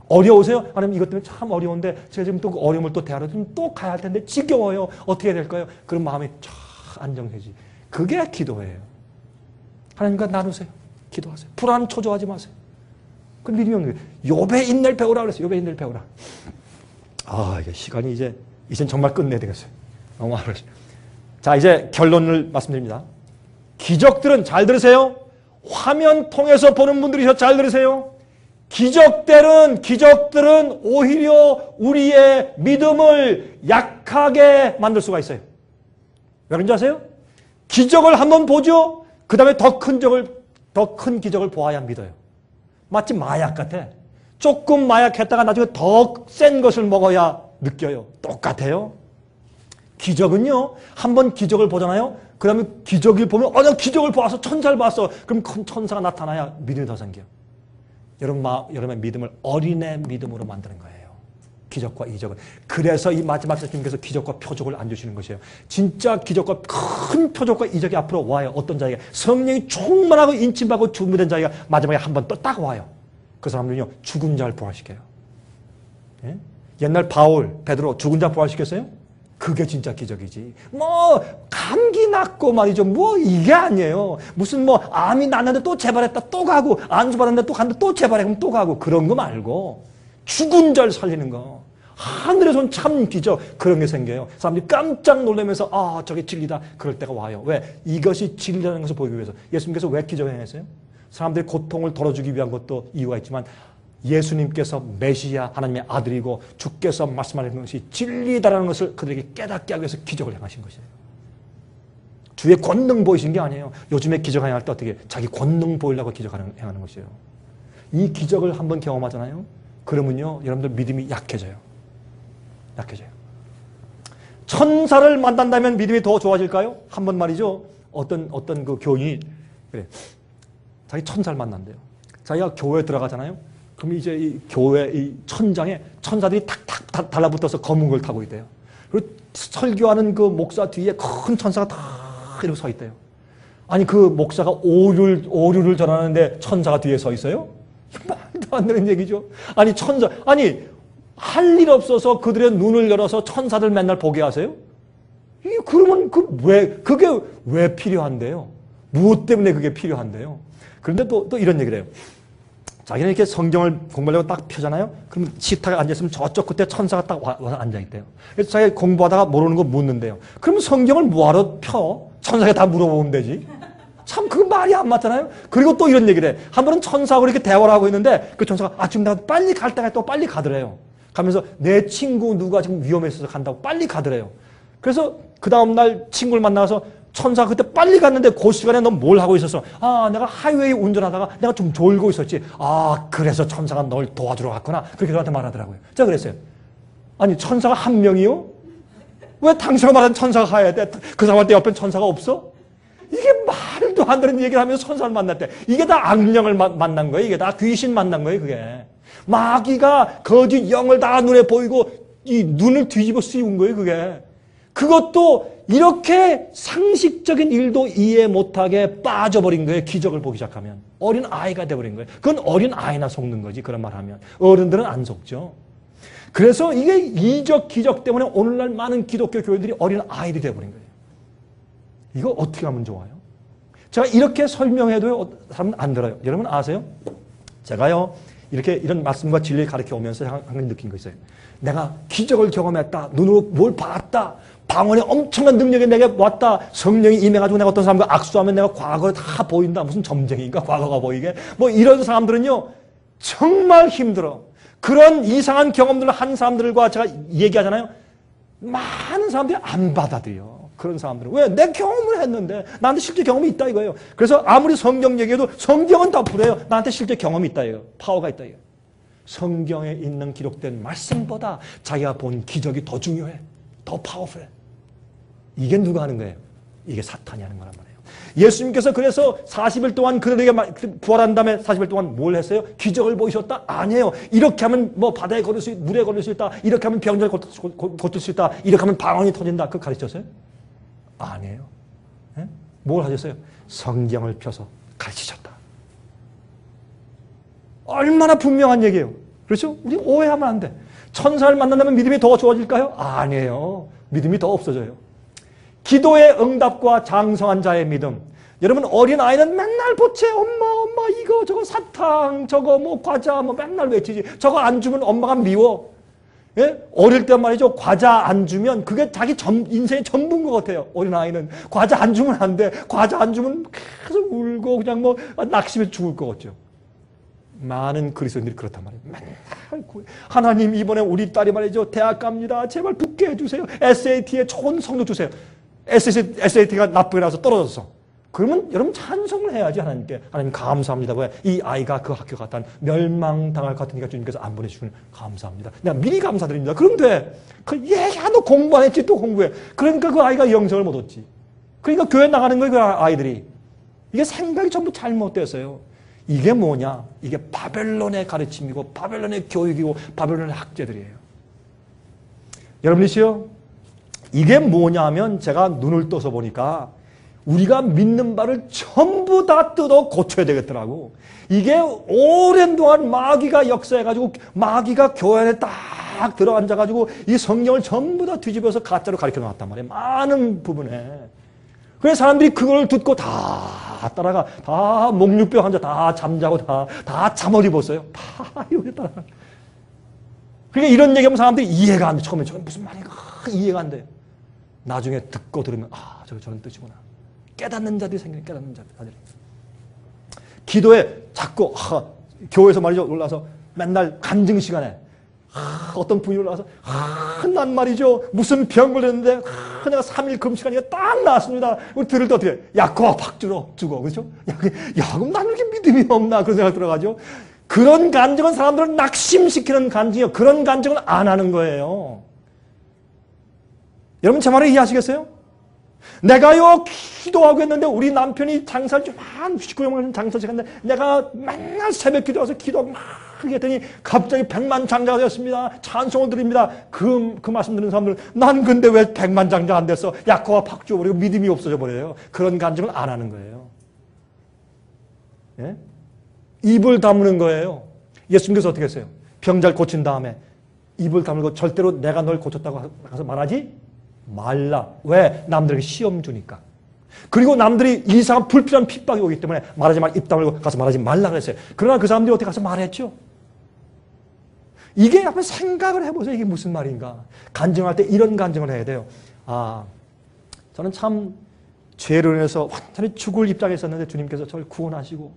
[SPEAKER 2] 어려우세요? 하나님 이것 때문에 참 어려운데 제가 지금 또 그 어려움을 또 대하러 또 가야 할 텐데 지겨워요. 어떻게 해야 될까요? 그럼 마음이 쫙 안정되지. 그게 기도예요. 하나님과 나누세요. 기도하세요. 불안 초조하지 마세요. 그 믿음이 없는 거예요. 욥의 인내를 배우라 그랬어요. 욥의 인내를 배우라. 아, 이게 시간이 이젠 정말 끝내야 되겠어요. 너무 많아요. 자, 이제 결론을 말씀드립니다. 기적들은 잘 들으세요. 화면 통해서 보는 분들이 잘 들으세요. 기적들은 오히려 우리의 믿음을 약하게 만들 수가 있어요. 왜 그런지 아세요? 기적을 한번 보죠. 그 다음에 더 큰 기적을 보아야 믿어요. 마치 마약 같아. 조금 마약했다가 나중에 더 센 것을 먹어야 느껴요. 똑같아요. 기적은요, 한번 기적을 보잖아요. 그 다음에 기적을 보면, 나 기적을 보아서 천사를 봤어. 그럼 큰 천사가 나타나야 믿음이 더 생겨요. 여러분의 믿음을 어린애 믿음으로 만드는 거예요. 기적과 이적을. 그래서 이 마지막 주님께서 기적과 표적을 안 주시는 것이에요. 진짜 기적과 큰 표적과 이적이 앞으로 와요. 어떤 자에게 성령이 충만하고 인침받고 준비된 자에게 마지막에 한 번 또 딱 와요. 그 사람들은요, 죽은 자를 부활시켜요. 예? 옛날 베드로 죽은 자 부활시켰어요? 그게 진짜 기적이지. 감기 낫고 말이죠. 이게 아니에요. 무슨 암이 났는데 또 재발했다 또 가고, 안수 받았는데 또 갔는데 또 재발해 그럼 또 가고, 그런 거 말고 죽은 자를 살리는 거. 하늘에서 온 참 기적, 그런 게 생겨요. 사람들이 깜짝 놀라면서 저게 진리다. 그럴 때가 와요. 왜? 이것이 진리라는 것을 보이기 위해서. 예수님께서 왜 기적을 행했어요? 사람들의 고통을 덜어주기 위한 것도 이유가 있지만, 예수님께서 메시아 하나님의 아들이고 주께서 말씀하시는 것이 진리다라는 것을 그들에게 깨닫게 하기 위해서 기적을 행하신 것이에요. 주의 권능 보이신 게 아니에요. 요즘에 기적 행할 때 어떻게 자기 권능 보이려고 기적 행하는 것이에요. 이 기적을 한번 경험하잖아요. 그러면요, 여러분들 믿음이 약해져요. 천사를 만난다면 믿음이 더 좋아질까요? 한번 말이죠. 어떤 그 교인이 그래, 자기 천사를 만난대요. 자기가 교회에 들어가잖아요. 그럼 이제 이 교회 이 천장에 천사들이 탁탁 달라붙어서 검은 걸 타고 있대요. 그리고 설교하는 그 목사 뒤에 큰 천사가 다 이렇게 서 있대요. 아니 그 목사가 오류를 전하는데 천사가 뒤에 서 있어요? 말도 안 되는 얘기죠. 아니 할 일 없어서 그들의 눈을 열어서 천사들 맨날 보게 하세요? 그러면 그게 왜 필요한데요? 무엇 때문에 그게 필요한데요? 그런데 또 이런 얘기를 해요. 자기는 이렇게 성경을 공부하려고 딱 펴잖아요. 그럼 식탁에 앉아있으면 저쪽 끝에 천사가 딱 와서 앉아있대요. 그래서 자기가 공부하다가 모르는 거 묻는데요. 그럼 성경을 뭐하러 펴? 천사가 다 물어보면 되지. 참 그 말이 안 맞잖아요. 그리고 또 이런 얘기를 해. 한 번은 천사하고 이렇게 대화를 하고 있는데 그 천사가 지금 내가 빨리 갈 때가 또 빨리 가더래요. 가면서 내 친구 누가 지금 위험해 있어서 간다고 빨리 가더래요. 그래서 그 다음날 친구를 만나서 천사가 그때 빨리 갔는데 그 시간에 넌 뭘 하고 있었어? 내가 하이웨이 운전하다가 내가 좀 졸고 있었지. 그래서 천사가 널 도와주러 갔구나. 그렇게 저한테 말하더라고요. 제가 그랬어요. 아니 천사가 한 명이요? 왜 당신가 말하는 천사가 가야 돼? 그 사람한테 옆에 천사가 없어? 이게 말도 안 되는 얘기를 하면서 천사를 만났대. 이게 다 악령을 만난 거예요. 이게 다 귀신 만난 거예요. 그게. 마귀가 거짓 영을 다 눈에 보이고 이 눈을 뒤집어 씌운 거예요. 그게. 그것도 이렇게 상식적인 일도 이해 못하게 빠져버린 거예요. 기적을 보기 시작하면. 어린 아이가 돼버린 거예요. 그건 어린 아이나 속는 거지. 그런 말 하면. 어른들은 안 속죠. 그래서 이게 이적, 기적 때문에 오늘날 많은 기독교 교회들이 어린 아이들이 돼버린 거예요. 이거 어떻게 하면 좋아요? 제가 이렇게 설명해도요, 사람은 안 들어요. 여러분 아세요? 제가요, 이렇게 이런 말씀과 진리를 가르쳐 오면서 항상 느낀 거 있어요. 내가 기적을 경험했다. 눈으로 뭘 봤다. 방언의 엄청난 능력이 내게 왔다. 성령이 임해가지고 내가 어떤 사람과 악수하면 내가 과거에 다 보인다. 무슨 점쟁이인가 과거가 보이게. 뭐 이런 사람들은요. 정말 힘들어. 그런 이상한 경험들을 한 사람들과 제가 얘기하잖아요. 많은 사람들이 안 받아들여. 그런 사람들은. 왜? 내 경험을 했는데 나한테 실제 경험이 있다 이거예요. 그래서 아무리 성경 얘기해도 성경은 다 풀어요. 나한테 실제 경험이 있다 이거예요. 파워가 있다 이거예요. 성경에 있는 기록된 말씀보다 자기가 본 기적이 더 중요해. 더 파워풀해. 이게 누가 하는 거예요? 이게 사탄이 하는 거란 말이에요. 예수님께서 그래서 40일 동안 그들에게 부활한 다음에 40일 동안 뭘 했어요? 기적을 보이셨다? 아니에요. 이렇게 하면 뭐 바다에 걸을 수, 물에 걸을 수 있다. 이렇게 하면 병자를 고칠 수 있다. 이렇게 하면 방언이 터진다. 그거 가르쳤어요? 아니에요. 네? 뭘 하셨어요? 성경을 펴서 가르치셨다. 얼마나 분명한 얘기예요. 그렇죠? 우리 오해하면 안 돼. 천사를 만난다면 믿음이 더 좋아질까요? 아니에요. 믿음이 더 없어져요. 기도의 응답과 장성한 자의 믿음. 여러분 어린아이는 맨날 보채 엄마 이거 저거 사탕 저거 뭐 과자 뭐 맨날 외치지. 저거 안 주면 엄마가 미워. 예? 어릴 때 말이죠. 과자 안 주면 그게 자기 인생의 전부인 것 같아요. 어린아이는. 과자 안 주면 안 돼. 과자 안 주면 계속 울고 그냥 뭐 낙심해 죽을 것 같죠. 많은 그리스도인들이 그렇단 말이에요. 맨날 하나님 이번에 우리 딸이 말이죠. 대학 갑니다. 제발 붙게 해주세요. SAT에 좋은 성적 주세요. SAT가 나쁘게 나와서 떨어졌어. 그러면 여러분 찬송을 해야지 하나님께. 하나님 감사합니다. 왜? 이 아이가 그 학교 갔다 멸망당할 것 같으니까 주님께서 안 보내주시면 감사합니다. 내가 미리 감사드립니다. 그럼 돼. 너 공부 안 했지 또 공부해. 그러니까 그 아이가 영성을 못 얻지. 그러니까 교회 나가는 거예요. 그 아이들이. 이게 생각이 전부 잘못됐어요. 이게 뭐냐? 이게 바벨론의 가르침이고 바벨론의 교육이고 바벨론의 학제들이에요. 여러분이시요? 이게 뭐냐면 제가 눈을 떠서 보니까 우리가 믿는 바를 전부 다 뜯어 고쳐야 되겠더라고. 이게 오랜 동안 마귀가 역사해가지고 마귀가 교회 안에 딱 들어앉아가지고 이 성경을 전부 다 뒤집어서 가짜로 가르쳐 놨단 말이에요. 많은 부분에. 그래서 사람들이 그걸 듣고 다 따라가. 다 목류병 환자 다 잠자고 다 잠을 입었어요. 다 이렇게 따라가. 그러니까 이런 얘기하면 사람들이 이해가 안 돼. 처음에 저건 무슨 말인가 이해가 안 돼. 나중에 듣고 들으면 저런 뜻이구나. 깨닫는 자들이 생기는 깨닫는 자들이. 기도에 자꾸 교회에서 말이죠. 올라와서 맨날 간증 시간에 어떤 분이 올라와서 난 말이죠. 무슨 병 걸렸는데 내가 3일 금식하니까 딱 나았습니다. 우리 들을 때 어떻게 해? 약과 팍 주고 그렇죠? 그럼 나는 이렇게 믿음이 없나 그런 생각 들어가죠. 그런 간증은 사람들을 낙심시키는 간증이요. 그런 간증은 안 하는 거예요. 여러분 제 말을 이해하시겠어요? 내가요 기도하고 했는데 우리 남편이 장사를 좀 한 99년 장사 시간인데 내가 맨날 새벽 기도해서 기도 막 했더니 갑자기 100만 장자가 되었습니다. 찬송을 드립니다. 그 말씀 듣는 사람들은 난 근데 왜 100만 장자 안 됐어? 약호가 팍 줘버리고 믿음이 없어져 버려요. 그런 간증은 안 하는 거예요. 예? 입을 다무는 거예요. 예수님께서 어떻게 했어요? 병자를 고친 다음에 입을 다물고 절대로 내가 널 고쳤다고 가서 말하지 말라. 왜? 남들에게 시험 주니까. 그리고 남들이 이상한 불필요한 핍박이 오기 때문에 말하지 말, 입 다물고 가서 말하지 말라 그랬어요. 그러나 그 사람들이 어떻게 가서 말했죠? 이게 한번 생각을 해보세요. 이게 무슨 말인가. 간증할 때 이런 간증을 해야 돼요. 저는 참 죄로 인해서 완전히 죽을 입장에 있었는데 주님께서 저를 구원하시고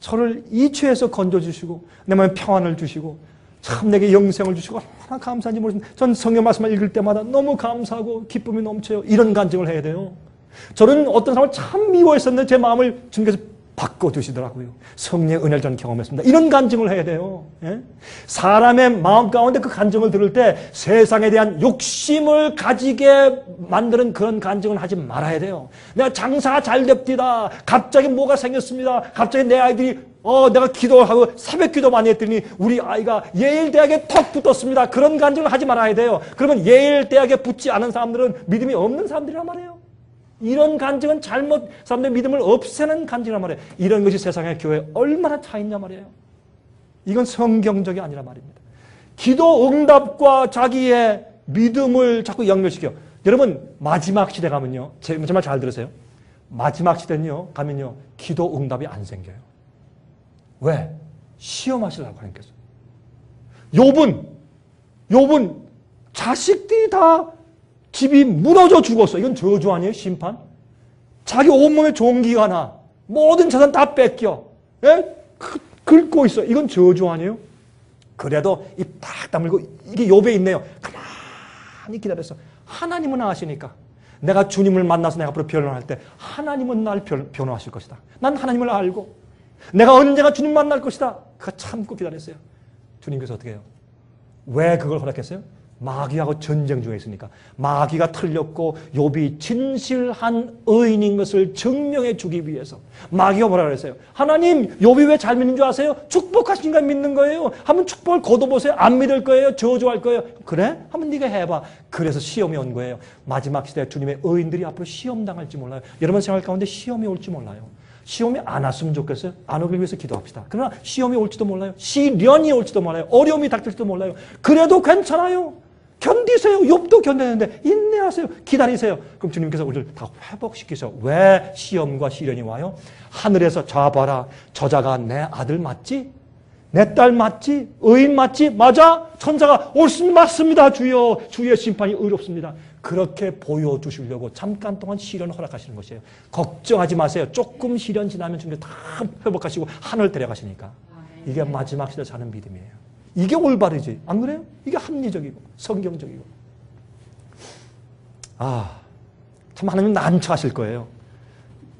[SPEAKER 2] 저를 이 죄에서 건져주시고 내 마음에 평안을 주시고 참 내게 영생을 주시고 얼마나 감사한지 모르겠습니다. 전 성경 말씀을 읽을 때마다 너무 감사하고 기쁨이 넘쳐요. 이런 간증을 해야 돼요. 저는 어떤 사람을 참 미워했었는데 제 마음을 주님께서 바꿔주시더라고요. 성령의 은혜를 저는 경험했습니다. 이런 간증을 해야 돼요. 예? 사람의 마음 가운데 그 간증을 들을 때 세상에 대한 욕심을 가지게 만드는 그런 간증을 하지 말아야 돼요. 내가 장사가 잘 됩니다. 갑자기 뭐가 생겼습니다. 갑자기 내 아이들이 내가 기도하고 새벽 기도 많이 했더니 우리 아이가 예일대학에 턱 붙었습니다. 그런 간증을 하지 말아야 돼요. 그러면 예일대학에 붙지 않은 사람들은 믿음이 없는 사람들이란 말이에요. 이런 간증은 사람들의 믿음을 없애는 간증이란 말이에요. 이런 것이 세상의 교회에 얼마나 차 있냐 말이에요. 이건 성경적이 아니란 말입니다. 기도 응답과 자기의 믿음을 자꾸 연결시켜. 여러분 마지막 시대 가면요. 정말 잘 들으세요. 마지막 시대는요. 가면요. 기도 응답이 안 생겨요. 왜? 시험하시려고 하나님께서. 욥은 자식들이 다 집이 무너져 죽었어. 이건 저주 아니에요? 심판? 자기 온몸에 종기가 나. 모든 재산 다 뺏겨. 예? 긁고 있어. 이건 저주 아니에요? 그래도 입 딱 다물고 이게 욥에 있네요. 가만히 기다렸어. 하나님은 아시니까. 내가 주님을 만나서 내가 앞으로 변론할 때 하나님은 날 변호하실 것이다. 난 하나님을 알고 내가 언젠가 주님 만날 것이다. 그가 참고 기다렸어요. 주님께서 어떻게 해요? 왜 그걸 허락했어요? 마귀하고 전쟁 중에 있으니까. 마귀가 틀렸고 욥이 진실한 의인인 것을 증명해 주기 위해서. 마귀가 뭐라 그랬어요? 하나님, 욥이 왜 잘 믿는 줄 아세요? 축복하시니까 믿는 거예요. 한번 축복을 거둬보세요. 안 믿을 거예요? 저주할 거예요? 그래? 한번 네가 해봐. 그래서 시험이 온 거예요. 마지막 시대에 주님의 의인들이 앞으로 시험 당할지 몰라요. 여러분 생활 가운데 시험이 올지 몰라요. 시험이 안 왔으면 좋겠어요. 안 오길 위해서 기도합시다. 그러나 시험이 올지도 몰라요. 시련이 올지도 몰라요. 어려움이 닥칠지도 몰라요. 그래도 괜찮아요. 견디세요. 욥도 견디는데 인내하세요. 기다리세요. 그럼 주님께서 우리를 다 회복시키셔. 왜 시험과 시련이 와요? 하늘에서 잡아라. 저자가 내 아들 맞지? 내 딸 맞지? 의인 맞지? 맞아? 천사가 옳습니다. 맞습니다. 주여. 주의 심판이 의롭습니다. 그렇게 보여주시려고 잠깐 동안 시련을 허락하시는 것이에요. 걱정하지 마세요. 조금 시련 지나면 주님께서 다 회복하시고 하늘 데려가시니까. 이게 마지막 시대 사는 믿음이에요. 이게 올바르지. 안 그래요? 이게 합리적이고 성경적이고. 참 하나님 난처하실 거예요.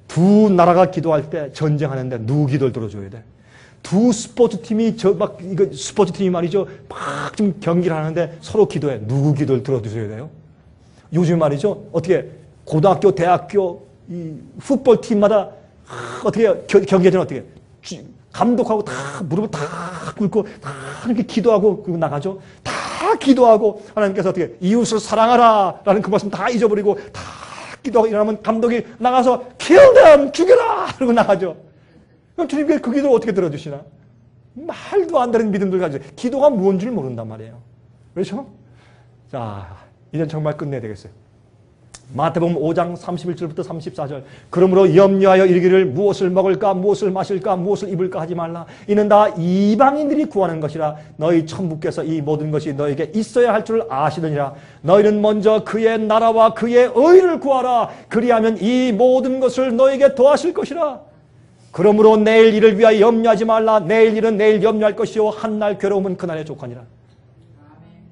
[SPEAKER 2] 두 나라가 기도할 때 전쟁하는데 누구 기도를 들어줘야 돼? 두 스포츠팀이 스포츠팀이 말이죠. 막 좀 경기를 하는데 서로 기도해. 누구 기도를 들어주셔야 돼요? 요즘 말이죠. 어떻게 고등학교, 대학교 이 풋볼팀마다 어떻게 경기에 되는 어떻게 감독하고 다 무릎을 다 꿇고 다 이렇게 기도하고 그리고 나가죠. 다 기도하고 하나님께서 어떻게 이웃을 사랑하라 라는 그 말씀 다 잊어버리고 다 기도하고 일어나면 감독이 나가서 kill them 죽여라 그러고 나가죠. 그럼 주님께서 그 기도를 어떻게 들어주시나? 말도 안 되는 믿음들 가지고 기도가 무언 줄 모른단 말이에요. 그렇죠? 자, 이젠 정말 끝내야 되겠어요. 마태복음 5장 31절부터 34절. 그러므로 염려하여 이르기를 무엇을 먹을까 무엇을 마실까 무엇을 입을까 하지 말라. 이는 다 이방인들이 구하는 것이라. 너희 천부께서 이 모든 것이 너에게 있어야 할 줄 아시느니라. 너희는 먼저 그의 나라와 그의 의를 구하라. 그리하면 이 모든 것을 너에게 더하실 것이라. 그러므로 내일 일을 위하여 염려하지 말라. 내일 일은 내일 염려할 것이요 한날 괴로움은 그날에 족하니라.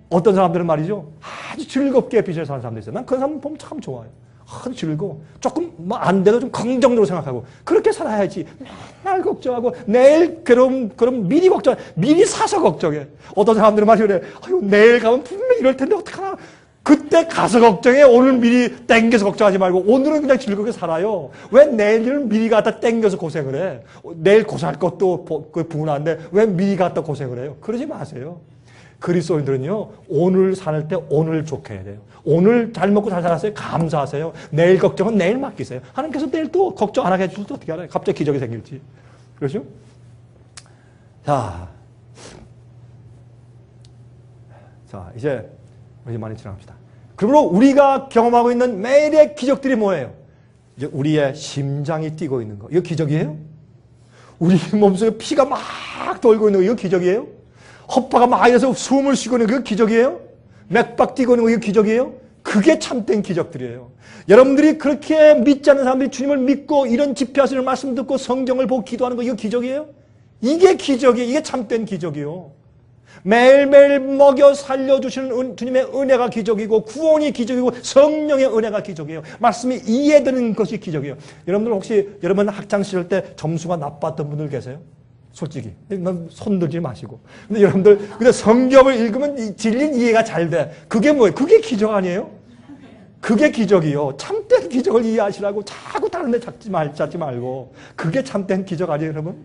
[SPEAKER 2] 어떤 사람들은 말이죠. 아주 즐겁게 빚을 사는 사람도 있어요. 난 그런 사람 보면 참 좋아요. 아주 즐거워. 조금 안 돼도 좀 긍정적으로 생각하고 그렇게 살아야지. 맨날 걱정하고 내일 괴로움 그럼 미리 걱정. 미리 사서 걱정해. 어떤 사람들은 말이죠. 그래. 아유, 내일 가면 분명히 이럴 텐데 어떡하나. 그때 가서 걱정해. 오늘 미리 땡겨서 걱정하지 말고 오늘은 그냥 즐겁게 살아요. 왜 내일은 미리 갖다 땡겨서 고생을 해. 내일 고생할 것도 분한데 왜 미리 갖다 고생을 해요. 그러지 마세요. 그리스도인들은요, 오늘 살 때 오늘 좋게 해야 돼요. 오늘 잘 먹고 잘 살았어요. 감사하세요. 내일 걱정은 내일 맡기세요. 하나님께서 내일 또 걱정 안 하게 해줄 때 어떻게 알아요? 갑자기 기적이 생길지. 그렇죠? 자, 이제 우리 많이 지나갑시다. 그러므로 우리가 경험하고 있는 매일의 기적들이 뭐예요? 이제 우리의 심장이 뛰고 있는 거. 이거 기적이에요? 우리 몸속에 피가 막 돌고 있는 거. 이거 기적이에요? 허파가 막 이래서 숨을 쉬고 있는 거 기적이에요? 맥박 뛰고 있는 거 이거 기적이에요? 그게 참된 기적들이에요. 여러분들이 그렇게 믿지 않는 사람들이 주님을 믿고 이런 집회하시는 말씀 듣고 성경을 보고 기도하는 거 이거 기적이에요? 이게 기적이에요. 이게 참된 기적이에요. 매일매일 먹여 살려주시는 주님의 은혜가 기적이고 구원이 기적이고 성령의 은혜가 기적이에요. 말씀이 이해되는 것이 기적이에요. 여러분들 혹시 여러분 학창시절 때 점수가 나빴던 분들 계세요? 솔직히. 손 들지 마시고. 근데 여러분들, 근데 성경을 읽으면 진리 이해가 잘 돼. 그게 뭐예요? 그게 기적 아니에요? 그게 기적이요. 참된 기적을 이해하시라고 자꾸 다른 데 찾지 말고. 그게 참된 기적 아니에요, 여러분?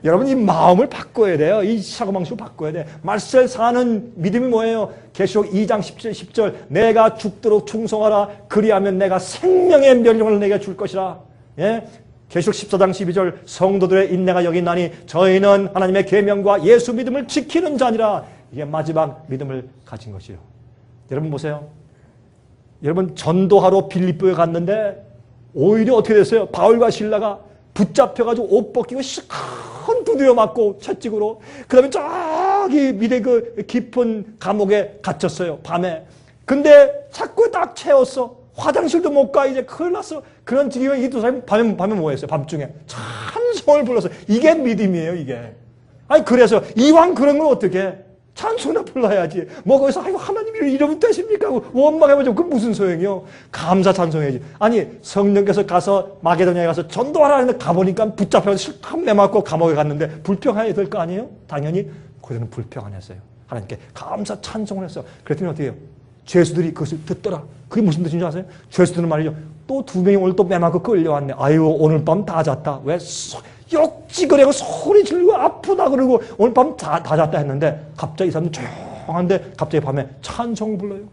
[SPEAKER 2] 여러분, 이 마음을 바꿔야 돼요. 이 사고방식을 바꿔야 돼. 말세를 사는 믿음이 뭐예요? 계시록 2장 10절. 내가 죽도록 충성하라. 그리하면 내가 생명의 면령을 내게 줄 것이라. 예? 계시록 14장 12절 성도들의 인내가 여기 있나니 저희는 하나님의 계명과 예수 믿음을 지키는 자니라. 이게 마지막 믿음을 가진 것이요. 여러분 보세요. 여러분 전도하러 빌립보에 갔는데 오히려 어떻게 됐어요? 바울과 실라가 붙잡혀가지고 옷 벗기고 실컷 두드려 맞고 채찍으로. 그 다음에 저기 밑에 그 깊은 감옥에 갇혔어요. 밤에. 근데 자꾸 딱 채웠어. 화장실도 못 가. 이제 큰일 났어. 그런 지경에 이 두 사람이 밤에 뭐 했어요? 밤중에 찬송을 불렀어. 이게 믿음이에요, 이게. 아니 그래서 이왕 그런 걸 어떻게 찬송이나 불러야지. 뭐 거기서 아이고 하나님이 이러면 되십니까? 원망해보죠. 그건 무슨 소용이요? 감사 찬송해야지. 아니 성령께서 가서 마게도냐에 가서 전도하라 했는데 가보니까 붙잡혀서 실컷 매맞고 감옥에 갔는데 불평해야 될 거 아니에요? 당연히 그들은 불평 안 했어요. 하나님께 감사 찬송을 했어요. 그랬더니 어떻게 해요? 죄수들이 그것을 듣더라. 그게 무슨 뜻인지 아세요? 죄수들은 말이죠. 또 두 명이 오늘 또 매맞고 끌려왔네. 아유 오늘 밤 다 잤다. 왜 욕지거리고 소리 지르고 아프다 그러고 오늘 밤 다 잤다 했는데 갑자기 이 사람들 조용한데 갑자기 밤에 찬송 불러요.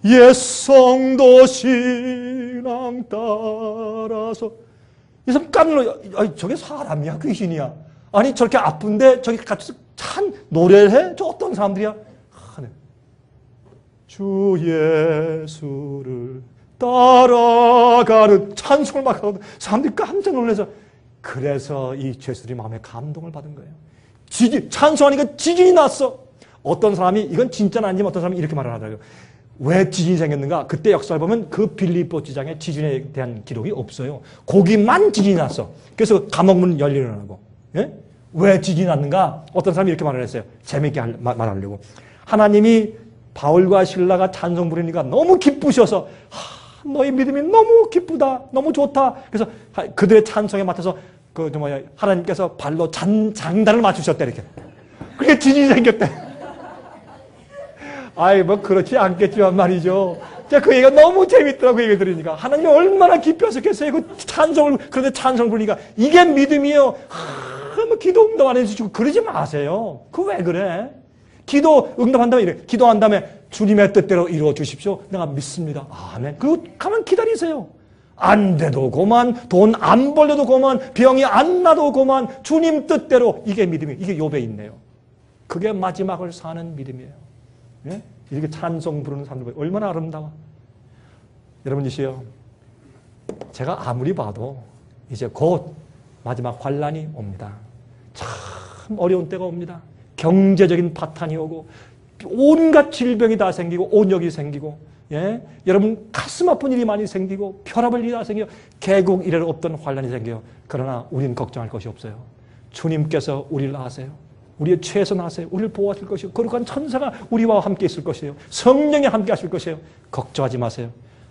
[SPEAKER 2] 옛 성도 신앙 따라서 이 사람 깜놀라요. 아니 저게 사람이야 귀신이야. 아니 저렇게 아픈데 저기 같이 찬 노래를 해? 저 어떤 사람들이야? 주 예수를 따라가는 찬송을 막 하거든. 사람들이 깜짝 놀라서. 그래서 이 죄수들이 마음에 감동을 받은 거예요. 찬송하니까 지진이 났어. 어떤 사람이 이건 진짜는 아니지만 어떤 사람이 이렇게 말을 하더라고요. 왜 지진이 생겼는가? 그때 역사를 보면 그 빌립보 지장에 지진에 대한 기록이 없어요. 거기만 지진이 났어. 그래서 감옥문 열리려고. 예? 왜 지진이 났는가? 어떤 사람이 이렇게 말을 했어요. 재밌게 말하려고. 하나님이 바울과 실라가 찬송 부르니까 너무 기쁘셔서 너희 믿음이 너무 기쁘다. 너무 좋다. 그래서 그들의 찬송에 맡아서 하나님께서 발로 장단을 맞추셨대 이렇게. 그게 지진이 생겼대. 아이 뭐 그렇지 않겠지만 말이죠. 그 얘기가 너무 재밌더라고 얘기 들으니까. 하나님이 얼마나 깊이 하셨겠어요. 그 찬송을 그런데 찬송 부르니까 이게 믿음이에요. 뭐 기도 응답 안 해주시고 그러지 마세요. 그 왜 그래? 기도 응답한 다음에 이래. 기도한 다음에 주님의 뜻대로 이루어 주십시오. 내가 믿습니다. 아멘. 그리고 가만 기다리세요. 안 돼도 고만, 돈 안 벌려도 고만, 병이 안 나도 고만, 주님 뜻대로. 이게 믿음이에요. 이게 욥에 있네요. 그게 마지막을 사는 믿음이에요. 예? 이렇게 찬송 부르는 사람들 얼마나 아름다워. 여러분이시여, 제가 아무리 봐도 이제 곧 마지막 환란이 옵니다. 참 어려운 때가 옵니다. 경제적인 파탄이 오고 온갖 질병이 다 생기고 온역이 생기고 예? 여러분 가슴 아픈 일이 많이 생기고 혈압을 일이 다 생겨요. 개국 이래로 없던 환란이 생겨요. 그러나 우리는 걱정할 것이 없어요. 주님께서 우리를 아세요. 우리의 최선 아세요. 우리를 보호하실 것이요. 거룩한 천사가 우리와 함께 있을 것이에요. 성령이 함께 하실 것이에요. 걱정하지 마세요.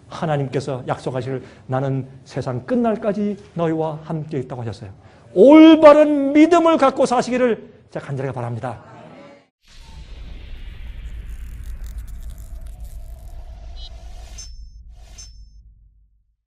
[SPEAKER 2] 하나님께서 약속하시길 나는 세상 끝날까지 너희와 함께 있다고 하셨어요. 올바른 믿음을 갖고 사시기를 제가 간절하게 바랍니다.